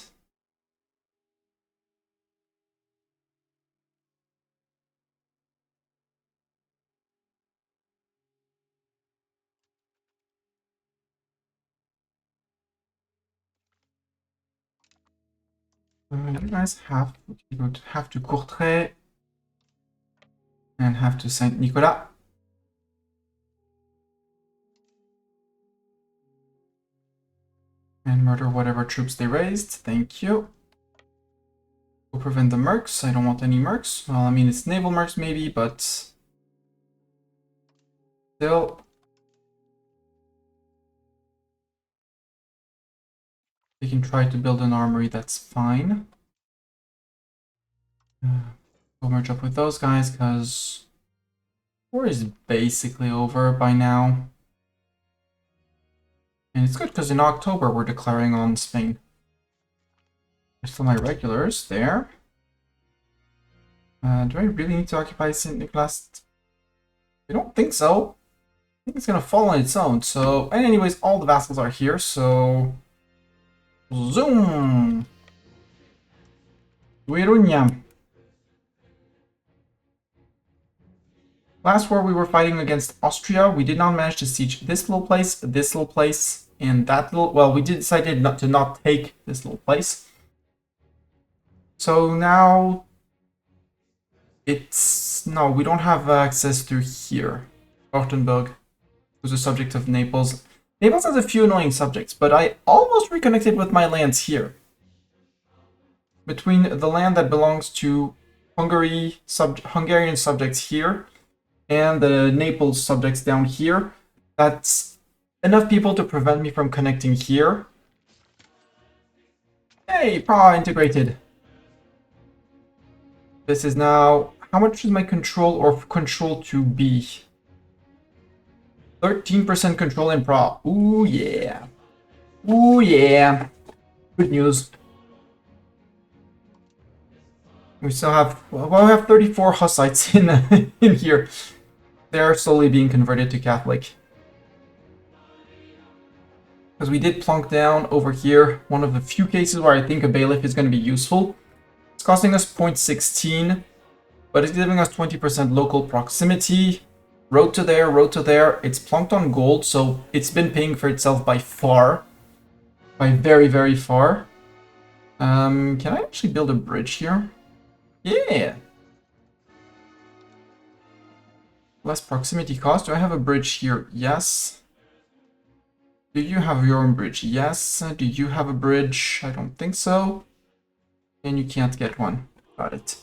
You guys have to Courtrai and have to Saint Nicolas. And murder whatever troops they raised. Thank you. We'll prevent the mercs. I don't want any mercs. Well, I mean, it's naval mercs maybe, but still. They can try to build an armory, that's fine. We'll merge up with those guys, because war is basically over by now. And it's good, because in October we're declaring on Spain. There's still my regulars there. Do I really need to occupy St. Nicholas? I don't think so. I think it's going to fall on its own. So, and anyways, all the vassals are here, so... Zoom! Iruña. Last war we were fighting against Austria. We did not manage to siege this little place, and that little... Well, we decided not to take this little place. So now... It's... No, we don't have access through here. Ortenburg, who's a subject of Naples. Naples has a few annoying subjects, but I almost reconnected with my lands here. Between the land that belongs to Hungarian subjects here and the Naples subjects down here, that's enough people to prevent me from connecting here. Hey, Prague integrated. This is now... How much is my control or control to be? 13% control in Prague. Ooh, yeah. Ooh, yeah. Good news. We still have... Well, we have 34 Hussites in here. They're slowly being converted to Catholic. Because we did plunk down over here one of the few cases where I think a bailiff is going to be useful. It's costing us 0.16, but it's giving us 20% local proximity. Road to there. It's plunked on gold, so it's been paying for itself by far. By very, very far. Can I actually build a bridge here? Yeah! Less proximity cost. Do I have a bridge here? Yes. Do you have your own bridge? Yes. Do you have a bridge? I don't think so. And you can't get one. Got it.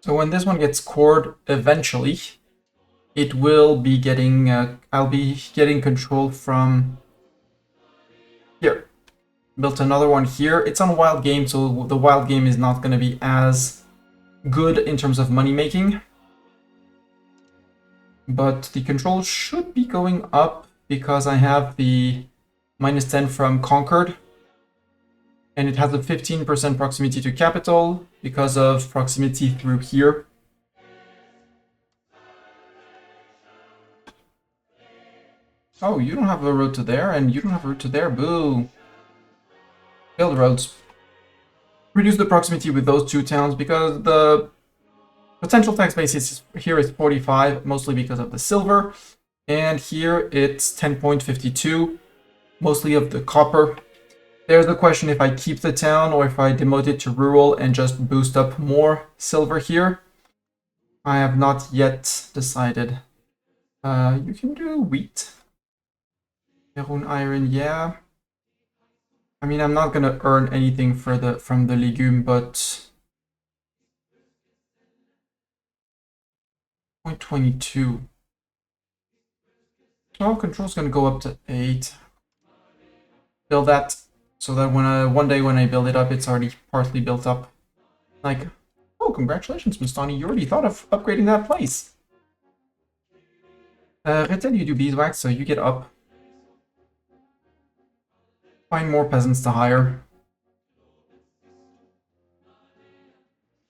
So when this one gets cored eventually, it will be getting... I'll be getting control from... Here. Built another one here. It's on wild game, so the wild game is not going to be as good in terms of money making. But the control should be going up because I have the minus 10 from conquered. And it has a 15% proximity to capital because of proximity through here. Oh, you don't have a road to there, and you don't have a road to there. Boo. Build roads. Reduce the proximity with those two towns because the potential tax basis here is 45, mostly because of the silver. And here it's 10.52, mostly of the copper. There's the question if I keep the town or if I demote it to rural and just boost up more silver here. I have not yet decided. You can do wheat. Maroon iron, yeah. I mean, I'm not gonna earn anything from the legume, but 0.22. Oh, control's gonna go up to 8. Build that so that when one day when I build it up, it's already partly built up. Like, oh, congratulations, Mustani, you already thought of upgrading that place. Retel, you do beeswax, so you get up. Find more peasants to hire.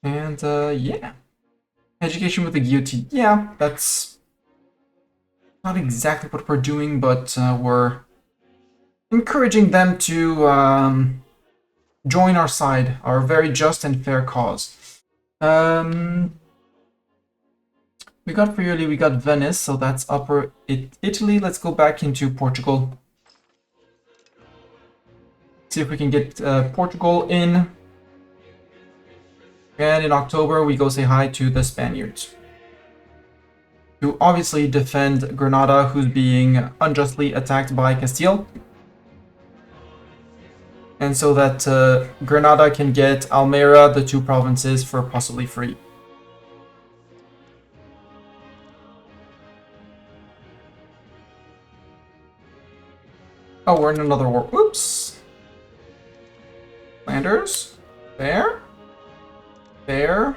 And, yeah. Education with the guillotine. Yeah, that's not exactly what we're doing, but we're encouraging them to join our side, our very just and fair cause. We got Friuli, we got Venice, so that's Upper Italy. Let's go back into Portugal. See if we can get Portugal in. And in October, we go say hi to the Spaniards. To obviously defend Granada, who's being unjustly attacked by Castile. And so that Granada can get Almeria, the two provinces, for possibly free. Oh, we're in another war. Oops. Flanders. There. There.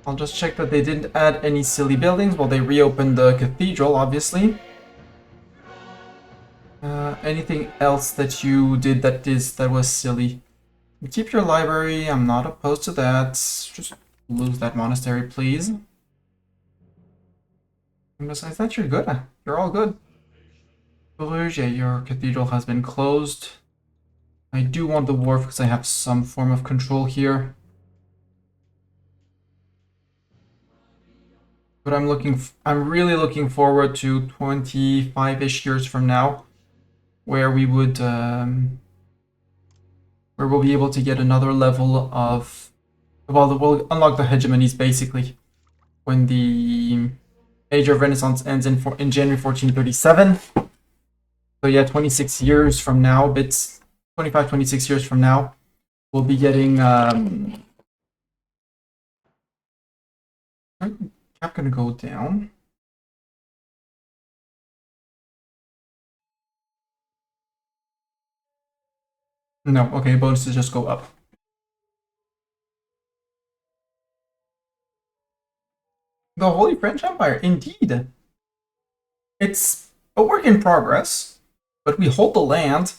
I'll just check that they didn't add any silly buildings. Well, they reopened the cathedral, obviously. Anything else that you did that was silly? Keep your library. I'm not opposed to that. Just lose that monastery, please. And besides that, you're good. You're all good. Bruges, yeah, your cathedral has been closed. I do want the wharf because I have some form of control here. But I'm really looking forward to 25-ish years from now, where we would, where we'll be able to get another level of, well, we'll unlock the hegemonies basically when the Age of Renaissance ends in January 1437. So yeah, 26 years from now, 25, 26 years from now, we'll be getting, cap gonna go down. No, okay, bonuses just go up. The Holy French Empire, indeed. It's a work in progress, but we hold the land.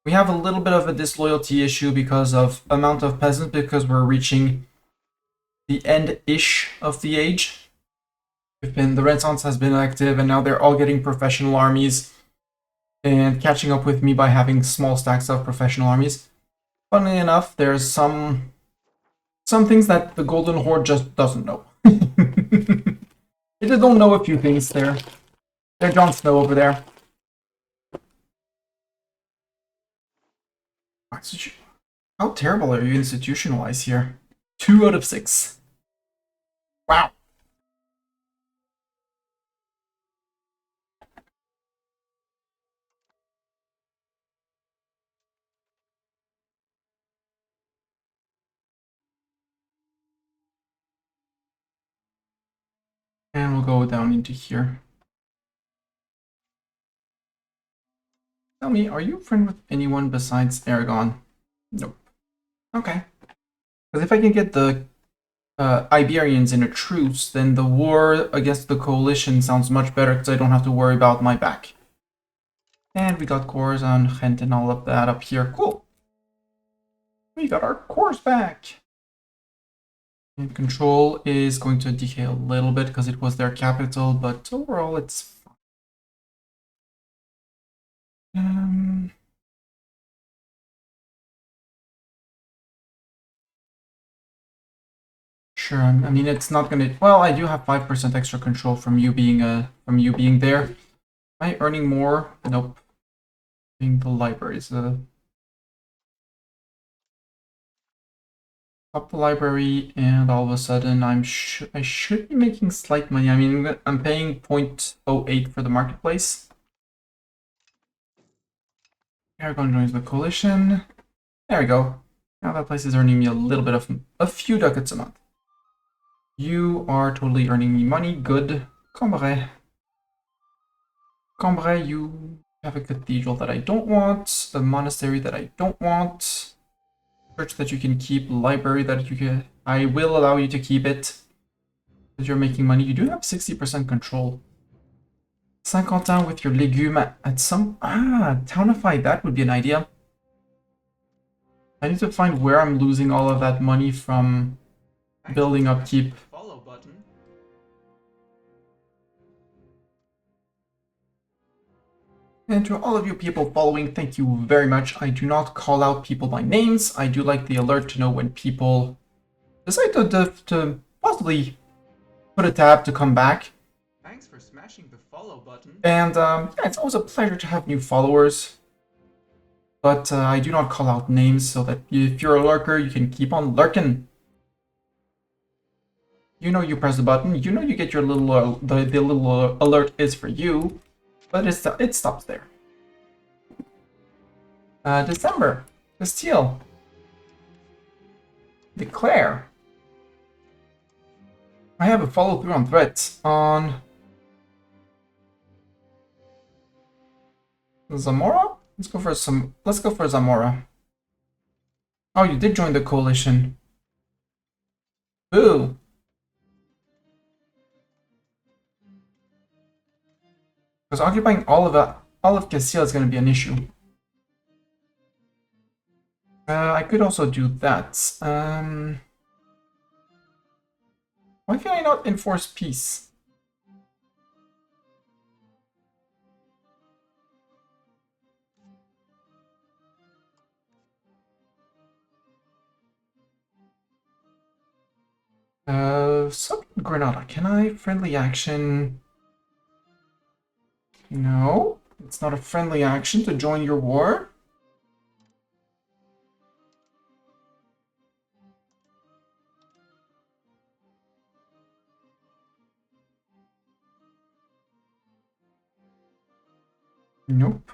We have a little bit of a disloyalty issue because of amount of peasants, because we're reaching the end-ish of the age. The Renaissance has been active, and now they're all getting professional armies and catching up with me by having small stacks of professional armies. Funnily enough, there's some things that the Golden Horde just doesn't know. They just don't know a few things there. They're Jon Snow over there. How terrible are you institution-wise here? 2 out of 6. Wow. And we'll go down into here. Tell me, are you a friend with anyone besides Aragon? Nope. Okay. Because if I can get the Iberians in a truce, then the war against the coalition sounds much better because I don't have to worry about my back. And we got cores on Ghent and all of that up here. Cool. We got our cores back. And control is going to decay a little bit because it was their capital, but overall it's fine. Sure. I mean, it's not gonna. Well, I do have 5% extra control from you being there. Am I earning more? Nope. Being the libraries. Up the library, and all of a sudden I should be making slight money. I mean, I'm paying 0.08 for the marketplace. Aragon joins the coalition. There we go. Now that place is earning me a little bit of a few ducats a month. You are totally earning me money. Good. Cambrai. Cambrai, you have a cathedral that I don't want, a monastery that I don't want, church that you can keep, library that you can. I will allow you to keep it because you're making money. You do have 60% control. Saint-Quentin with your légumes at some. Townify, that would be an idea. I need to find where I'm losing all of that money from building upkeep. Follow button. And to all of you people following, thank you very much. I do not call out people by names. I do like the alert to know when people decide to possibly put a tab to come back. Thanks for smashing the follow button. And yeah, it's always a pleasure to have new followers. But I do not call out names so that if you're a lurker, you can keep on lurking. You know you press the button, you know you get your little, the little alert is for you, but it stops there. December, Castile. Declare. I have a follow through on threats on Zamora? Let's go for Zamora. Oh, you did join the coalition. Boo. Because occupying all of Castile is going to be an issue. I could also do that. Why can I not enforce peace? Granada, can I friendly action? No, it's not a friendly action to join your war. Nope.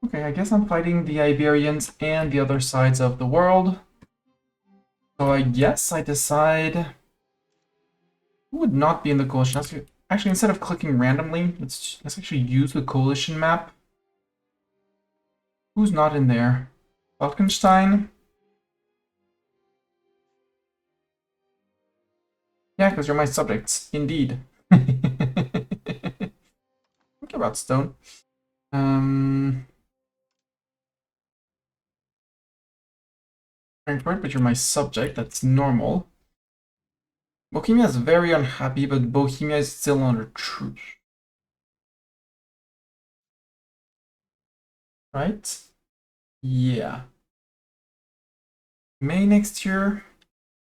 Okay, I guess I'm fighting the Iberians and the other sides of the world. So I guess I decide who would not be in the coalition. Actually, instead of clicking randomly, let's actually use the coalition map. Who's not in there? Falkenstein? Yeah, because you're my subjects. Indeed. Think about Stone. Frankfurt, but you're my subject. That's normal. Bohemia is very unhappy, but Bohemia is still under truce. Right? Yeah. May next year,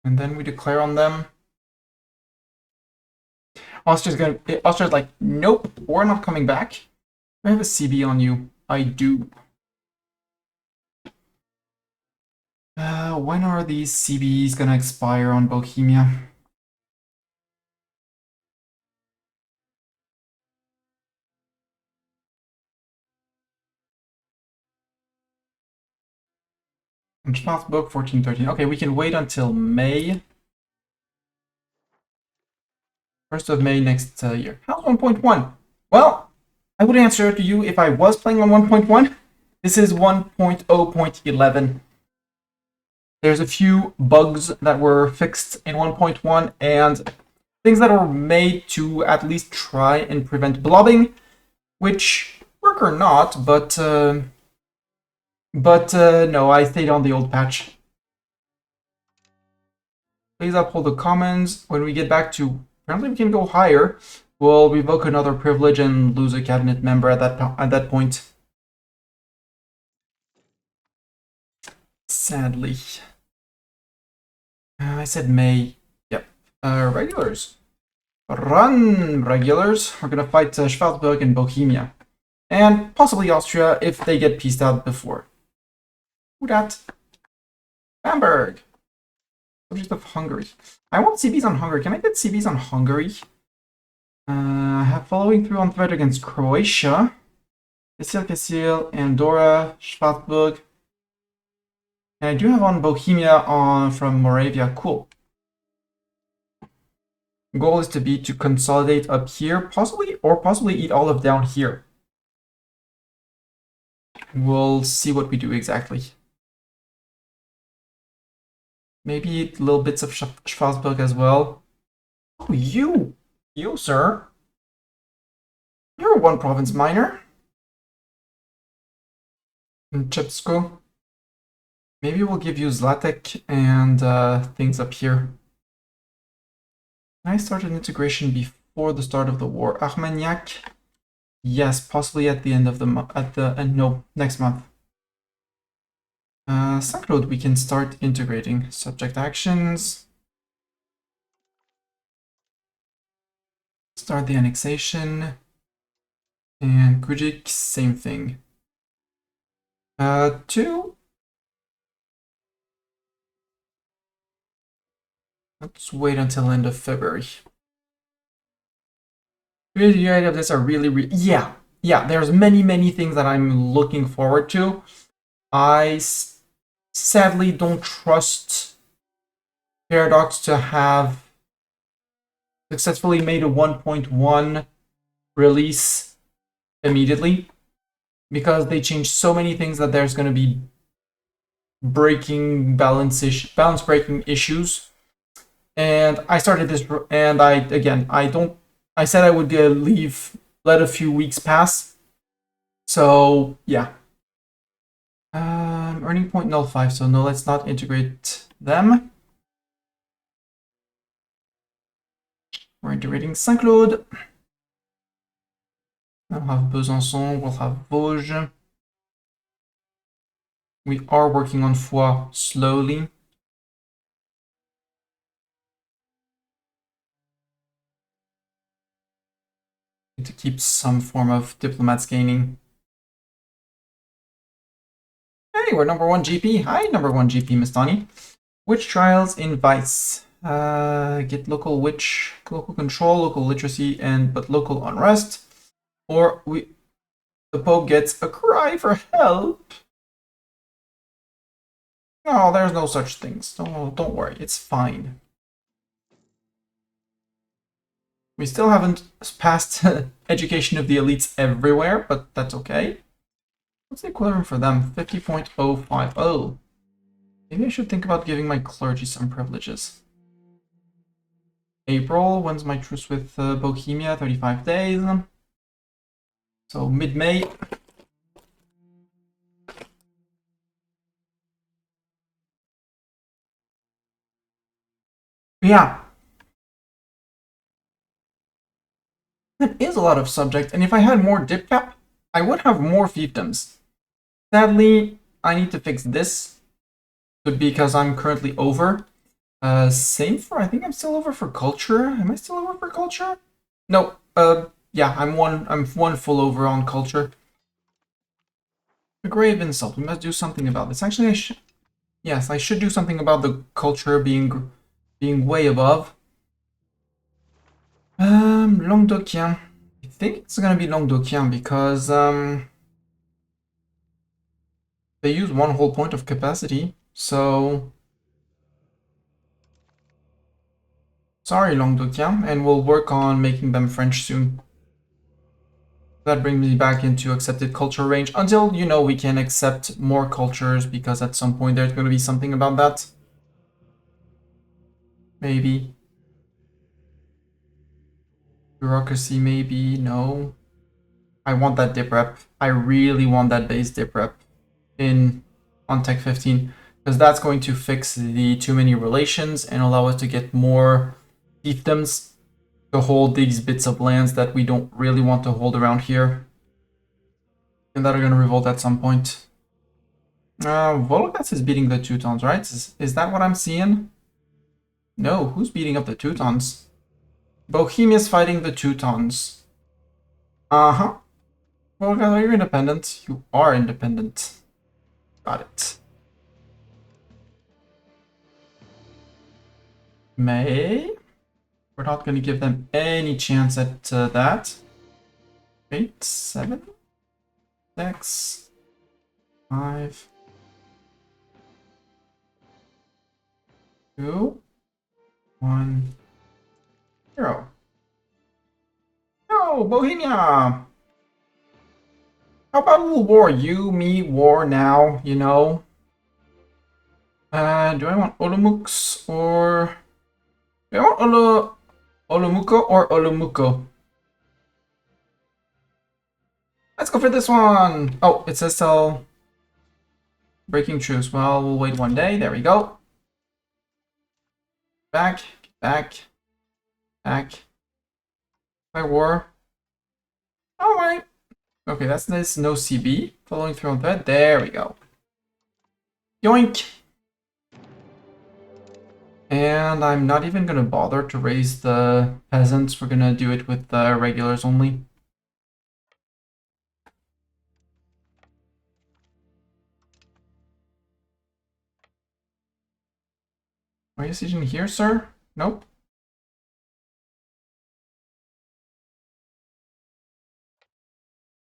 and then we declare on them. Austria's like, nope, we're not coming back. I have a CB on you. I do. When are these CBs gonna expire on Bohemia? On Strasbourg, 1413. Okay, we can wait until May. 1st of May next year. How's 1.1? Well, I would answer to you if I was playing on 1.1. This is 1.0.11. there's a few bugs that were fixed in 1.1 and things that are made to at least try and prevent blobbing, which work or not, but no, I stayed on the old patch. Please uphold the commons. When we get back to, apparently we can go higher. We'll revoke another privilege and lose a cabinet member at that point. Sadly. I said May. Yep. Regulars. Run, regulars. We're gonna fight Schwarzburg and Bohemia. And possibly Austria if they get pieced out before. Who dat? Bamberg. Subject of Hungary. I want CBs on Hungary. Can I get CBs on Hungary? I have following through on threat against Croatia. Castile, Andorra, Schwarzburg. And I do have on Bohemia from Moravia. Cool. Goal is to consolidate up here, possibly eat all of down here. We'll see what we do exactly. Maybe eat little bits of Schwarzburg as well. Oh, you, sir. You're a one province minor. In Chepsko. Maybe we'll give you Zlatek and things up here. Can I start an integration before the start of the war? Armagnac? Yes, possibly at the end of the month. No, next month. Saint-Claude, we can start integrating subject actions. Start the annexation. And Kujik, same thing. 2. Let's wait until end of February. The idea of this are really, yeah. There's many things that I'm looking forward to. I sadly don't trust Paradox to have successfully made a 1.1 release immediately, because they changed so many things that there's going to be balance breaking issues. And I started this, and I said I would let a few weeks pass. So yeah. Earning point 0.5, so no, let's not integrate them. We're integrating Saint-Claude. We'll have Besançon, we'll have Vosges. We are working on Foix slowly. Need to keep some form of diplomats gaining. Hey, we're number 1 GP. Hi, number 1 GP, Mistani. Witch trials in Vice. Get local control, local literacy, but local unrest. Or the Pope gets a cry for help. No, there's no such things. Don't worry, it's fine. We still haven't passed education of the elites everywhere, but that's okay. What's the equivalent for them? 50.050. Maybe I should think about giving my clergy some privileges. April, when's my truce with Bohemia? 35 days. So mid-May. Yeah. That is a lot of subject, and if I had more dip cap, I would have more fiefdoms. Sadly, I need to fix this, because I'm currently over. Same for, I think I'm still over for culture. Am I still over for culture? No, yeah, I'm one full over on culture. A grave insult. We must do something about this. Actually, I should do something about the culture being way above. Languedocien. I think it's gonna be Languedocien because they use one whole point of capacity, so sorry, Languedocien, and we'll work on making them French soon. That brings me back into accepted culture range until, you know, we can accept more cultures, because at some point there's going to be something about that. Maybe. Bureaucracy, maybe. No. I want that dip rep. I really want that base dip rep on Tech 15, because that's going to fix the too many relations and allow us to get more fiefdoms to hold these bits of lands that we don't really want to hold around here, and that are going to revolt at some point. Volgas is beating the Teutons, right? Is that what I'm seeing? No, who's beating up the Teutons? Bohemia's fighting the Teutons. Uh-huh. Volgas, are you independent? You are independent. Got it. May? We're not going to give them any chance at that. 8, 7, 6, 5, 2, 1, 0. No, Bohemia! How about a little war? You, me, war now, you know? Do I want Olumuks or... Do I want Olumuko or Olumuko? Let's go for this one! Oh, it says still breaking truce. Well, we'll wait one day. There we go. Back, back, back. By war. Alright. Okay, that's this. No CB. Following through on that. There we go. Yoink! And I'm not even gonna bother to raise the peasants. We're gonna do it with the regulars only. Are you sieging here, sir? Nope.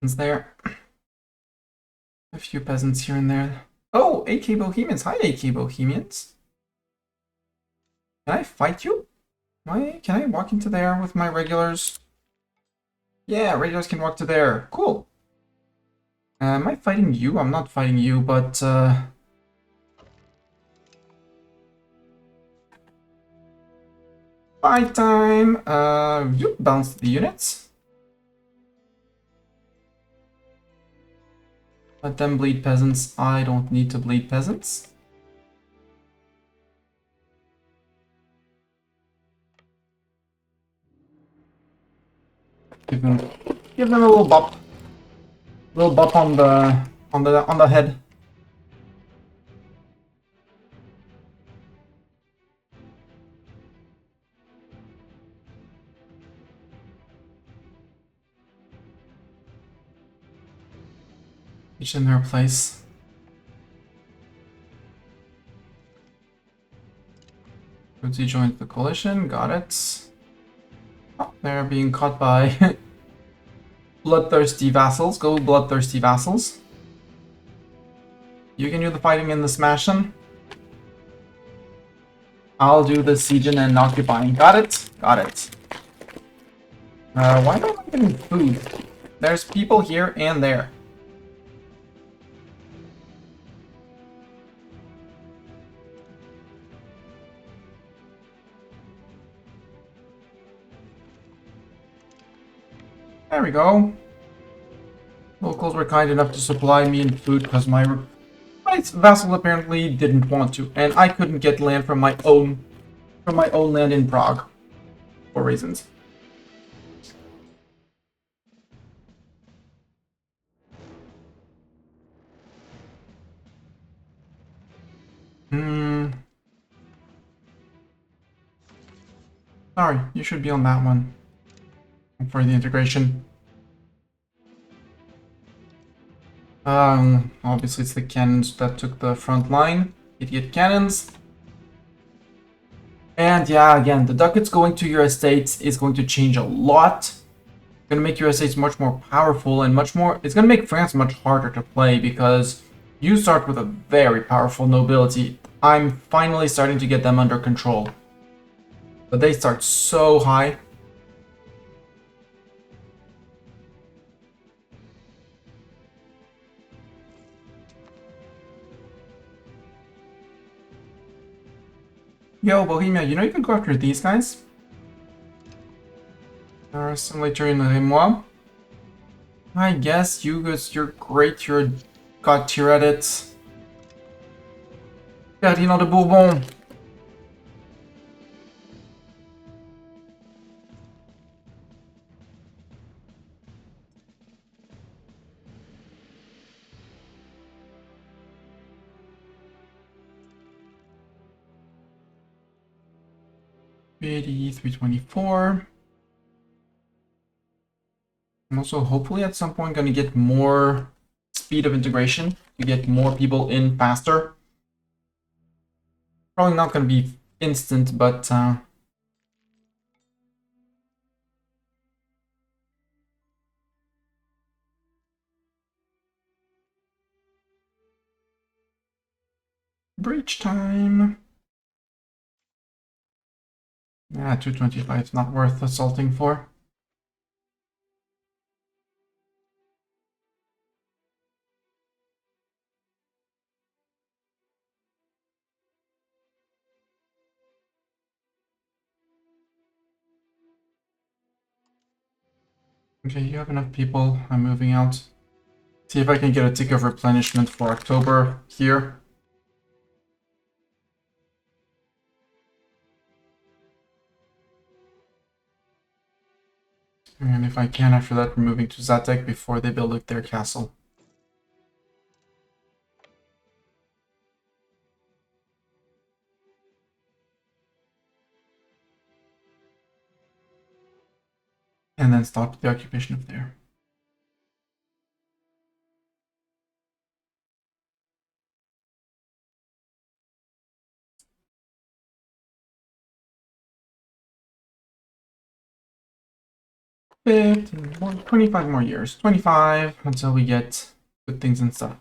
It's there. A few peasants here and there. Oh, AK Bohemians. Hi, AK Bohemians. Can I fight you? Can I walk into there with my regulars? Yeah, regulars can walk to there. Cool. Am I fighting you? I'm not fighting you, but... Fight time! You bounce the units. Let them bleed peasants. I don't need to bleed peasants. Give them a little bop. Little bop on the head. Each in their place. Gucci joins the coalition, got it. Oh, they're being caught by bloodthirsty vassals. Go bloodthirsty vassals. You can do the fighting and the smashing. I'll do the sieging and occupying. Got it? Got it. Why am I not getting food? There's people here and there. There we go. Locals were kind enough to supply me in food because my vassal apparently didn't want to, and I couldn't get land from my own land in Prague for reasons. Sorry, you should be on that one for the integration. Obviously it's the cannons that took the front line. Idiot cannons. And yeah, again, the ducats going to your estates is going to change a lot. It's going to make your estates much more powerful and much more... It's going to make France much harder to play because you start with a very powerful nobility. I'm finally starting to get them under control. But they start so high. Yo, Bohemia, you know you can go after these guys. Simulator in moi. I guess you guys, you're great, you're god tier at it. Cardinal de Bourbon. BD 324. I'm also hopefully at some point gonna get more speed of integration to get more people in faster. Probably not gonna be instant, but breach time. Yeah, 225 is not worth assaulting for. Okay, you have enough people. I'm moving out. See if I can get a tick of replenishment for October here. And if I can, after that, we're moving to Zatek before they build their castle. And then stop the occupation of there. More, 25 more years. 25 until we get good things and stuff.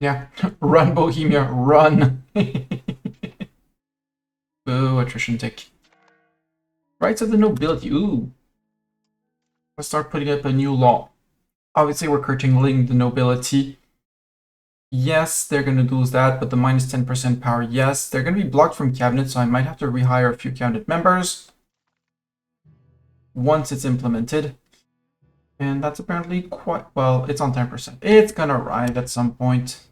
Yeah, run Bohemia, run! Boo, attrition tick. Rights of the nobility, ooh. Let's start putting up a new law. Obviously, we're curtailing the nobility. Yes, they're gonna lose that, but the minus 10% power, yes. They're gonna be blocked from cabinet, so I might have to rehire a few cabinet members once it's implemented. And that's apparently quite, well, it's on 10%. It's gonna arrive at some point.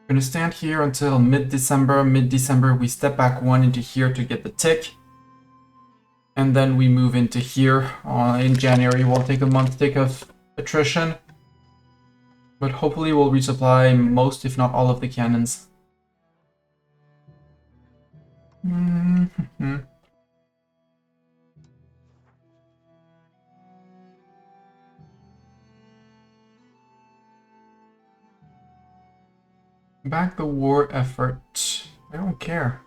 We're gonna stand here until mid-December. Mid-December, we step back one into here to get the tick. And then we move into here. In January, we'll take a month tick of attrition. But hopefully we'll resupply most, if not all, of the cannons. Back the war effort. I don't care.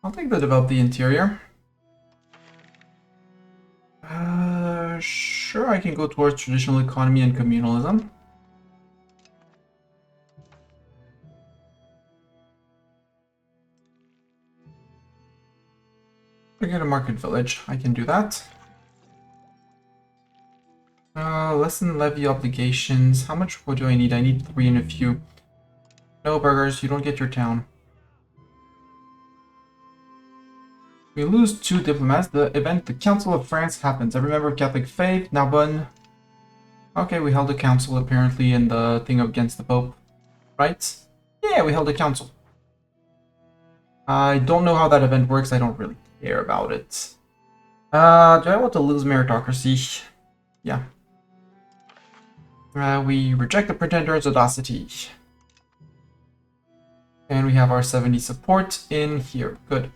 I'll take the develop the interior. Sure, I can go towards traditional economy and communalism. Forget a market village. I can do that. Lessen levy obligations. How much wood do I need? I need 3 and a few. No, burgers, you don't get your town. We lose 2 diplomats. The event, the Council of France, happens. Every member of Catholic faith, Narbonne. Okay, we held a council apparently in the thing against the Pope. Right? Yeah, we held a council. I don't know how that event works. I don't really care about it. Do I want to lose meritocracy? Yeah. We reject the pretender's audacity. And we have our 70 support in here. Good.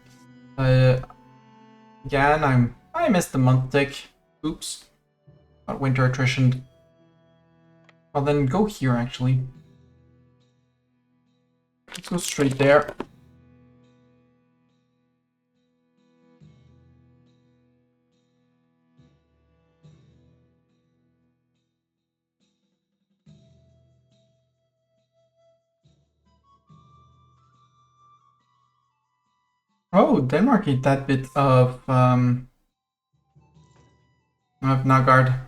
Again, I missed the month tick. Oops. Not winter attrition. Well, then go here, actually. Let's go straight there. Oh, Denmark ate that bit of Nagard.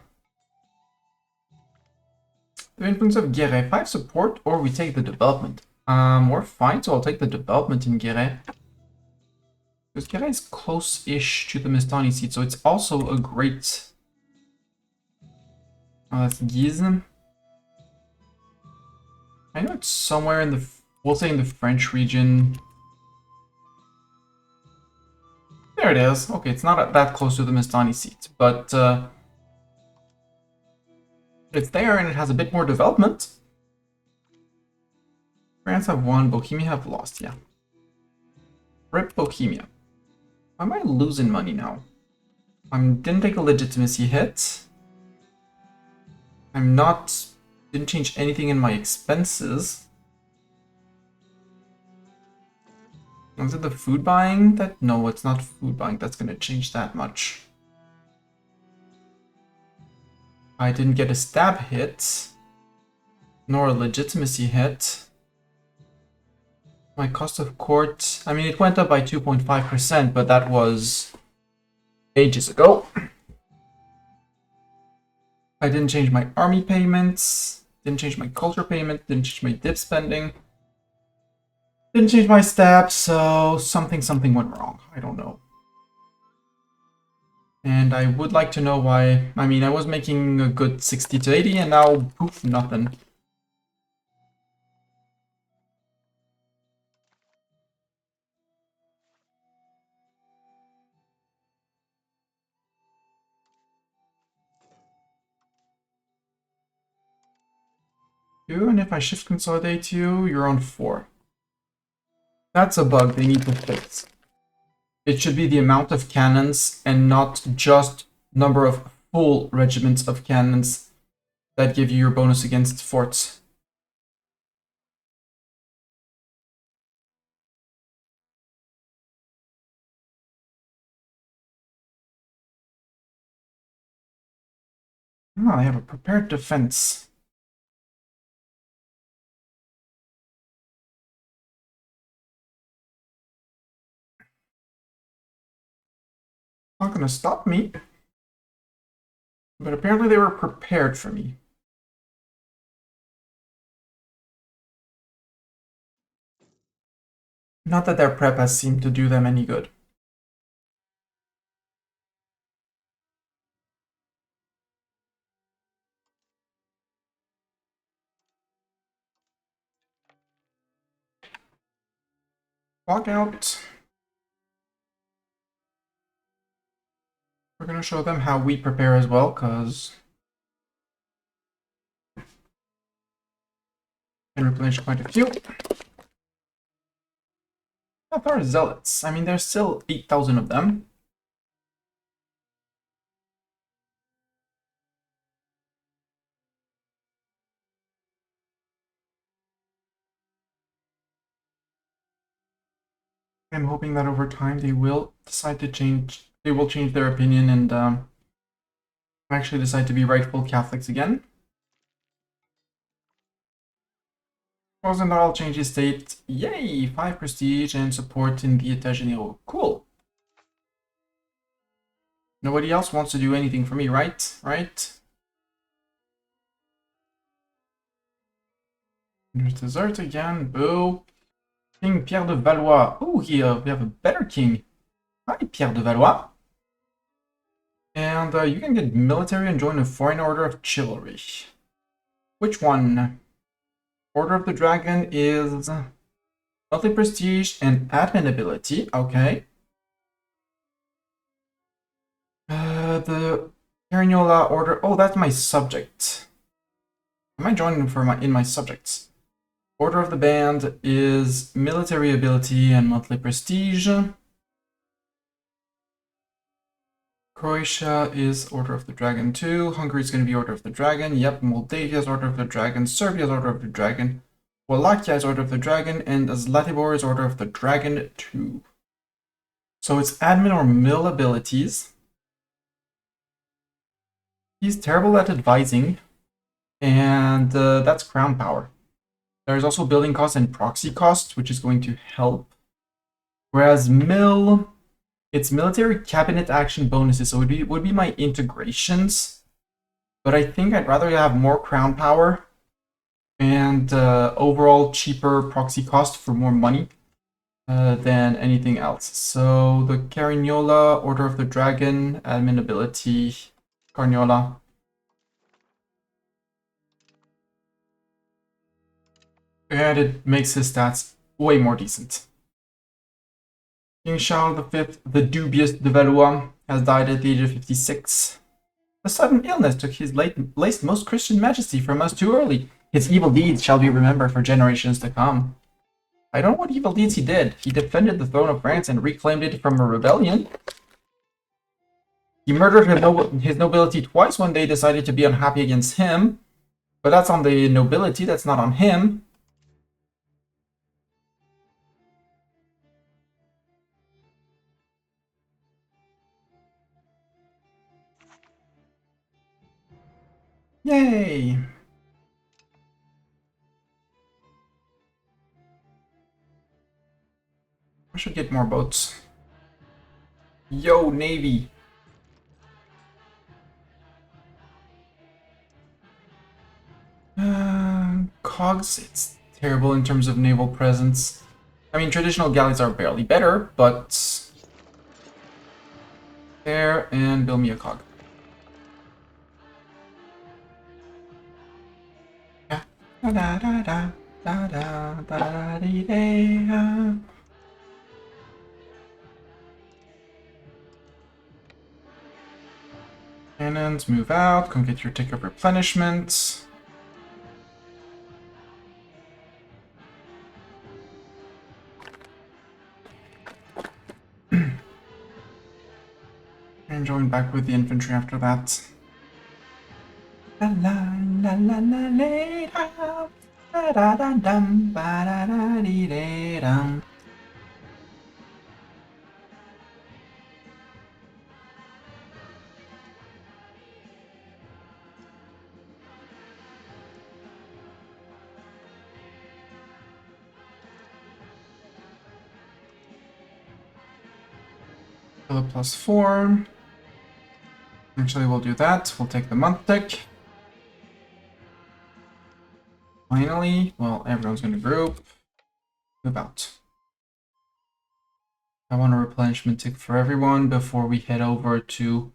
The influence of Guéret. 5 support, or we take the development. We're fine, so I'll take the development in Guéret. Because Guéret is close-ish to the Mistani seat, so it's also a great... that's Guise. I know it's somewhere in the... We'll say in the French region. There it is. Okay, it's not that close to the Mistani seat, but... it's there and it has a bit more development. France have won, Bohemia have lost, yeah. Rip Bohemia. Am I losing money now? Didn't take a legitimacy hit. Didn't change anything in my expenses. Is it the food buying that? No, it's not food buying that's gonna change that much. I didn't get a stab hit, nor a legitimacy hit. My cost of court, I mean, it went up by 2.5%, but that was ages ago. I didn't change my army payments, didn't change my culture payment, didn't change my dip spending, didn't change my stab, so something went wrong. I don't know. And I would like to know why. I mean, I was making a good 60 to 80, and now, poof, nothing. And if I shift consolidate you, you're on 4. That's a bug they need to fix. It should be the amount of cannons and not just number of full regiments of cannons that give you your bonus against forts. Oh, I have a prepared defense. Not gonna stop me. But apparently they were prepared for me. Not that their prep has seemed to do them any good. Walk out. We're gonna show them how we prepare as well, because can replenish quite a few. Not our zealots. I mean, there's still 8,000 of them. I'm hoping that over time they will decide to change. They will change their opinion and actually decide to be rightful Catholics again. Wasn't all changes state. Yay! 5 prestige and support in the États Généraux. Cool. Nobody else wants to do anything for me, right? Right? There's dessert again. Boo. King Pierre de Valois. Oh, we have a better king. Hi, Pierre de Valois. And you can get military and join a foreign order of chivalry. Which one? Order of the Dragon is monthly prestige and admin ability. Okay. The Carignola order. Oh, that's my subject. Am I joining for in my subjects? Order of the Band is military ability and monthly prestige. Croatia is Order of the Dragon too. Hungary is going to be Order of the Dragon. Yep, Moldavia is Order of the Dragon. Serbia is Order of the Dragon. Wallachia is Order of the Dragon. And Zlatibor is Order of the Dragon too. So it's admin or mill abilities. He's terrible at advising. And that's crown power. There's also building costs and proxy costs, which is going to help Whereas mill, it's military cabinet action bonuses, so it would be my integrations. But I think I'd rather have more crown power and overall cheaper proxy cost for more money than anything else. So the Carignola, Order of the Dragon, admin ability, Carniola. And it makes his stats way more decent. King Charles V, the dubious de Valois, has died at the age of 56. A sudden illness took his late most Christian majesty from us too early. His evil deeds shall be remembered for generations to come. I don't know what evil deeds he did. He defended the throne of France and reclaimed it from a rebellion. He murdered his nobility twice when they decided to be unhappy against him. But that's on the nobility, that's not on him. Yay! I should get more boats. Yo, Navy! Cogs, it's terrible in terms of naval presence. I mean, traditional galleys are barely better, but... There, and build me a cog. Yeah. Da da da da da da da da da. Cannons, move out. Come get your tick of replenishment. And join back with the infantry after that. La la la la la la da da da dum ba da da dee da dum. +4. Actually, we'll do that. We'll take the month tick. Finally, well, everyone's going to group. Move out. I want a replenishment tick for everyone before we head over to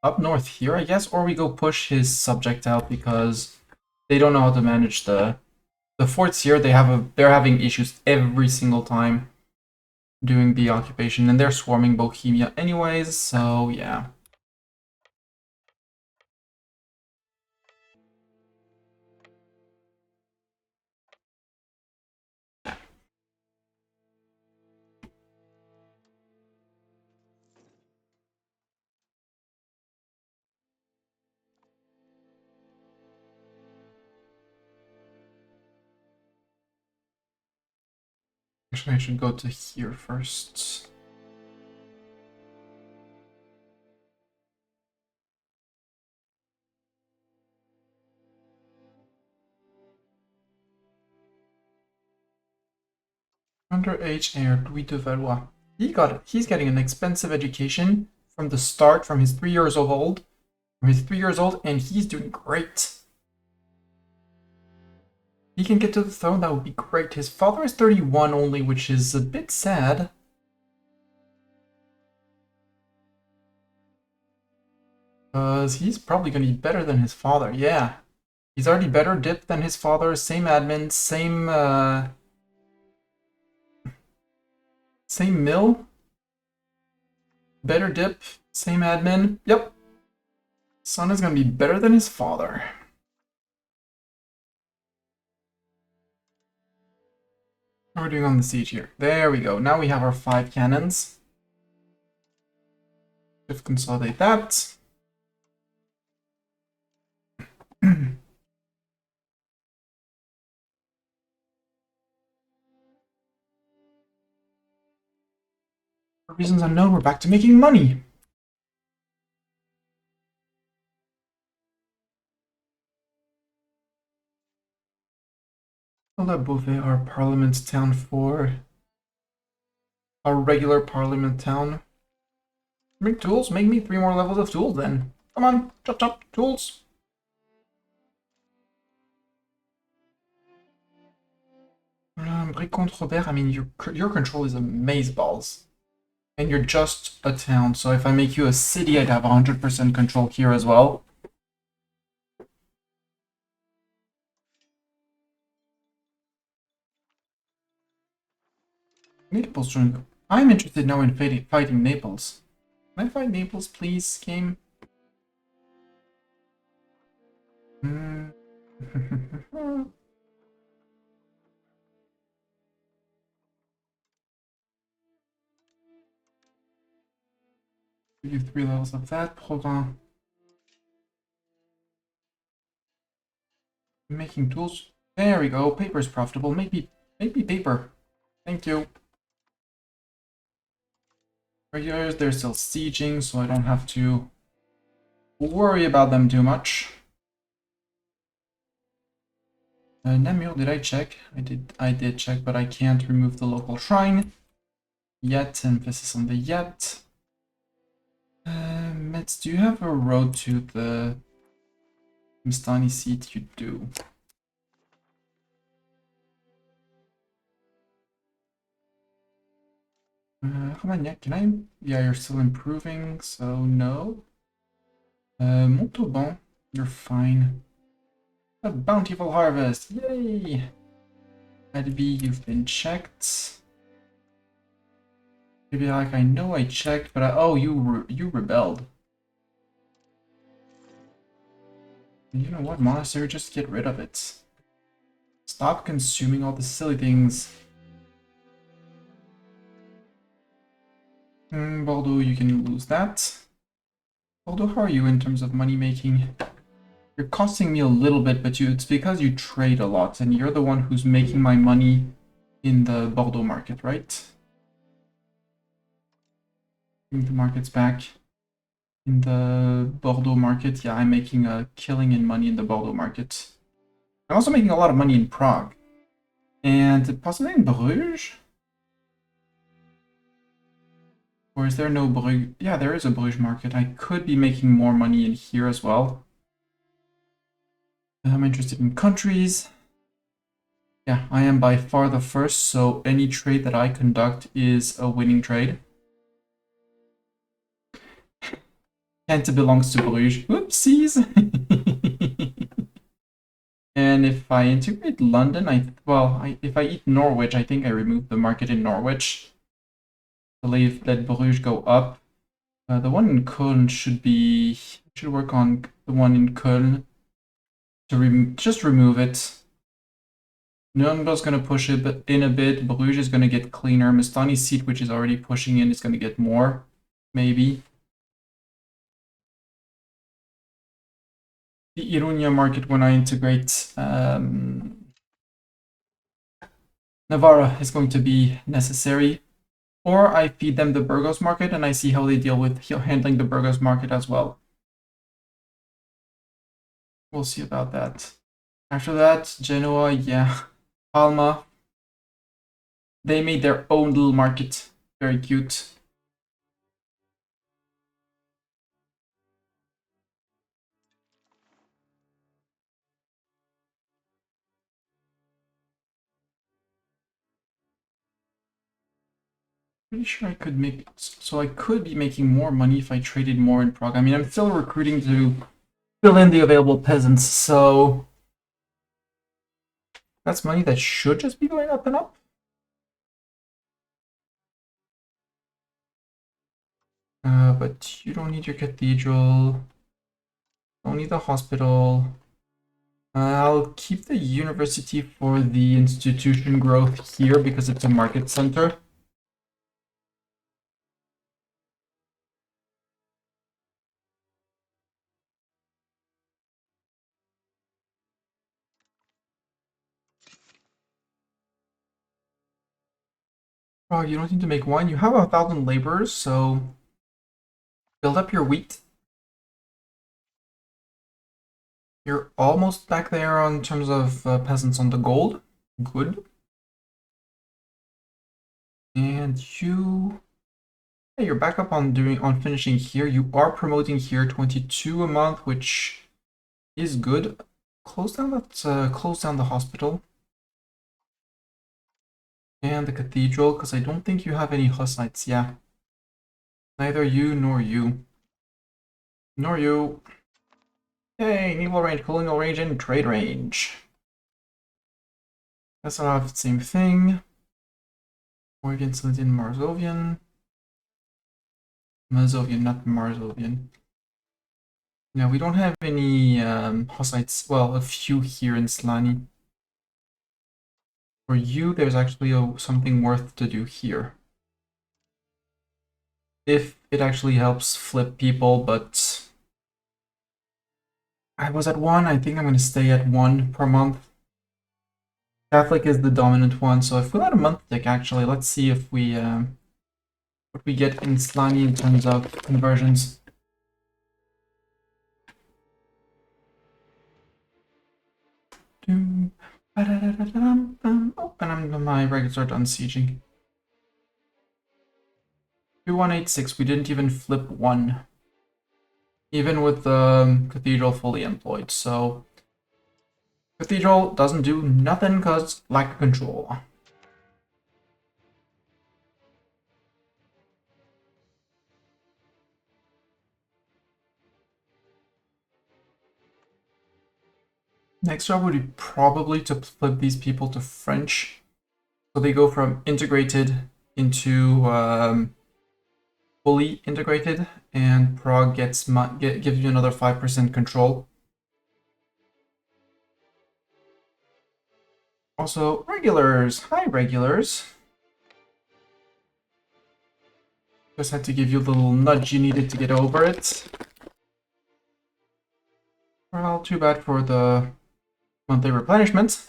up north here, I guess, or we go push his subject out because they don't know how to manage the forts here. They're having issues every single time doing the occupation, and they're swarming Bohemia anyways, so yeah. Actually, I should go to here first. Underage heir Louis de Valois. He's getting an expensive education from the start, from his 3 years old. And he's doing great. He can get to the throne, that would be great. His father is 31 only, which is a bit sad. Because he's probably going to be better than his father, yeah. He's already better dipped than his father, same admin, same mill. Better dip, same admin, yep. Son is going to be better than his father. How are we doing on the siege here? There we go. Now we have our 5 cannons. Just consolidate that. For reasons unknown, we're back to making money. We'll let Beauvais our parliament town for a regular parliament town. Make tools? Make me 3 more levels of tools then. Come on, chop chop, tools. Contre Robert, I mean, your control is amazeballs. And you're just a town, so if I make you a city, I'd have 100% control here as well. Naples joined. I'm interested now in fighting Naples. Can I fight Naples, please, game? Give you 3 levels of that. Provence. Making tools. There we go. Paper is profitable. Maybe paper. Thank you. Regulars, they're still sieging, so I don't have to worry about them too much. Namur, did I check? I did check, but I can't remove the local shrine. Yet, emphasis on the yet. Metz, do you have a road to the Mstani seat? You do. Romagnac, can I? Yeah, you're still improving, so no. Montauban, you're fine. A bountiful harvest, yay! Adby, you've been checked. Maybe like I know I checked, but oh, you rebelled. You know what, monastery? Just get rid of it. Stop consuming all the silly things. Bordeaux, you can lose that. Bordeaux, how are you in terms of money making? You're costing me a little bit, but it's because you trade a lot, and you're the one who's making my money in the Bordeaux market, right? Bring the markets back. In the Bordeaux market, yeah, I'm making a killing in money in the Bordeaux market. I'm also making a lot of money in Prague. And possibly in Bruges? Or is there no Bruges? Yeah, there is a Bruges market. I could be making more money in here as well. I'm interested in countries. Yeah, I am by far the first, so any trade that I conduct is a winning trade. Kent belongs to Bruges. Whoopsies! And if I integrate London, if I eat Norwich, I think I remove the market in Norwich. Let Bruges go up. The one in Köln should work on the one in Köln to just remove it. Nürnberg's gonna push it in a bit. Bruges is gonna get cleaner. Mestani's seat, which is already pushing in, is gonna get more, maybe. The Iruña market when I integrate Navarra is going to be necessary. Or I feed them the Burgos market and I see how they deal with handling the Burgos market as well. We'll see about that. After that, Genoa, yeah. Palma. They made their own little market. Very cute. Pretty sure I could make, so I could be making more money if I traded more in Prague. I mean, I'm still recruiting to fill in the available peasants, so that's money that should just be going up and up. But you don't need your cathedral. Don't need the hospital. I'll keep the university for the institution growth here because it's a market center. Oh, you don't need to make wine. You have 1,000 laborers, so build up your wheat. You're almost back there on terms of peasants on the gold. Good. And you... Hey, you're back up on finishing here. You are promoting here 22 a month, which is good. Close down the hospital. And the cathedral, because I don't think you have any Hussites. Yeah. Neither you nor you. Nor you. Hey, naval range, colonial range, and trade range. Guess I'll have the same thing. Morgan, Scythian, Marsovian. Mazovian, not Marsovian. No, we don't have any Hussites. Well, a few here in Slani. For you, there's actually something worth to do here. If it actually helps flip people, but I was at 1. I think I'm going to stay at 1 per month. Catholic is the dominant one, so if we let a month tick, actually, let's see if we what we get in Slani in terms of conversions. Oh, and my regulars are done sieging. 2186, we didn't even flip 1. Even with the cathedral fully employed, so cathedral doesn't do nothing because lack of control. Next job would be probably to flip these people to French, so they go from integrated into fully integrated, and Prague gives you another 5% control. Also, regulars. Hi, regulars. Just had to give you a little nudge you needed to get over it. Well, too bad for the monthly replenishment.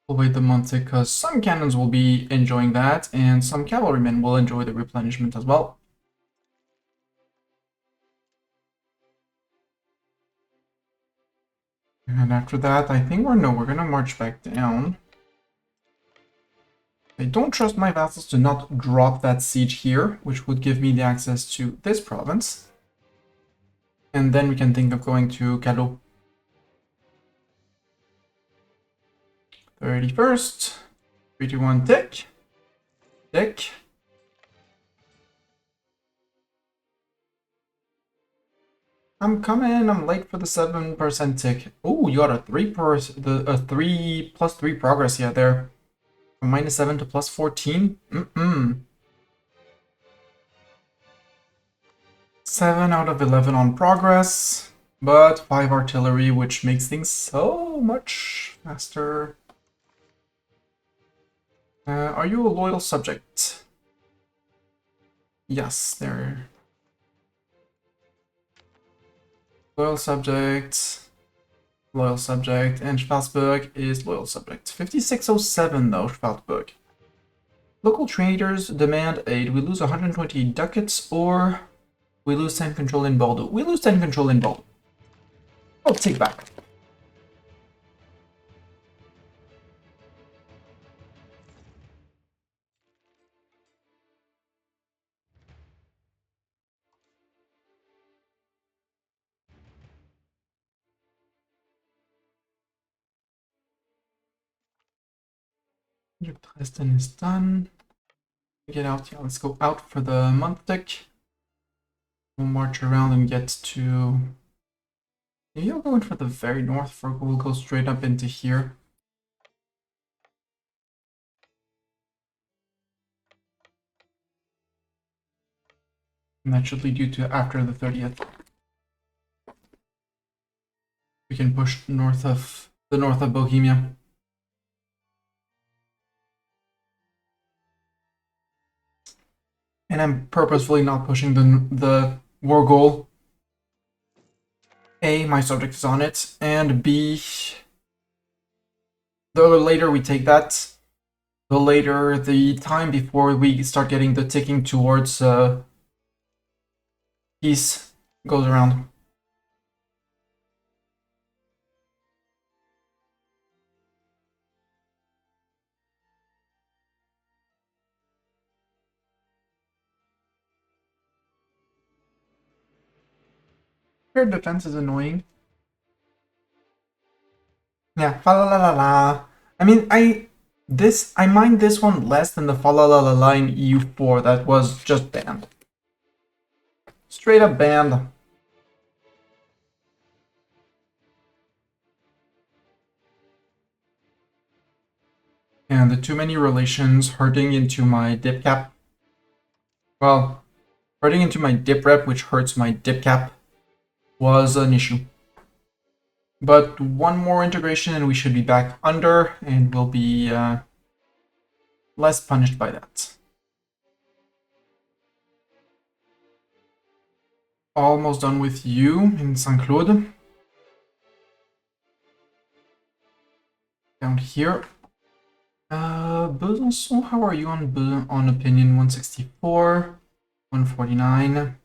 We'll wait the month because some cannons will be enjoying that, and some cavalrymen will enjoy the replenishment as well. And after that, I think we're gonna march back down. I don't trust my vassals to not drop that siege here, which would give me the access to this province. And then we can think of going to Calais. 31st. 3, 2, 1, tick. Tick. I'm coming. I'm late for the 7% tick. Oh, you got a 3 plus 3 progress, yeah, there. From -7 to +14. 7 out of 11 on progress, but 5 artillery, which makes things so much faster. Are you a loyal subject? Yes, they're loyal subject, and Schwarzburg is loyal subject. 5607 though, Schwarzburg. Local traders demand aid. We lose 120 ducats, or we lose 10 control in Bordeaux. We lose 10 control in Bordeaux. I'll take back. Dresden is done. Get out, yeah, let's go out for the month tick. We'll march around and get to... Maybe I'll go in for the very north, we'll go straight up into here. And that should lead you to after the 30th. We can push north of Bohemia. And I'm purposefully not pushing the war goal. A, my subject is on it, and B, the later we take that, the later the time before we start getting the ticking towards peace goes around. Your defense is annoying. Yeah, fa la la la la. I mean, I mind this one less than the fa la la la la in EU4 that was just banned. Straight up banned. And the too many relations hurting into my dip cap. Well, hurting into my dip rep, which hurts my dip cap, was an issue. But one more integration and we should be back under, and we'll be less punished by that. Almost done with you in Saint-Claude. Down here. Besançon, how are you on opinion? 164, 149.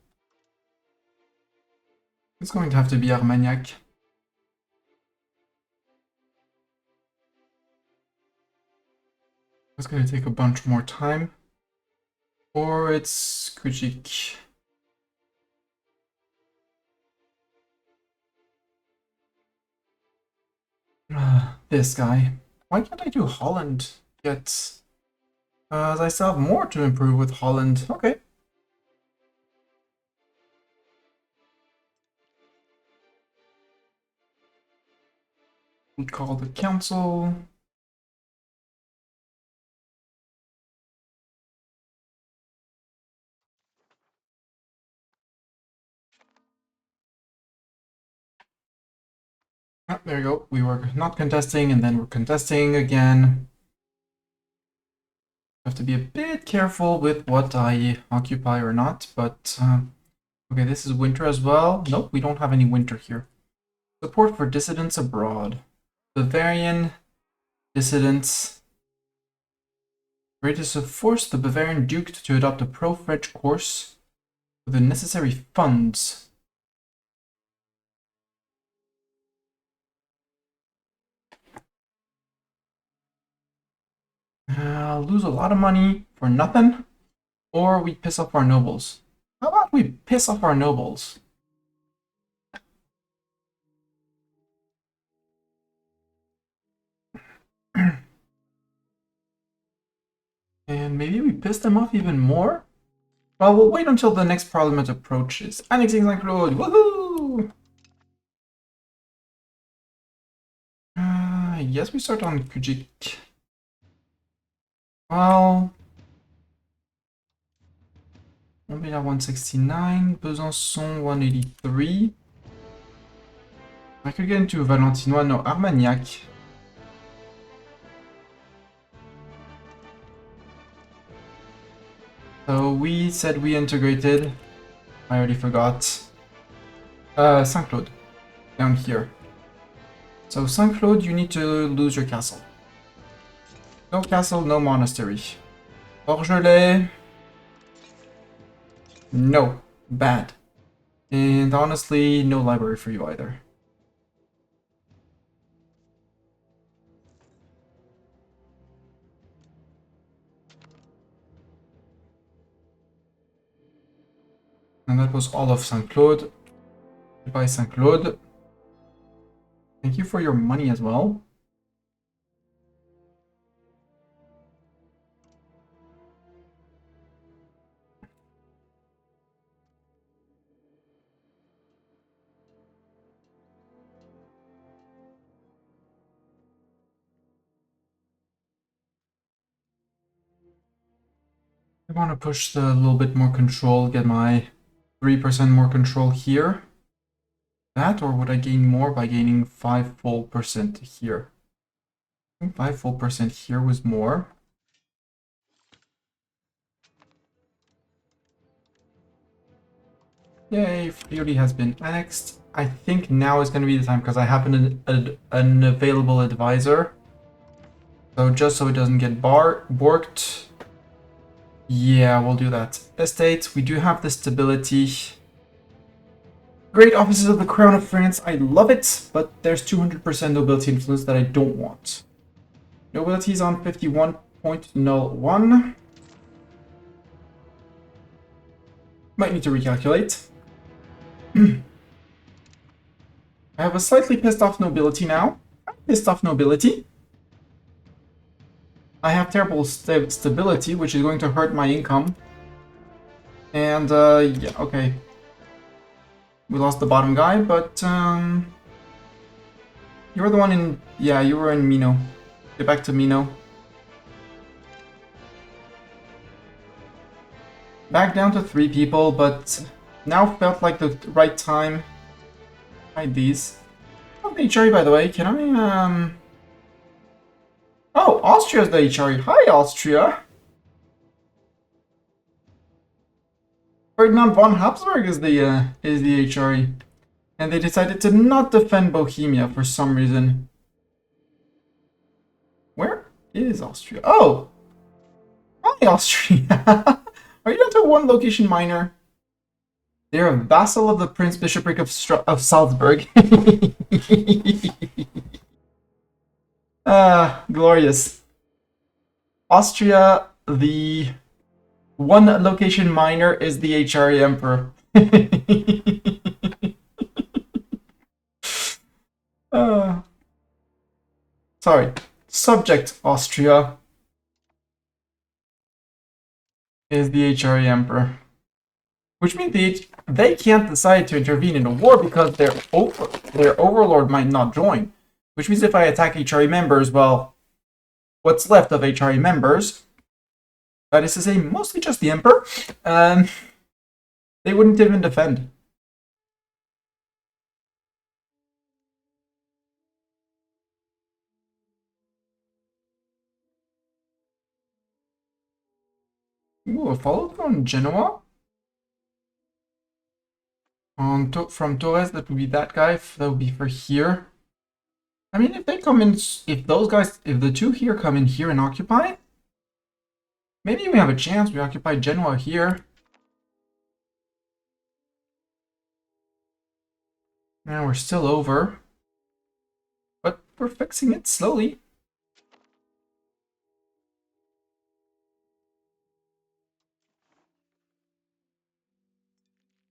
It's going to have to be Armagnac. It's going to take a bunch more time. Or it's Kujik. This guy. Why can't I do Holland yet? As I still have more to improve with Holland. Okay. We call the council. Ah, there you go. We were not contesting and then we're contesting again. Have to be a bit careful with what I occupy or not, but okay, this is winter as well. Nope, we don't have any winter here. Support for dissidents abroad. Bavarian dissidents. Greatest of force, the Bavarian Duke to adopt a pro-French course with the necessary funds. Lose a lot of money for nothing, or we piss off our nobles. How about we piss off our nobles? And maybe we piss them off even more? Well, we'll wait until the next parliament approaches. Annexing Saint-Claude, woohoo! Yes, we start on Kujik. Well, Montbéliard 169, Besançon 183. I could get into Valentinois, no, Armagnac. So we said we integrated. I already forgot. Saint-Claude, down here. So Saint-Claude, you need to lose your castle. No castle, no monastery. Orgelet. No. Bad. And honestly, no library for you either. And that was all of Saint-Claude. Goodbye, Saint-Claude. Thank you for your money as well. I want to push the little bit more control, get my 3% more control here. That, or would I gain more by gaining 5 full percent here? I think 5 full percent here was more. Yay, Friuli has been annexed. I think now is going to be the time because I have an available advisor. So just so it doesn't get borked. Yeah, we'll do that. Estates, we do have the stability. Great offices of the Crown of France, I love it, but there's 200% nobility influence that I don't want. Nobility is on 51.01. Might need to recalculate. I have a slightly pissed off nobility now. Pissed off nobility. I have terrible stability, which is going to hurt my income. And, yeah, okay. We lost the bottom guy, but, you were the one in... Yeah, you were in Mino. Get back to Mino. Back down to 3 people, but now felt like the right time. Hide these. Oh, the HRE, by the way. Can I, Oh, Austria's the HRE. Hi, Austria. Ferdinand von Habsburg is the HRE. And they decided to not defend Bohemia for some reason. Where is Austria? Oh! Hi, Austria! Are you down to 1 location minor? They're a vassal of the Prince Bishopric of Salzburg. Glorious. Austria, the 1 location minor is the HRE Emperor. Sorry. Subject Austria is the HRE Emperor. Which means they can't decide to intervene in a war because their overlord might not join. Which means if I attack HRE members, well, what's left of HRE members, that is to say, mostly just the Emperor, they wouldn't even defend. Ooh, a follow from Genoa? From Torres, that would be that guy. That would be for here. I mean, if they come in, if the 2 here come in here and occupy, maybe we have a chance. We occupy Genoa here. Now we're still over, but we're fixing it slowly.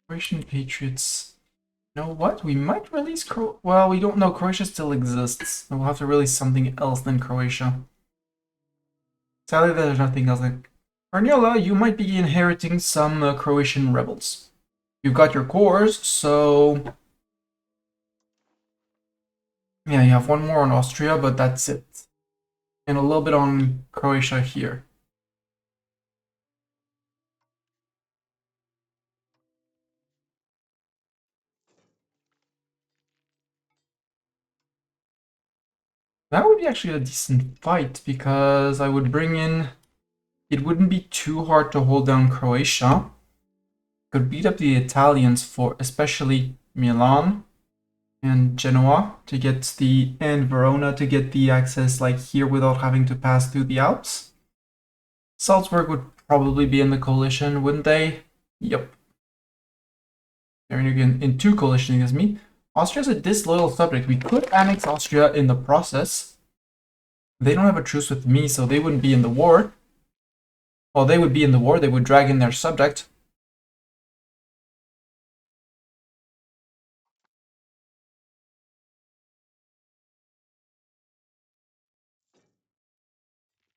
Croatian Patriots. You know what? We might release well, we don't know. Croatia still exists. So we'll have to release something else than Croatia. Sadly, there's nothing else. Like Arniola, you might be inheriting some Croatian rebels. You've got your cores, so... Yeah, you have 1 more on Austria, but that's it. And a little bit on Croatia here. That would be actually a decent fight, because I would bring in... It wouldn't be too hard to hold down Croatia. Could beat up the Italians for especially Milan and Genoa to get and Verona to get the access like here without having to pass through the Alps. Salzburg would probably be in the coalition, wouldn't they? Yep. They're in 2 coalitions against me. Austria's a disloyal subject. We could annex Austria in the process. They don't have a truce with me, so they wouldn't be in the war. Well, they would be in the war. They would drag in their subject.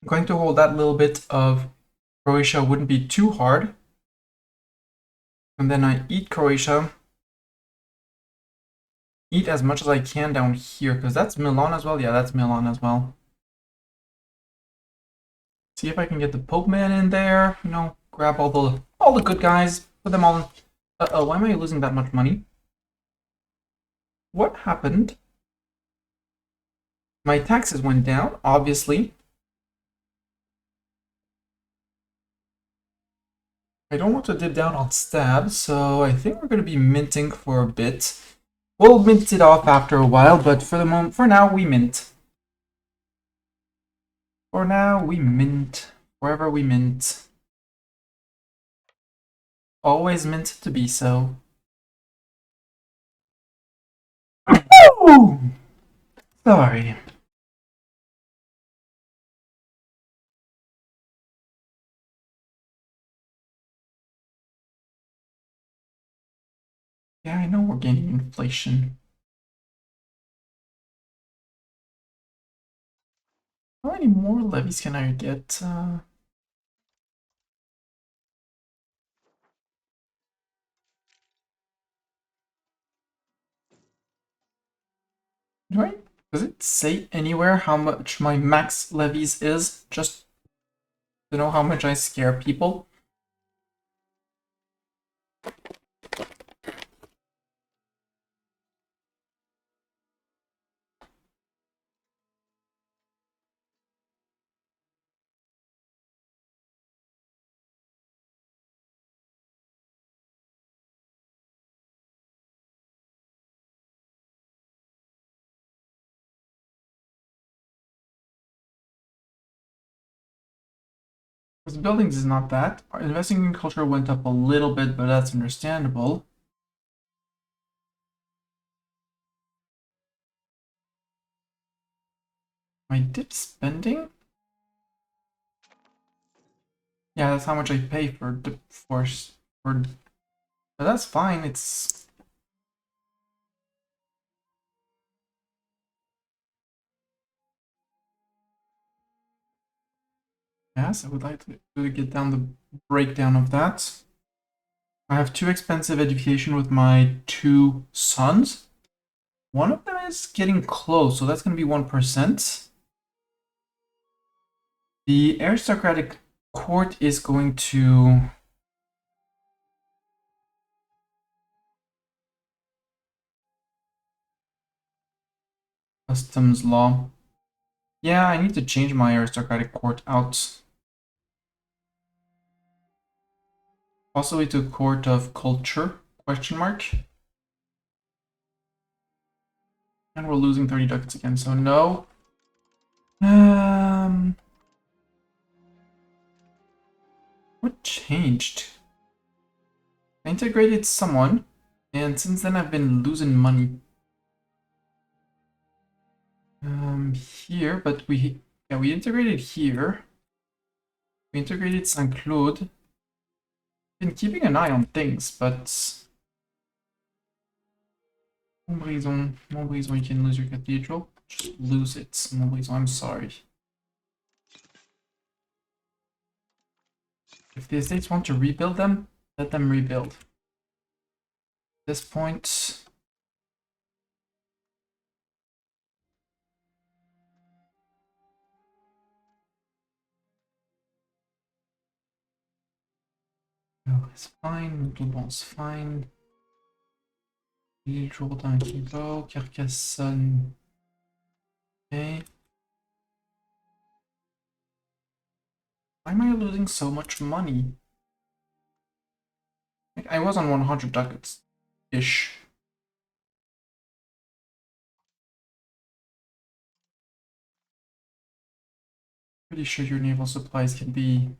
I'm going to hold that little bit of Croatia wouldn't be too hard. And then I eat Croatia. Eat as much as I can down here, because that's Milan as well. Yeah, that's Milan as well. See if I can get the Pope man in there. You know, grab all the good guys, put them all in. Uh-oh, why am I losing that much money? What happened? My taxes went down, obviously. I don't want to dip down on stab, so I think we're going to be minting for a bit. We'll mint it off after a while, but for the moment, for now, we mint. For now, we mint. Wherever we mint. Always meant to be so. Ooh! Sorry. Yeah, I know we're gaining inflation. How many more levies can I get? Does it say anywhere how much my max levies is? Just to know how much I scare people? Because buildings is not that. Our investing in culture went up a little bit, but that's understandable. My dip spending? Yeah, that's how much I pay for dip force. But that's fine. It's yes. I would like to get down the breakdown of that. I have too expensive education with my two sons. One of them is getting close, so that's going to be 1%. The aristocratic court is going to customs law. Yeah, I need to change my aristocratic court out. Possibly to court of culture, question mark. And we're losing 30 ducats again, so no. What changed? I integrated someone, and since then I've been losing money. Here, but we integrated here. We integrated Saint Claude. Been keeping an eye on things, but Montbrison, you can lose your cathedral. Just lose it, Montbrison. I'm sorry. If the estates want to rebuild them, let them rebuild. At this point, no, it's fine. Montauban's fine. L'île Jourdain can go. Carcassonne. Okay. Why am I losing so much money? Like, I was on 100 ducats ish. Pretty sure your naval supplies can be.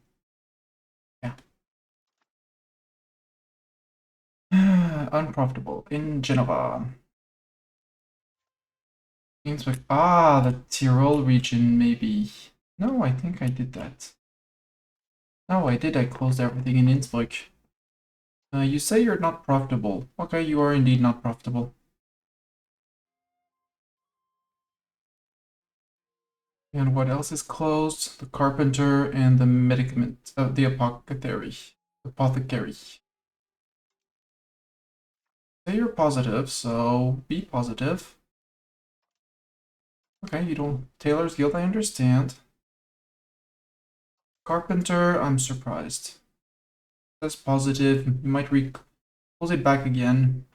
Yeah. Unprofitable in Genova. Innsbruck. Ah, the Tyrol region, maybe. No, I think I did that. No, I did. I closed everything in Innsbruck. You say you're not profitable. Okay, you are indeed not profitable. And what else is closed? The carpenter and the medicament, the apothecary. Apothecary. Say you're positive, so be positive. Okay, you don't. Tailor's Guild, I understand. Carpenter, I'm surprised. That's positive. You might close it back again.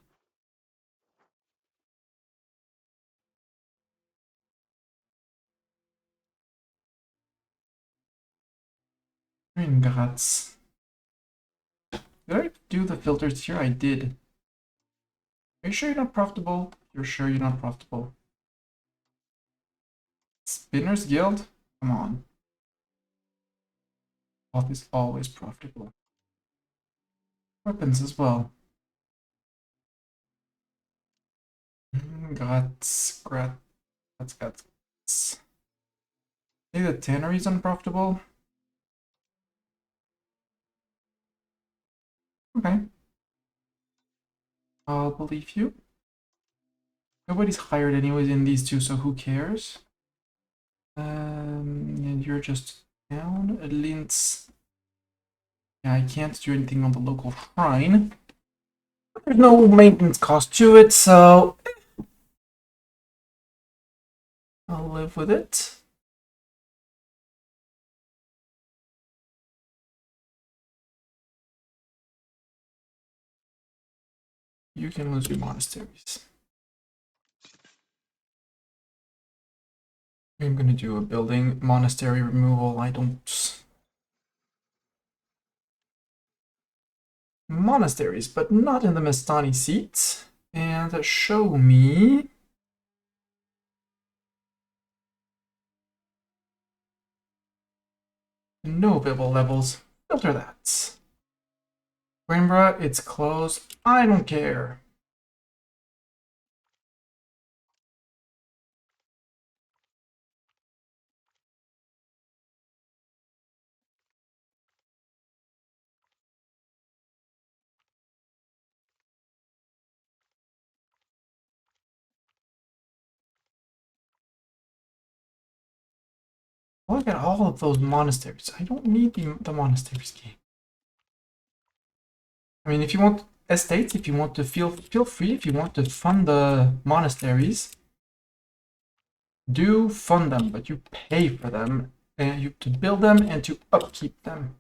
Congrats. Did I do the filters here? I did. Are you sure you're not profitable? You're sure you're not profitable. Spinner's Guild? Come on. Cloth is always profitable. Weapons as well. Grats. Maybe the tannery is unprofitable. Okay. I'll believe you. Nobody's hired anyways in these two, so who cares? And you're just down. Linz. Yeah, I can't do anything on the local shrine. There's no maintenance cost to it, so I'll live with it. You can lose your monasteries. I'm gonna do a building monastery removal. I don't. Monasteries, but not in the Mestani seat. And show me. No Bible levels. Filter that. Coimbra, it's closed. I don't care. Look at all of those monasteries. I don't need the monasteries game. I mean, if you want estates, if you want to feel free, if you want to fund the monasteries, do fund them, but you pay for them, and you to build them and to upkeep them.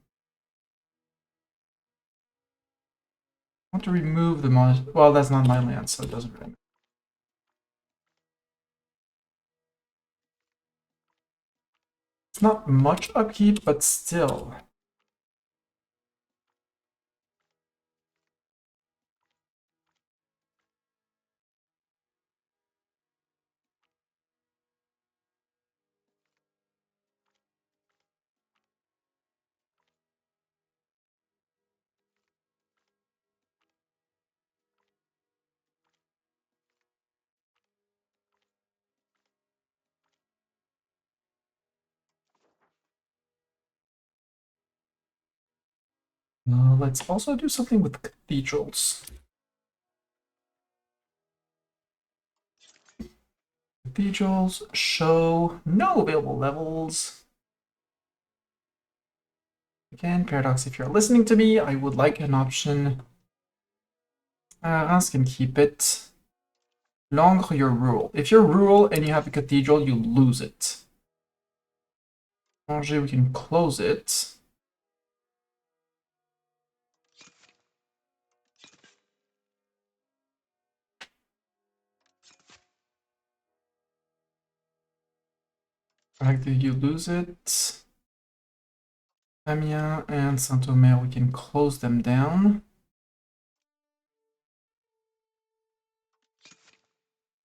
I want to remove the monastery. Well, that's not my land, so it doesn't really matter. It's not much upkeep, but still. Let's also do something with cathedrals. Cathedrals show no available levels. Again, Paradox, if you're listening to me, I would like an option. Reims can keep it. Langres, you're rural. If you're rural and you have a cathedral, you lose it. Angers, we can close it. Did you lose it? Amiens and Saint-Omer, we can close them down.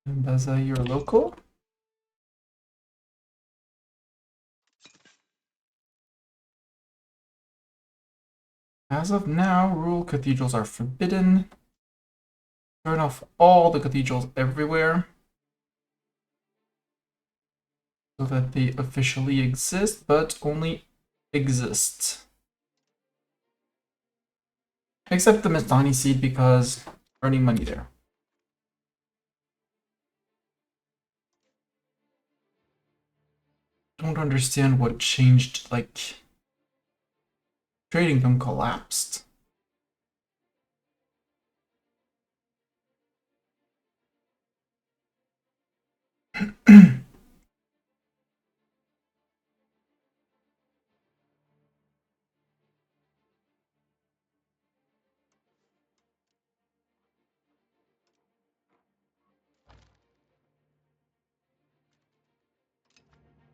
And Baza, you're local. As of now, rural cathedrals are forbidden. Turn off all the cathedrals everywhere so that they officially exist, but only exist. Except the Mestani seed because earning money there. Don't understand what changed, like trading them collapsed.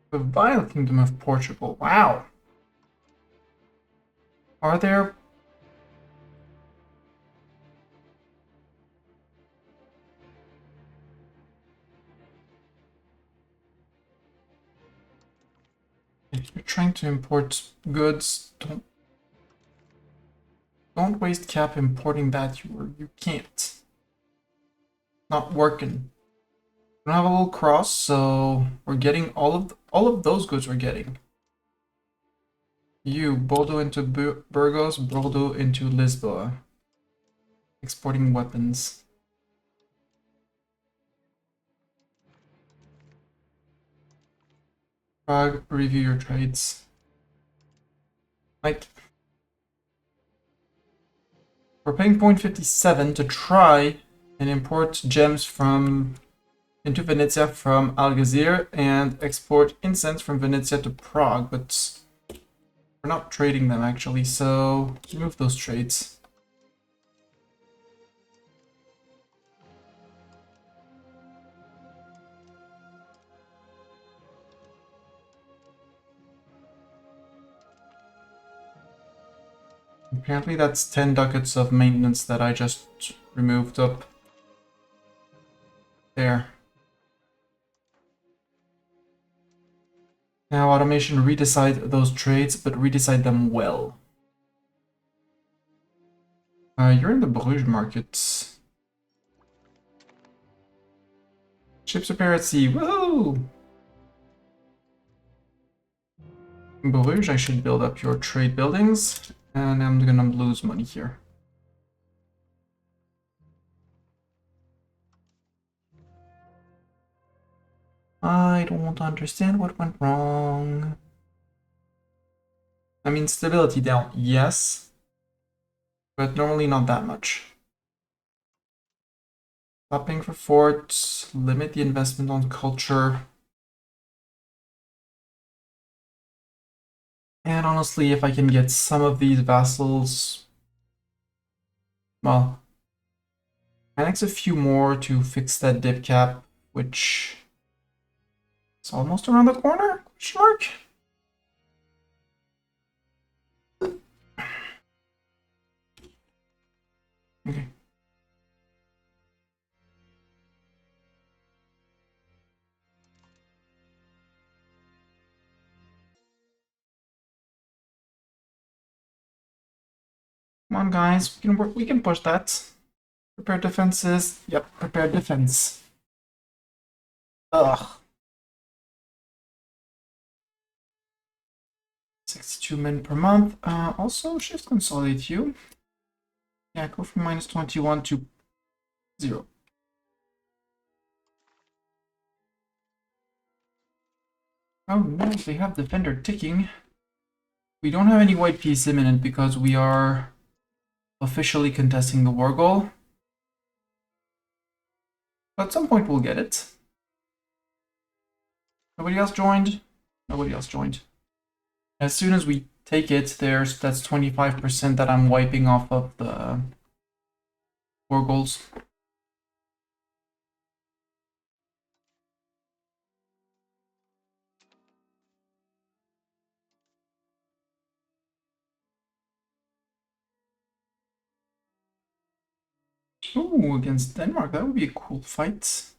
The Vile Kingdom of Portugal. Wow. Are there... If you're trying to import goods, don't waste cap importing that. You can't. Not working. We don't have a little cross, so we're getting all of those goods we're getting. You, Bordeaux into Burgos, Bordeaux into Lisboa. Exporting weapons. Prague, review your trades. Like, we're paying 0.57 to try and import gems from into Venezia from Algeciras and export incense from Venezia to Prague, but we're not trading them actually, so remove those trades. Apparently that's 10 ducats of maintenance that I just removed up there. Now automation redecide those trades, but redecide them well. You're in the Bruges market. Ships repair at sea, woohoo! In Bruges, I should build up your trade buildings, and I'm gonna lose money here. I don't understand what went wrong. I mean, stability down, yes, but normally not that much. Stop paying for forts, limit the investment on culture. And honestly, if I can get some of these vassals, well, annex a few more to fix that dip cap, which is almost around the corner, question mark? Okay. Come on, guys, we can push that. Prepare defenses. Yep, prepare defense. Ugh. 62 men per month. Also, shift consolidate you. Yeah, go from -21 to 0. Oh no, they have defender ticking. We don't have any white peace imminent because we are officially contesting the war goal. But at some point we'll get it. Nobody else joined? Nobody else joined. As soon as we take it, that's 25% that I'm wiping off of the war goals. Ooh, against Denmark, that would be a cool fight.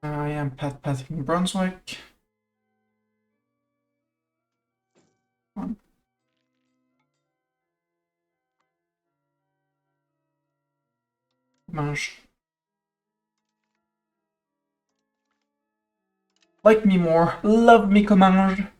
I am pathing Brunswick. Come on. Mange. Like me more, love me, Commander.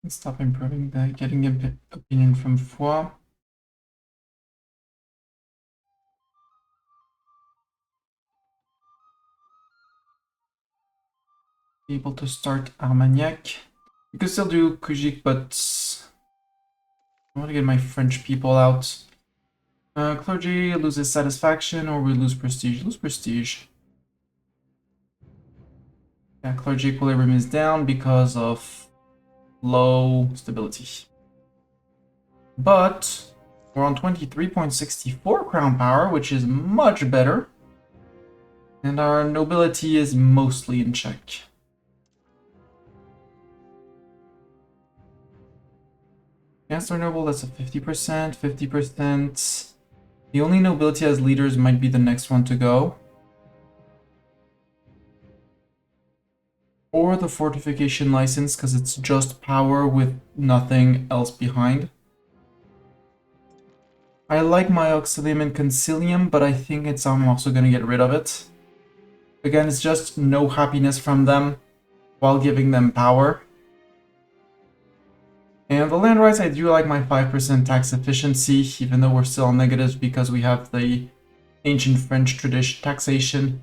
Stop improving that, getting an opinion from Foix. Be able to start Armagnac. You could still do Kujik, but I want to get my French people out. Clergy loses satisfaction, or we lose prestige. Lose prestige. Yeah, clergy equilibrium is down because of low stability. But we're on 23.64 crown power, which is much better. And our nobility is mostly in check. Chancellor noble, that's a 50%, 50%. The only nobility as leaders might be the next one to go. Or the fortification license, because it's just power with nothing else behind. I like my Auxilium and Concilium, but I think I'm also going to get rid of it. Again, it's just no happiness from them while giving them power. And the land rights, I do like my 5% tax efficiency, even though we're still on negatives because we have the ancient French tradition taxation,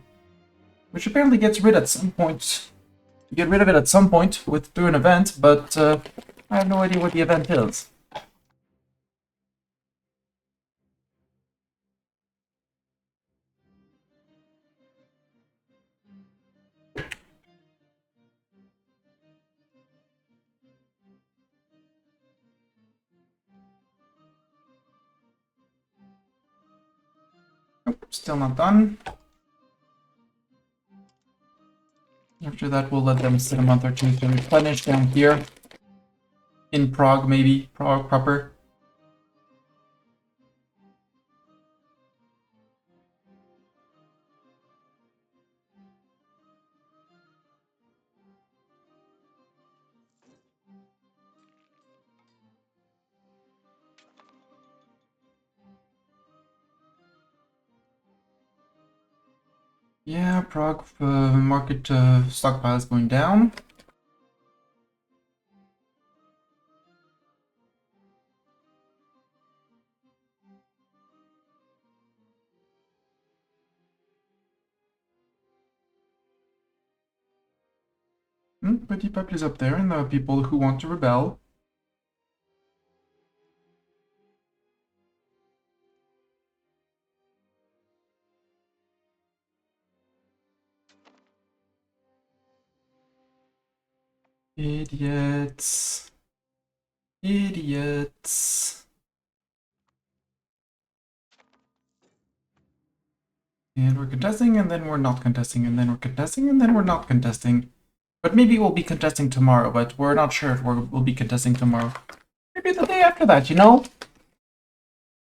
which apparently gets rid at some point. You get rid of it at some point through an event, but I have no idea what the event is. Nope, still not done. After that, we'll let them sit a month or two to replenish down here. In Prague, maybe. Prague proper. Yeah, Prague market stockpile is going down. Petit Peuple is up there, and the people who want to rebel. Idiots. Idiots. And we're contesting, and then we're not contesting, and then we're contesting, and then we're not contesting. But maybe we'll be contesting tomorrow, but we're not sure if we'll be contesting tomorrow. Maybe the day after that, you know?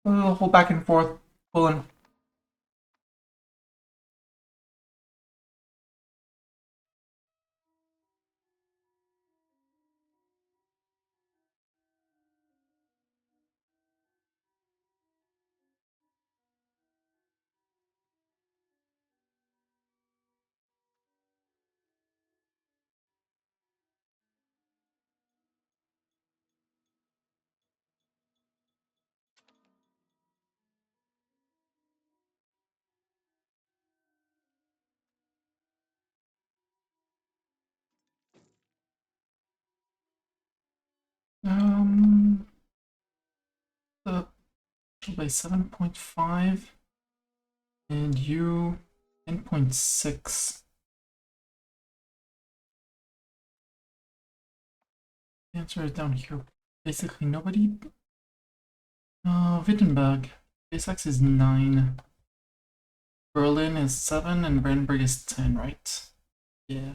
A little whole back and forth, pulling. The by 7.5 and you 10.6. The answer is down here. Basically nobody. Wittenberg. Base is 9. Berlin is 7 and Brandenburg is 10, right? Yeah.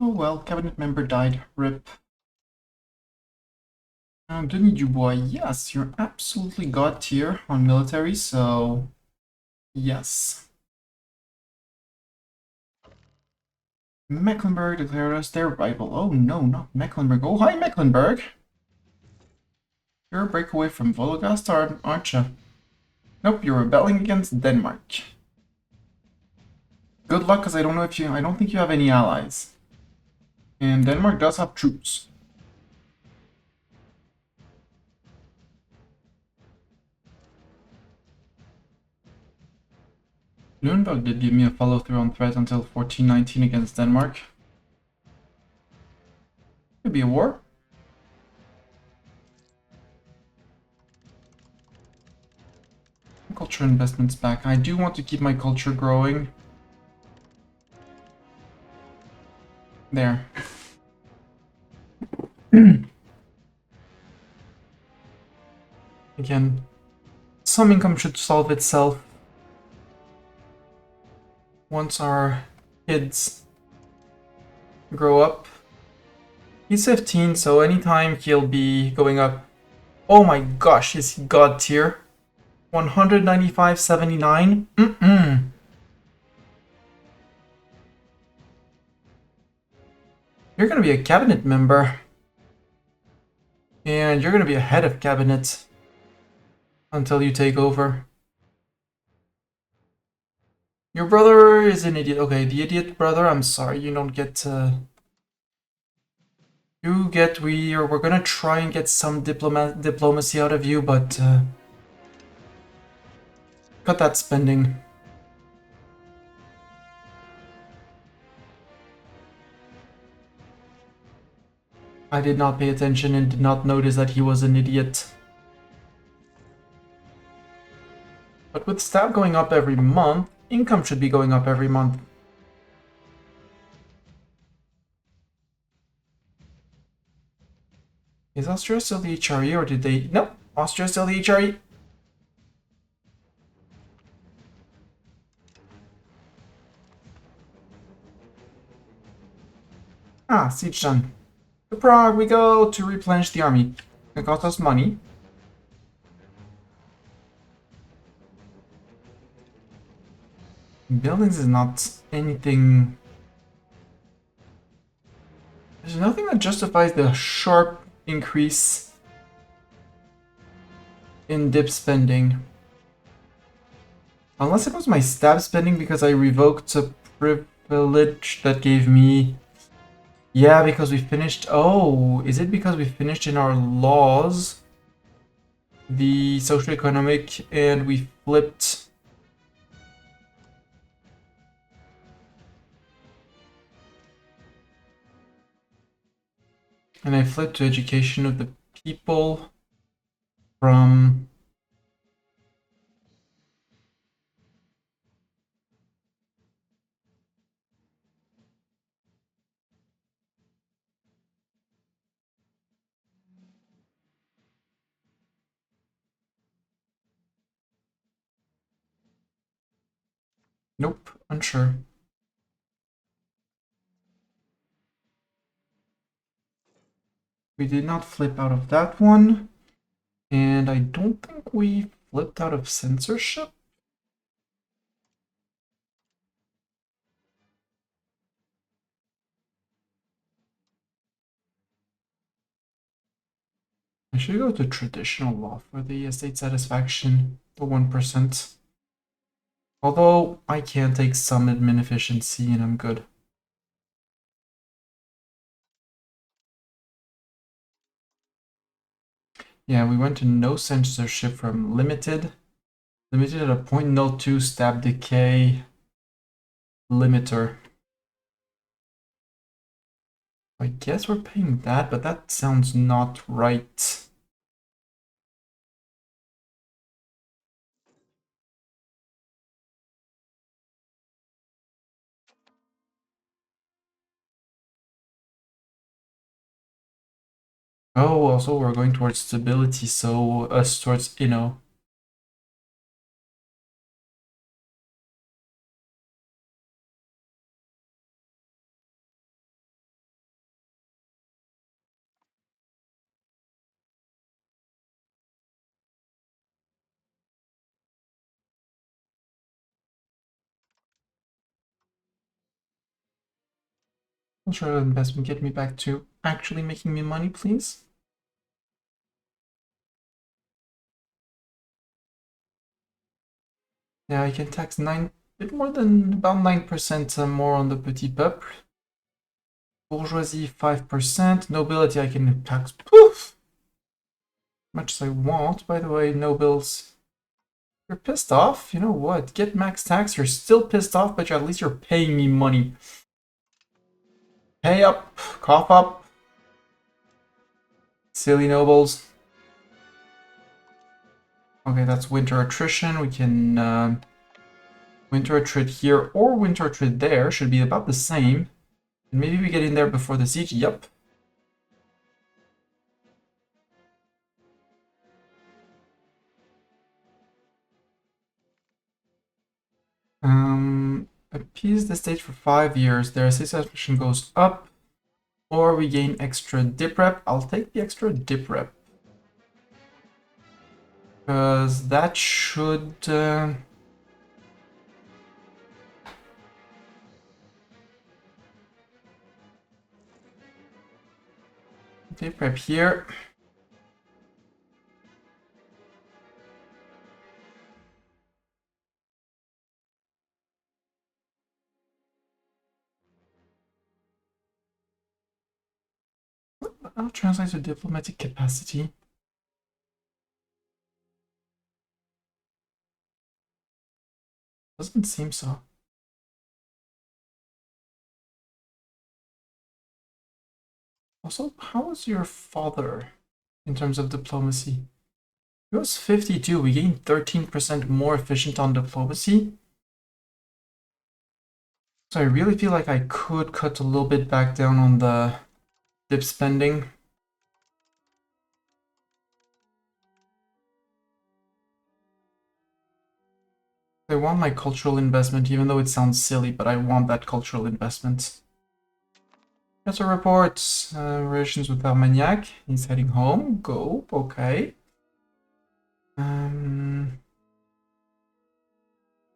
Oh well, cabinet member died. RIP. Denis Dubois, yes, you're absolutely god tier on military, so yes. Mecklenburg declared us their rival. Oh no, not Mecklenburg. Oh hi Mecklenburg! You're a breakaway from Vologast, aren't you? Nope, you're rebelling against Denmark. Good luck, because I don't think you have any allies. And Denmark does have troops. Nuremberg did give me a follow-through on threat until 1419 against Denmark. Could be a war. Culture investments back. I do want to keep my culture growing. There. Again, some income should solve itself once our kids grow up. He's 15, so anytime he'll be going up. Oh my gosh, is he god tier? 195.79? You're gonna be a cabinet member. And you're gonna be a head of cabinet until you take over. Your brother is an idiot. Okay, the idiot brother, I'm sorry, you don't get to... We're gonna try and get some diplomacy out of you, but cut that spending. I did not pay attention and did not notice that he was an idiot. But with stab going up every month, income should be going up every month. Is Austria still the HRE or did they... No, Austria still the HRE. Ah, siege done. To Prague we go to replenish the army. It cost us money. Buildings is not anything... There's nothing that justifies the sharp increase in dip spending. Unless it was my stab spending because I revoked a privilege that gave me... Yeah, because we finished... Oh, is it because we finished in our laws the socioeconomic and we flipped... And I flipped to education of the people from... Nope, unsure. We did not flip out of that one. And I don't think we flipped out of censorship. I should go to traditional law for the estate satisfaction, the 1%. Although I can take some admin efficiency and I'm good. Yeah, we went to no censorship from limited. Limited at a 0.02 stab decay limiter. I guess we're paying that, but that sounds not right. Oh, also we're going towards stability, so us towards, you know. Cultural investment, get me back to actually making me money, please. Yeah, I can tax bit more than about 9% more on the petit peuple. Bourgeoisie 5%. Nobility I can tax poof much as I want. By the way, nobles, you're pissed off. You know what? Get max tax. You're still pissed off, but at least you're paying me money. Pay up, cough up. Silly nobles. Okay, that's winter attrition. We can winter attrit here or winter attrit there. Should be about the same. And maybe we get in there before the siege. Yep. appease the state for 5 years. Their satisfaction goes up, or we gain extra dip rep. I'll take the extra dip rep. Because that should... dip rep here. I'll translate to diplomatic capacity. Doesn't seem so. Also, how was your father in terms of diplomacy? He was 52. We gained 13% more efficient on diplomacy. So I really feel like I could cut a little bit back down on the dip spending. I want my cultural investment, even though it sounds silly, but I want that cultural investment. Better reports. Relations with Armagnac. He's heading home. Go. Okay. I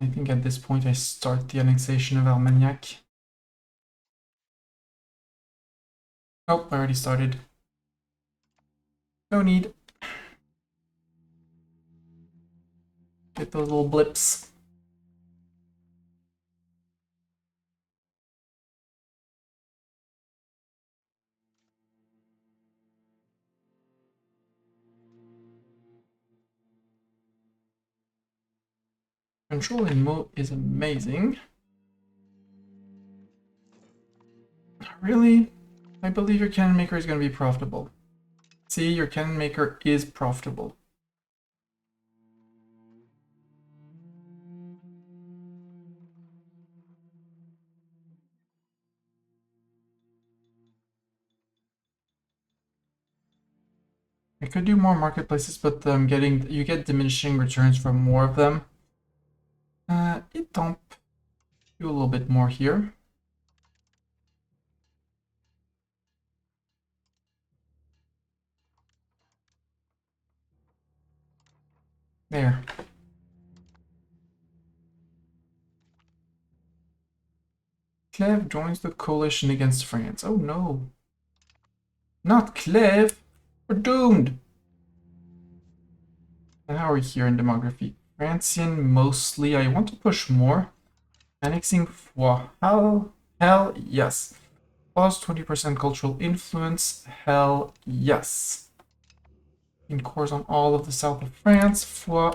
think at this point I start the annexation of Armagnac. Oh, I already started. No need. Get those little blips. Controlling mode is amazing. Really? I believe your cannon maker is going to be profitable. See, your cannon maker is profitable. I could do more marketplaces, but you get diminishing returns from more of them. It dump. Do a little bit more here. There. Cleve joins the coalition against France. Oh no. Not Cleve! We're doomed! And how are we here in demography? Francian mostly. I want to push more. Annexing Foix. Hell yes. Plus 20% cultural influence. Hell yes. In course on all of the south of France. Foix.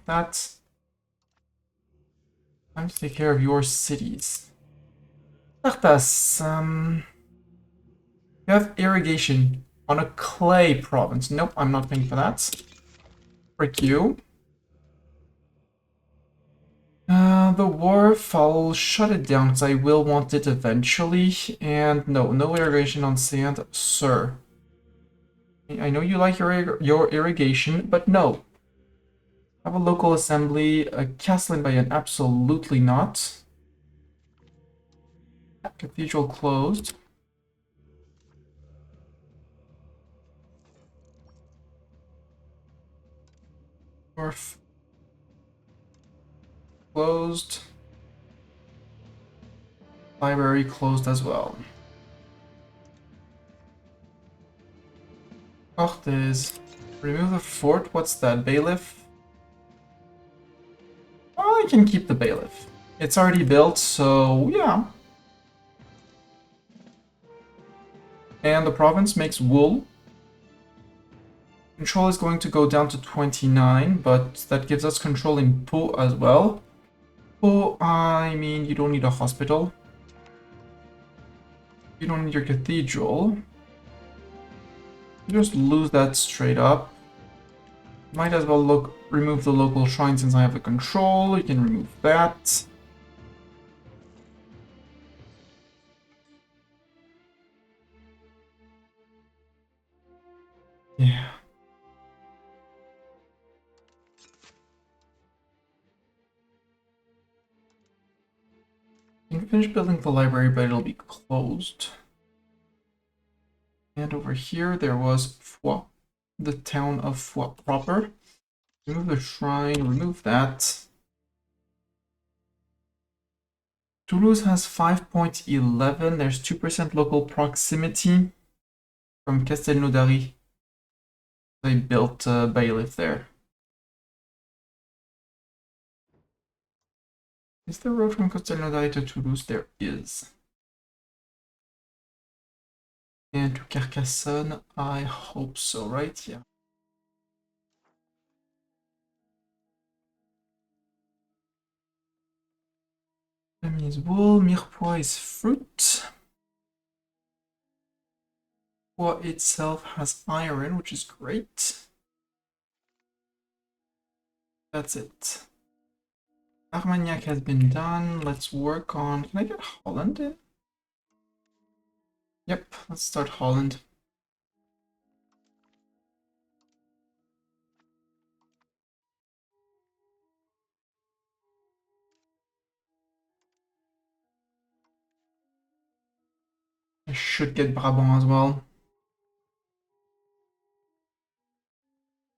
That. Time to take care of your cities. Tartas. You have irrigation on a clay province. Nope, I'm not paying for that. Frick you. The wharf, I'll shut it down because I will want it eventually. And no, no irrigation on sand, sir. I know you like your irrigation, but no. Have a local assembly, a castle in Bayonne, absolutely not. Cathedral closed. Wharf closed. Library closed as well. Cortes. Remove the fort. What's that? Bailiff? Oh, I can keep the bailiff. It's already built, so yeah. And the province makes wool. Control is going to go down to 29, but that gives us control in Po as well. Po, I mean, you don't need a hospital. You don't need your cathedral. You just lose that straight up. Might as well remove the local shrine since I have the control. You can remove that. Yeah. finish building the library, but it'll be closed. And over here, there was Foix, the town of Foix proper. Remove the shrine, remove that. Toulouse has 5.11. There's 2% local proximity from Castelnaudary. They built a bailiff there. Is there a road from Castelnaudary to Toulouse? There is. And to Carcassonne, I hope so, right? Yeah. Lemmy is wool, Mirepoix is fruit. Poix itself has iron, which is great. That's it. Armagnac has been done. Let's work on... Can I get Holland in? Yep, let's start Holland. I should get Brabant as well.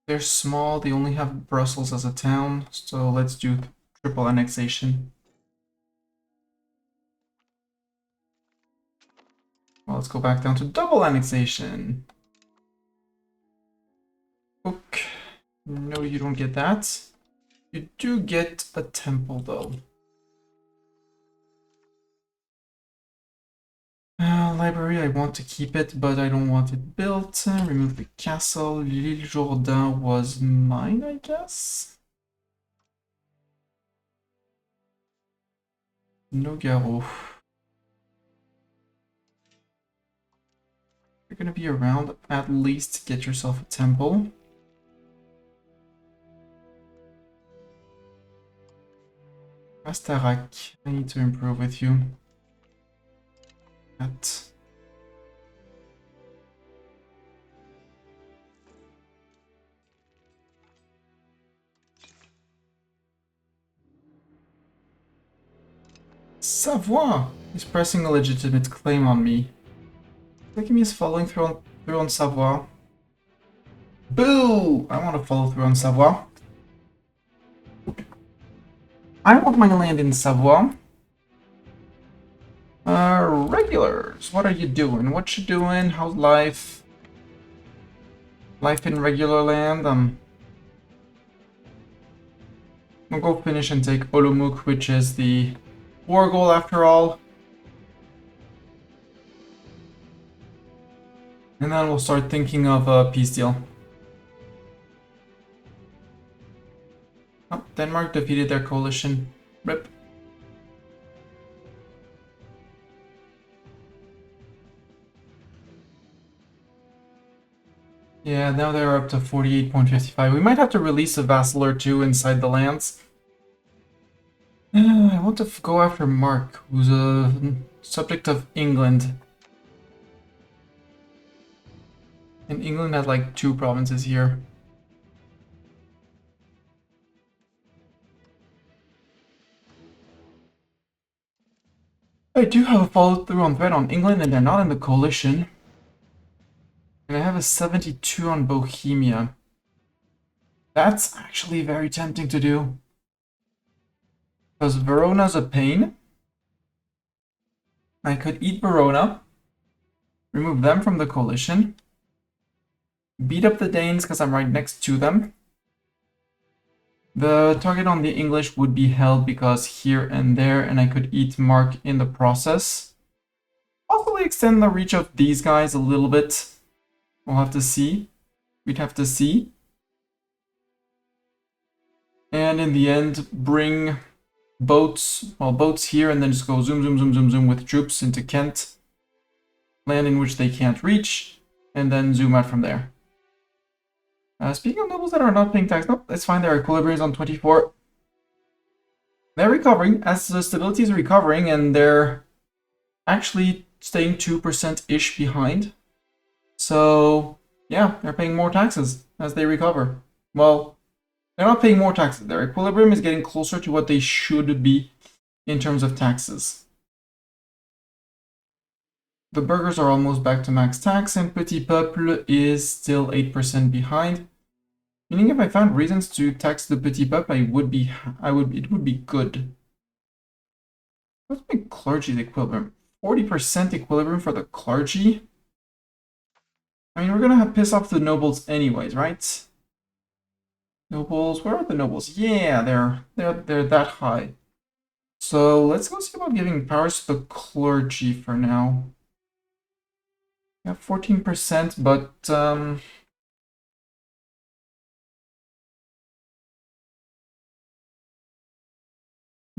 They're small, they only have Brussels as a town, so let's do triple annexation. Well, let's go back down to double annexation. Book. No, you don't get that. You do get a temple, though. Library, I want to keep it, but I don't want it built. Remove the castle. L'Île Jourdain was mine, I guess. Nogaro. You're gonna be around, at least get yourself a temple. Astarac, I need to improve with you. That. Savoie is pressing a legitimate claim on me. Lucky is following through on Savoie. Boo! I want to follow through on Savoie. I want my land in Savoie. Regulars, what are you doing? What you doing? How's life? Life in regular land? We'll go finish and take Olomouc, which is the war goal after all. And then we'll start thinking of a peace deal. Oh, Denmark defeated their coalition. RIP. Yeah, now they're up to 48.55. We might have to release a vassal or two inside the lands. I want to go after Mark, who's a subject of England. And England had like 2 provinces here. I do have a follow-through on threat on England, and they're not in the coalition. And I have a 72 on Bohemia. That's actually very tempting to do. Because Verona's a pain. I could eat Verona. Remove them from the coalition. Beat up the Danes because I'm right next to them. The target on the English would be held because here and there, and I could eat Mark in the process. Possibly extend the reach of these guys a little bit. We'll have to see. We'd have to see. And in the end, bring boats, well, boats here, and then just go zoom, zoom, zoom, zoom, zoom with troops into Kent. Land in which they can't reach, and then zoom out from there. Speaking of nobles that are not paying tax, nope, that's fine, their equilibrium is on 24. They're recovering, as the stability is recovering, and they're actually staying 2%-ish behind. So, yeah, they're paying more taxes as they recover. Well, they're not paying more taxes. Their equilibrium is getting closer to what they should be in terms of taxes. The burghers are almost back to max tax, and Petit Peuple is still 8% behind. Meaning, if I found reasons to tax the Petit Peuple, it would be good. What's my clergy's equilibrium? 40% equilibrium for the clergy? I mean, we're gonna have piss off the nobles anyways, right? Nobles, where are the nobles? Yeah, they're that high. So let's go see about giving powers to the clergy for now. Yeah, 14%, but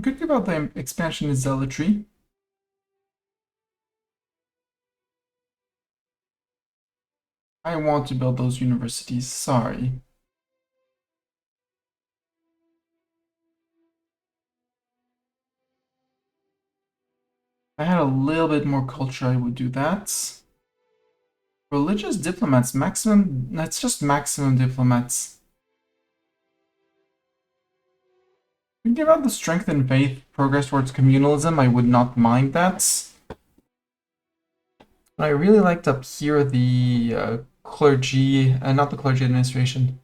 good about the expansion is zealotry. I want to build those universities, sorry. If I had a little bit more culture, I would do that. Religious diplomats, maximum, that's just maximum diplomats. We give out the strength and faith, progress towards communalism, I would not mind that. I really liked up here the clergy, not the clergy administration.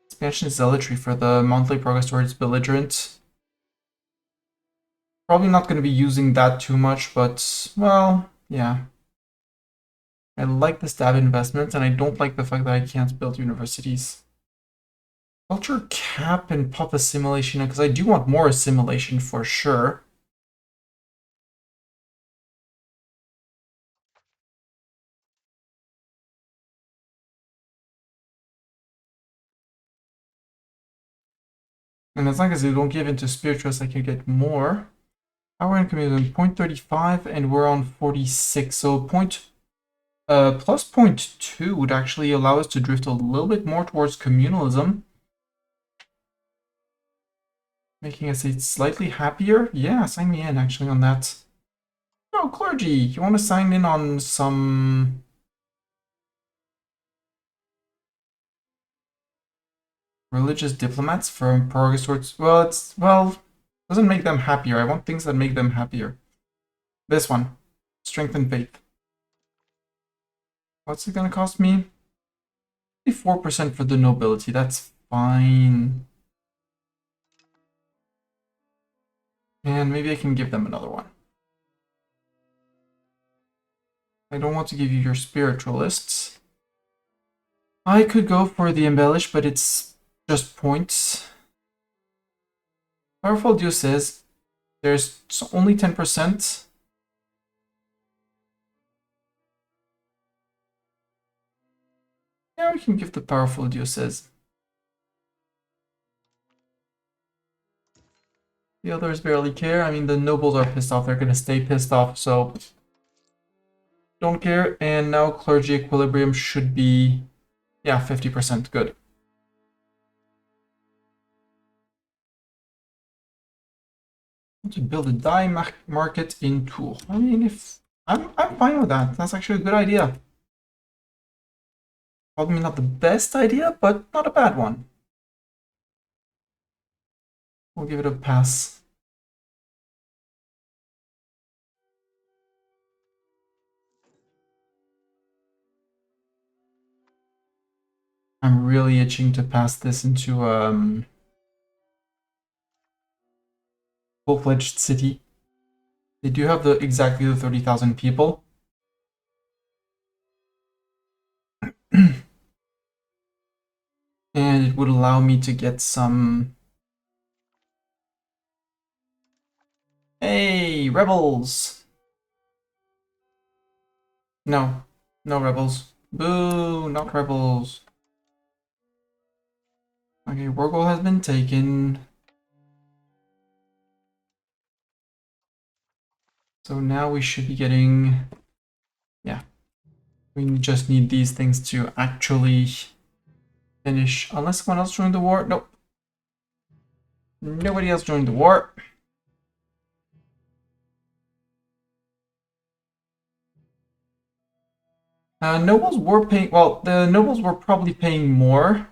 Expansion zealotry for the monthly progress towards belligerent. Probably not going to be using that too much, but, well, yeah. I like the stab investment, and I don't like the fact that I can't build universities. Culture cap and pop assimilation, because I do want more assimilation for sure. And as long as they don't give into spiritualists, I can get more. Our income is on 0.35 and we're on 46. So plus 0.2 would actually allow us to drift a little bit more towards communalism. Making us slightly happier. Yeah, sign me in actually on that. Oh, clergy, you want to sign in on some religious diplomats from Purgator's? Well, doesn't make them happier. I want things that make them happier. This one, strength and faith. What's it gonna cost me? 4% for the nobility. That's fine. And maybe I can give them another one. I don't want to give you your spiritualists. I could go for the embellish, but it's just points. Powerful says there's only 10%. Yeah, we can give the powerful says. The others barely care. I mean, the nobles are pissed off. They're gonna stay pissed off, so don't care. And now clergy equilibrium should be, yeah, 50%. Good. To build a dye market in Tours. I mean, if I'm fine with that. That's actually a good idea. Probably not the best idea, but not a bad one. We'll give it a pass. I'm really itching to pass this into full-fledged city. They do have exactly the 30,000 people. And it would allow me to get some... Hey, rebels! No, no rebels. Boo, not rebels. Okay, Wargol has been taken. So now we should be getting... Yeah. We just need these things to actually finish. Unless someone else joined the war. Nope. Nobody else joined the war. Nobles were paying... Well, the nobles were probably paying more.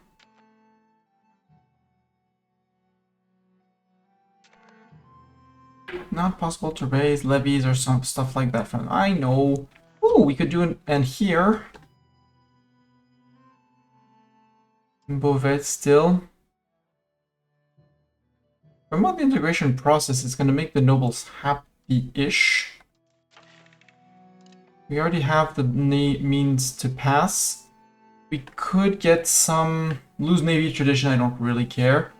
not possible to raise levies or some stuff like that from. I know. Ooh, we could do an and here. Beauvais still. Promote the integration process is going to make the nobles happy-ish. We already have the means to pass. We could get some loose navy tradition, I don't really care.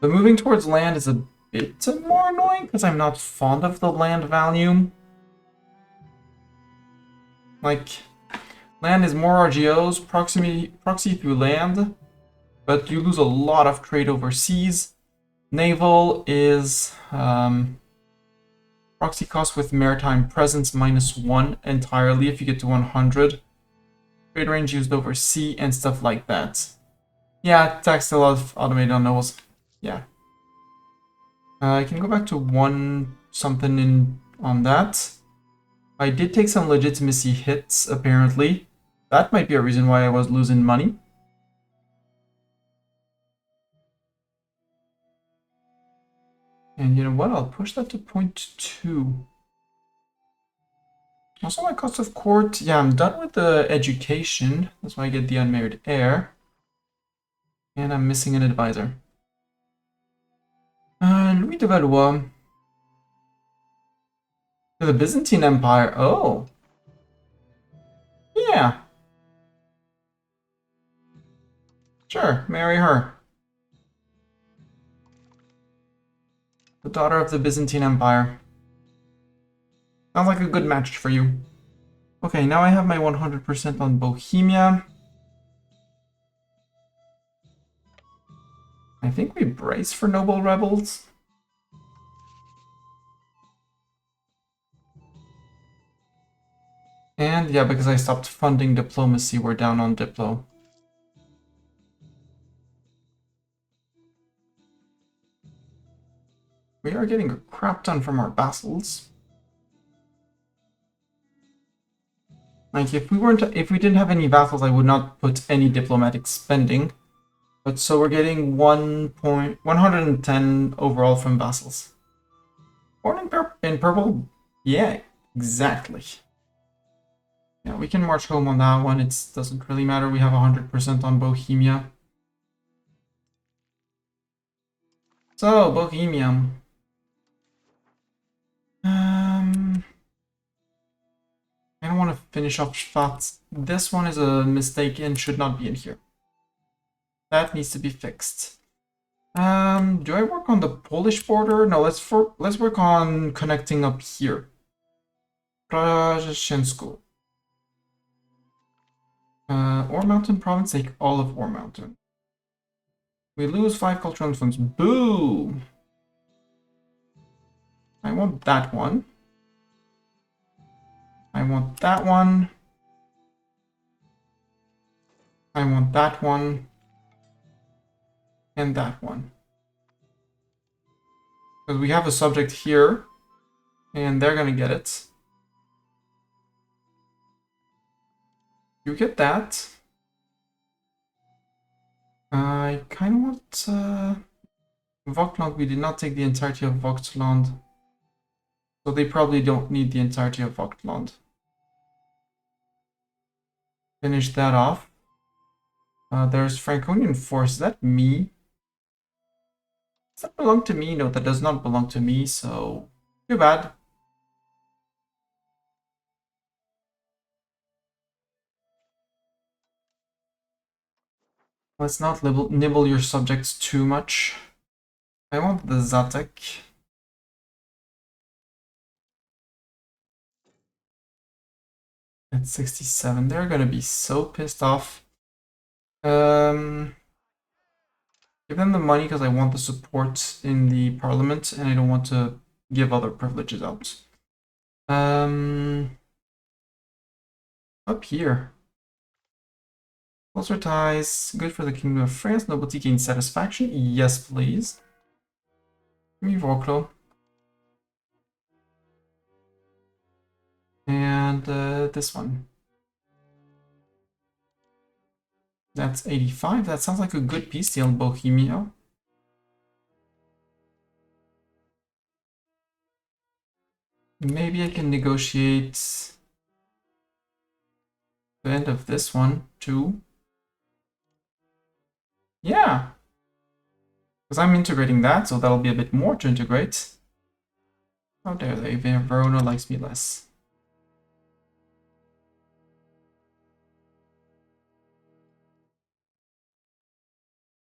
But moving towards land is a bit more annoying because I'm not fond of the land value. Like, land is more RGOs, proxy through land, but you lose a lot of trade overseas. Naval is proxy cost with maritime presence -1 entirely if you get to 100. Trade range used over sea and stuff like that. Yeah, taxed a lot of automated on nobles. Yeah. I can go back to 1 something in on that. I did take some legitimacy hits, apparently. That might be a reason why I was losing money. And you know what? I'll push that to 0.2. Also, my cost of court. Yeah, I'm done with the education. That's why I get the unmarried heir. And I'm missing an advisor. Louis de Valois. To the Byzantine Empire. Oh. Yeah. Sure, marry her. The daughter of the Byzantine Empire. Sounds like a good match for you. Okay, now I have my 100% on Bohemia. I think we brace for Noble Rebels. And yeah, because I stopped funding diplomacy, we're down on Diplo. We are getting a crap ton from our vassals. Like if we didn't have any vassals, I would not put any diplomatic spending. But so we're getting 110 overall from vassals. Born in purple? Yeah, exactly. Yeah, we can march home on that one. It doesn't really matter. We have 100% on Bohemia. So, Bohemia. I don't want to finish off Schwarz. This one is a mistake and should not be in here. That needs to be fixed. Do I work on the Polish border? No, let's work on connecting up here. Prajeszczynsko. Ore Mountain Province, take all of Ore Mountain. We lose 5 cultural influence. Boo! I want that one. I want that one. I want that one. And that one. Because we have a subject here. And they're gonna get it. You get that. I kind of want Vogtland. We did not take the entirety of Vogtland. So they probably don't need the entirety of Vogtland. Finish that off. There's Franconian Force. Is that me? Does that belong to me? No, that does not belong to me, so too bad. Let's not nibble your subjects too much. I want the Zatek. At 67. They're gonna be so pissed off. Give them the money because I want the support in the parliament and I don't want to give other privileges out. Up here. Closer ties, good for the Kingdom of France. Nobility gains satisfaction. Yes, please. Give me Vorklo. And this one. That's 85. That sounds like a good peace deal in Bohemia. Maybe I can negotiate the end of this one too. Yeah, because I'm integrating that, so that'll be a bit more to integrate. How dare they? Verona likes me less.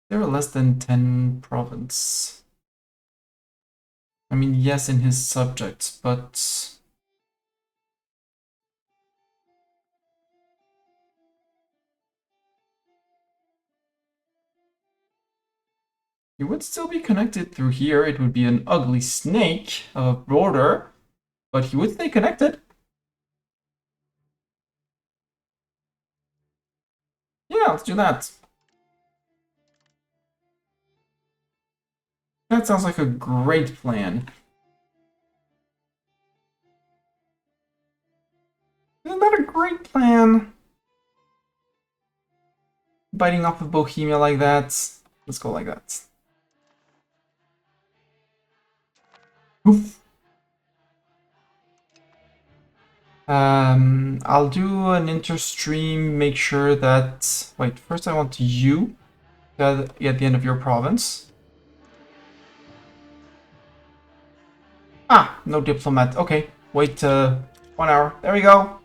They're a less than 10 province. I mean, yes, in his subjects, but he would still be connected through here. It would be an ugly snake of a border, but he would stay connected. Yeah, let's do that. That sounds like a great plan. Isn't that a great plan? Biting off of Bohemia like that. Let's go like that. Oof. I'll do an interstream, make sure that... Wait, first I want you to get the end of your province. Ah, no diplomat. Okay, wait 1 hour. There we go.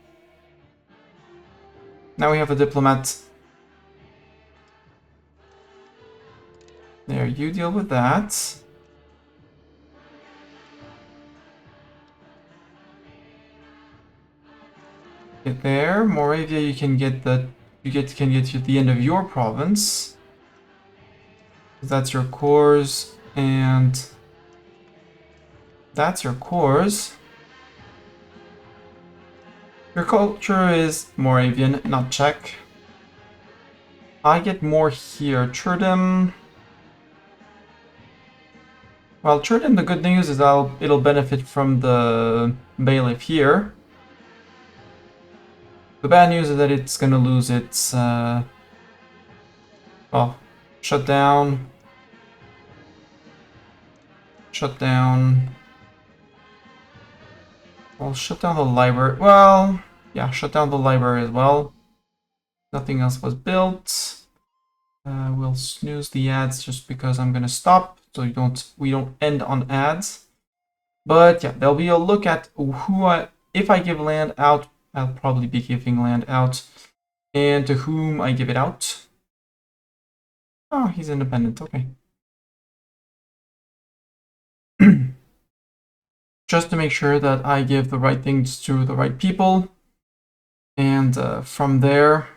Now we have a diplomat. There, you deal with that. Get there. Moravia, you can get the... can get to the end of your province. That's your cores, and... That's your cores. Your culture is Moravian, not Czech. I get more here. Churdem... Well, Churdem, the good news is it'll benefit from the bailiff here. The bad news is that it's gonna lose its... well, shut down. Shut down. Well, shut down the library. Well, yeah, shut down the library as well. Nothing else was built. We'll snooze the ads just because I'm gonna stop, so we don't end on ads. But yeah, there'll be a look at if I give land out, I'll probably be giving land out, and to whom I give it out. Oh, he's independent. Okay. Just to make sure that I give the right things to the right people, and from there.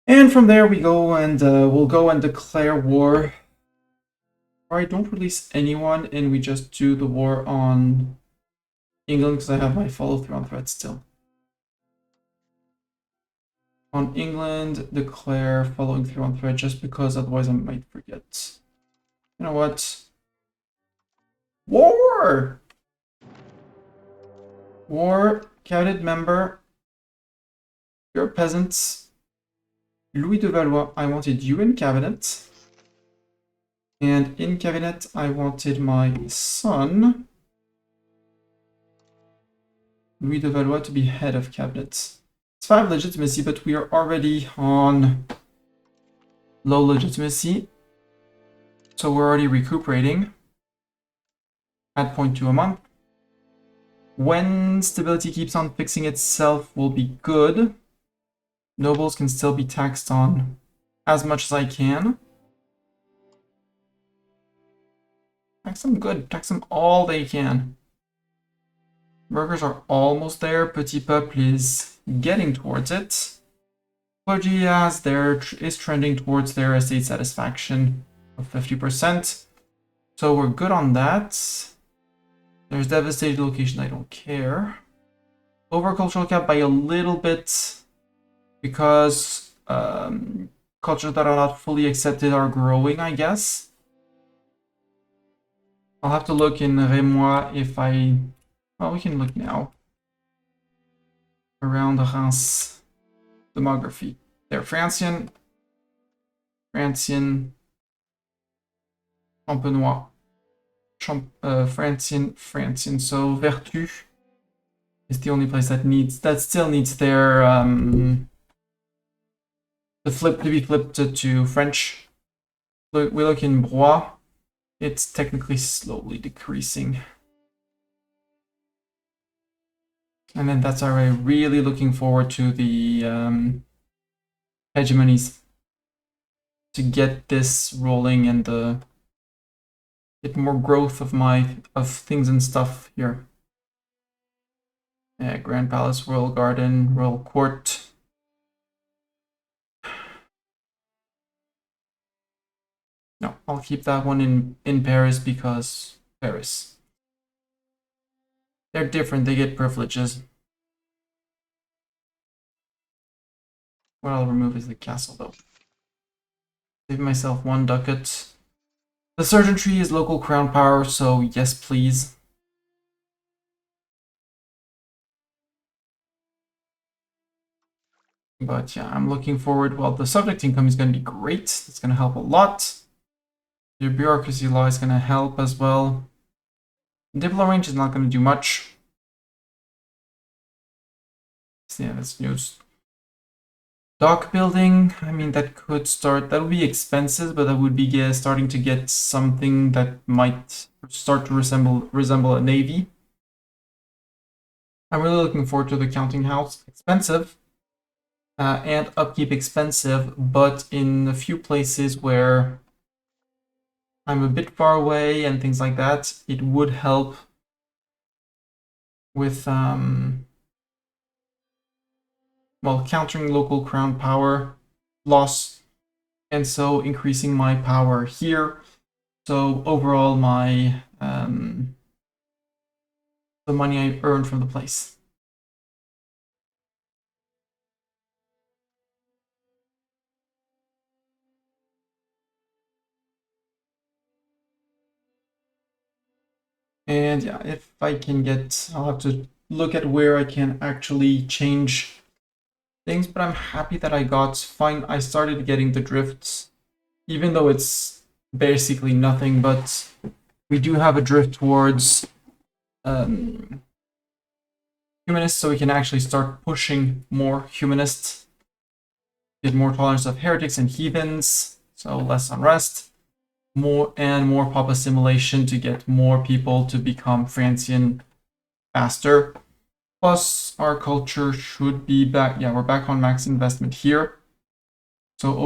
And from there we go and we'll go and declare war. Alright, don't release anyone and we just do the war on England because I have my follow through on threat still. On England, declare following through on threat just because otherwise I might forget. You know what? War! War, cabinet member. You're peasants. Louis de Valois, I wanted you in cabinet. And in cabinet, I wanted my son, Louis de Valois, to be head of cabinet. It's 5 legitimacy, but we are already on low legitimacy. So we're already recuperating. At 0.2 a month. When stability keeps on fixing itself will be good. Nobles can still be taxed on as much as I can. Tax them good. Tax them all they can. Workers are almost there. Petit Peuple is getting towards it. Clergy is trending towards their estate satisfaction of 50%. So we're good on that. There's devastated location, I don't care. Over cultural cap by a little bit because cultures that are not fully accepted are growing, I guess. I'll have to look in Rémois if I... Well, we can look now. Around Reims demography. There, Francian, Champenois, Francian. So Vertu is the only place that still needs their the flip to be flipped to French. We look in Blois. It's technically slowly decreasing. And then that's already really looking forward to the hegemonies to get this rolling and get more growth of things and stuff here. Yeah, Grand Palace, Royal Garden, Royal Court. No, I'll keep that one in Paris because Paris. They're different, they get privileges. What I'll remove is the castle though. Save myself 1 ducat. The Sergeantry is local crown power, so yes please. But yeah, I'm looking forward. Well, the subject income is going to be great. It's going to help a lot. Your bureaucracy law is going to help as well. Diplo range is not going to do much. So yeah, that's news. Dock building, I mean, that could start, that would be expensive, but that would be starting to get something that might start to resemble a navy. I'm really looking forward to the counting house. Expensive, and upkeep expensive, but in a few places where I'm a bit far away and things like that, it would help with, well, countering local crown power loss, and so increasing my power here. So overall, my the money I earned from the place. And yeah, if I can get, I'll have to look at where I can actually change things, but I'm happy that I started getting the drifts, even though it's basically nothing, but we do have a drift towards humanists, so we can actually start pushing more humanists, get more tolerance of heretics and heathens, so less unrest, more pop assimilation to get more people to become Francian faster. Plus, our culture should be back. Yeah, we're back on max investment here. So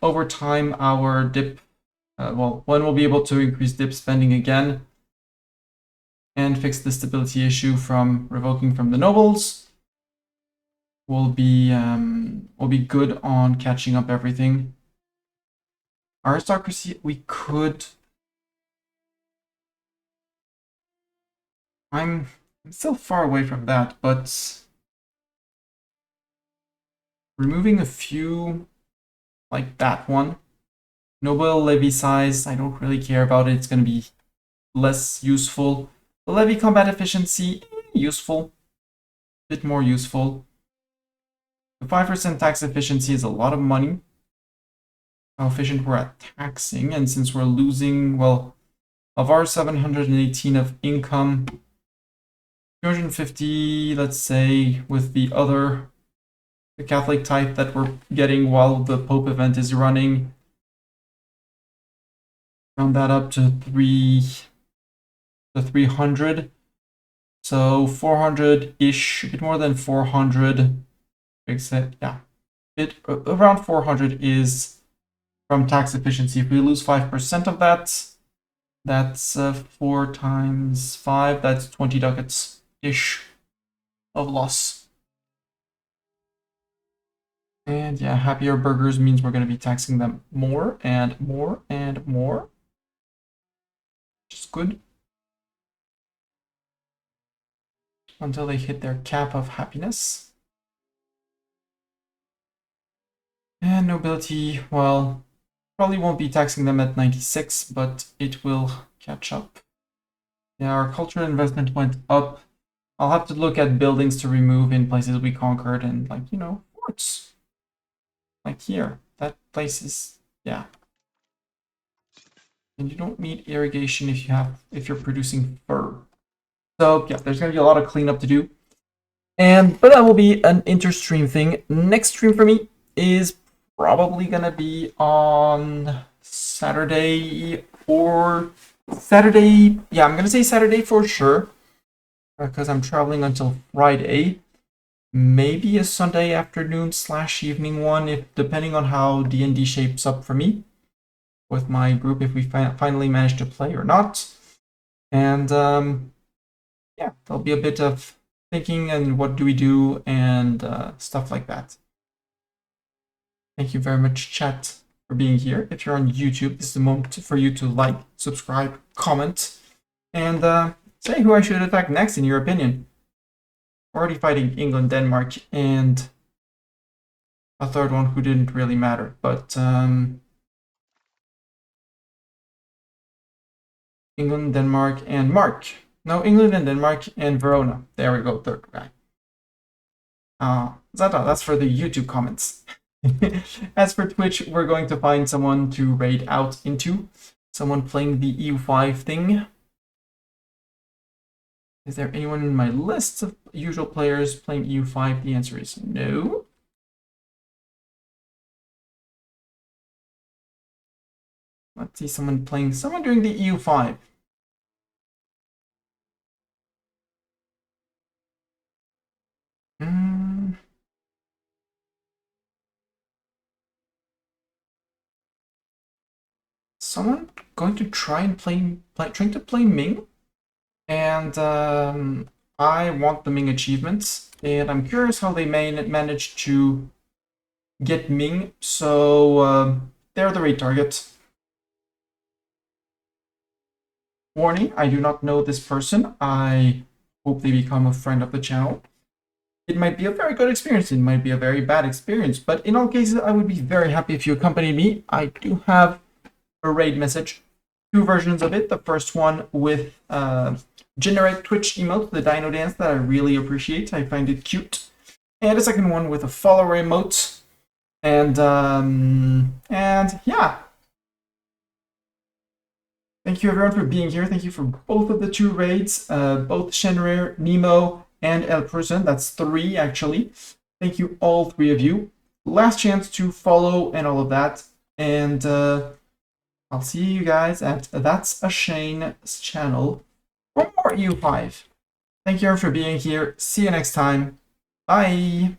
over time, our dip, well, when we'll be able to increase dip spending again and fix the stability issue from revoking from the nobles, we'll be good on catching up everything. Aristocracy, we could. I'm still far away from that, but removing a few, like that one. Noble levy size, I don't really care about it. It's going to be less useful. The levy combat efficiency, useful. A bit more useful. The 5% tax efficiency is a lot of money. How efficient we're at taxing, and since we're losing, well, of our 718 of income, 250, let's say, with the Catholic type that we're getting while the Pope event is running. Round that up to 300. So 400-ish, a bit more than 400. Except, yeah, around 400 is from tax efficiency. If we lose 5% of that, that's 4 times 5, that's 20 ducats-ish of loss. And yeah, happier burgers means we're going to be taxing them more and more and more. Which is good. Until they hit their cap of happiness. And nobility, well, probably won't be taxing them at 96, but it will catch up. Yeah, our cultural investment went up. I'll have to look at buildings to remove in places we conquered and, like, you know, forts. Like here, that place is, yeah. And you don't need irrigation if you're producing fur. So yeah, there's gonna be a lot of cleanup to do. But that will be an inter-stream thing. Next stream for me is probably gonna be on Saturday or Saturday. Yeah, I'm gonna say Saturday for sure, because I'm traveling until Friday. Maybe a Sunday afternoon / evening one, if depending on how D&D shapes up for me with my group, if we finally manage to play or not. And yeah, there'll be a bit of thinking and what do we do and stuff like that. Thank you very much, chat, for being here. If you're on YouTube, this is the moment for you to like, subscribe, comment, and say who I should attack next in your opinion. Already fighting England, Denmark, and a third one who didn't really matter, but England, Denmark, and Mark. No, England and Denmark and Verona. There we go, third guy. Zata, that's for the YouTube comments. As for Twitch, we're going to find someone to raid out into. Someone playing the EU5 thing. Is there anyone in my list of usual players playing EU5? The answer is no. Let's see someone doing the EU5. Someone going to trying to play Ming, and I want the Ming achievements, and I'm curious how they manage to get Ming. So they're the raid target. Warning, I do not know this person. I hope they become a friend of the channel. It might be a very good experience. It might be a very bad experience. But in all cases, I would be very happy if you accompanied me. I do have a raid message. 2 versions of it. The first one with generate Twitch emote, the dino dance that I really appreciate. I find it cute. And a second one with a follower emote. And yeah. Thank you everyone for being here. Thank you for both of the 2 raids, both Shenrir, Nemo, and El Person. That's 3 actually. Thank you all 3 of you. Last chance to follow and all of that. And I'll see you guys at That's a Shane's channel for more EU5. Thank you for being here. See you next time. Bye.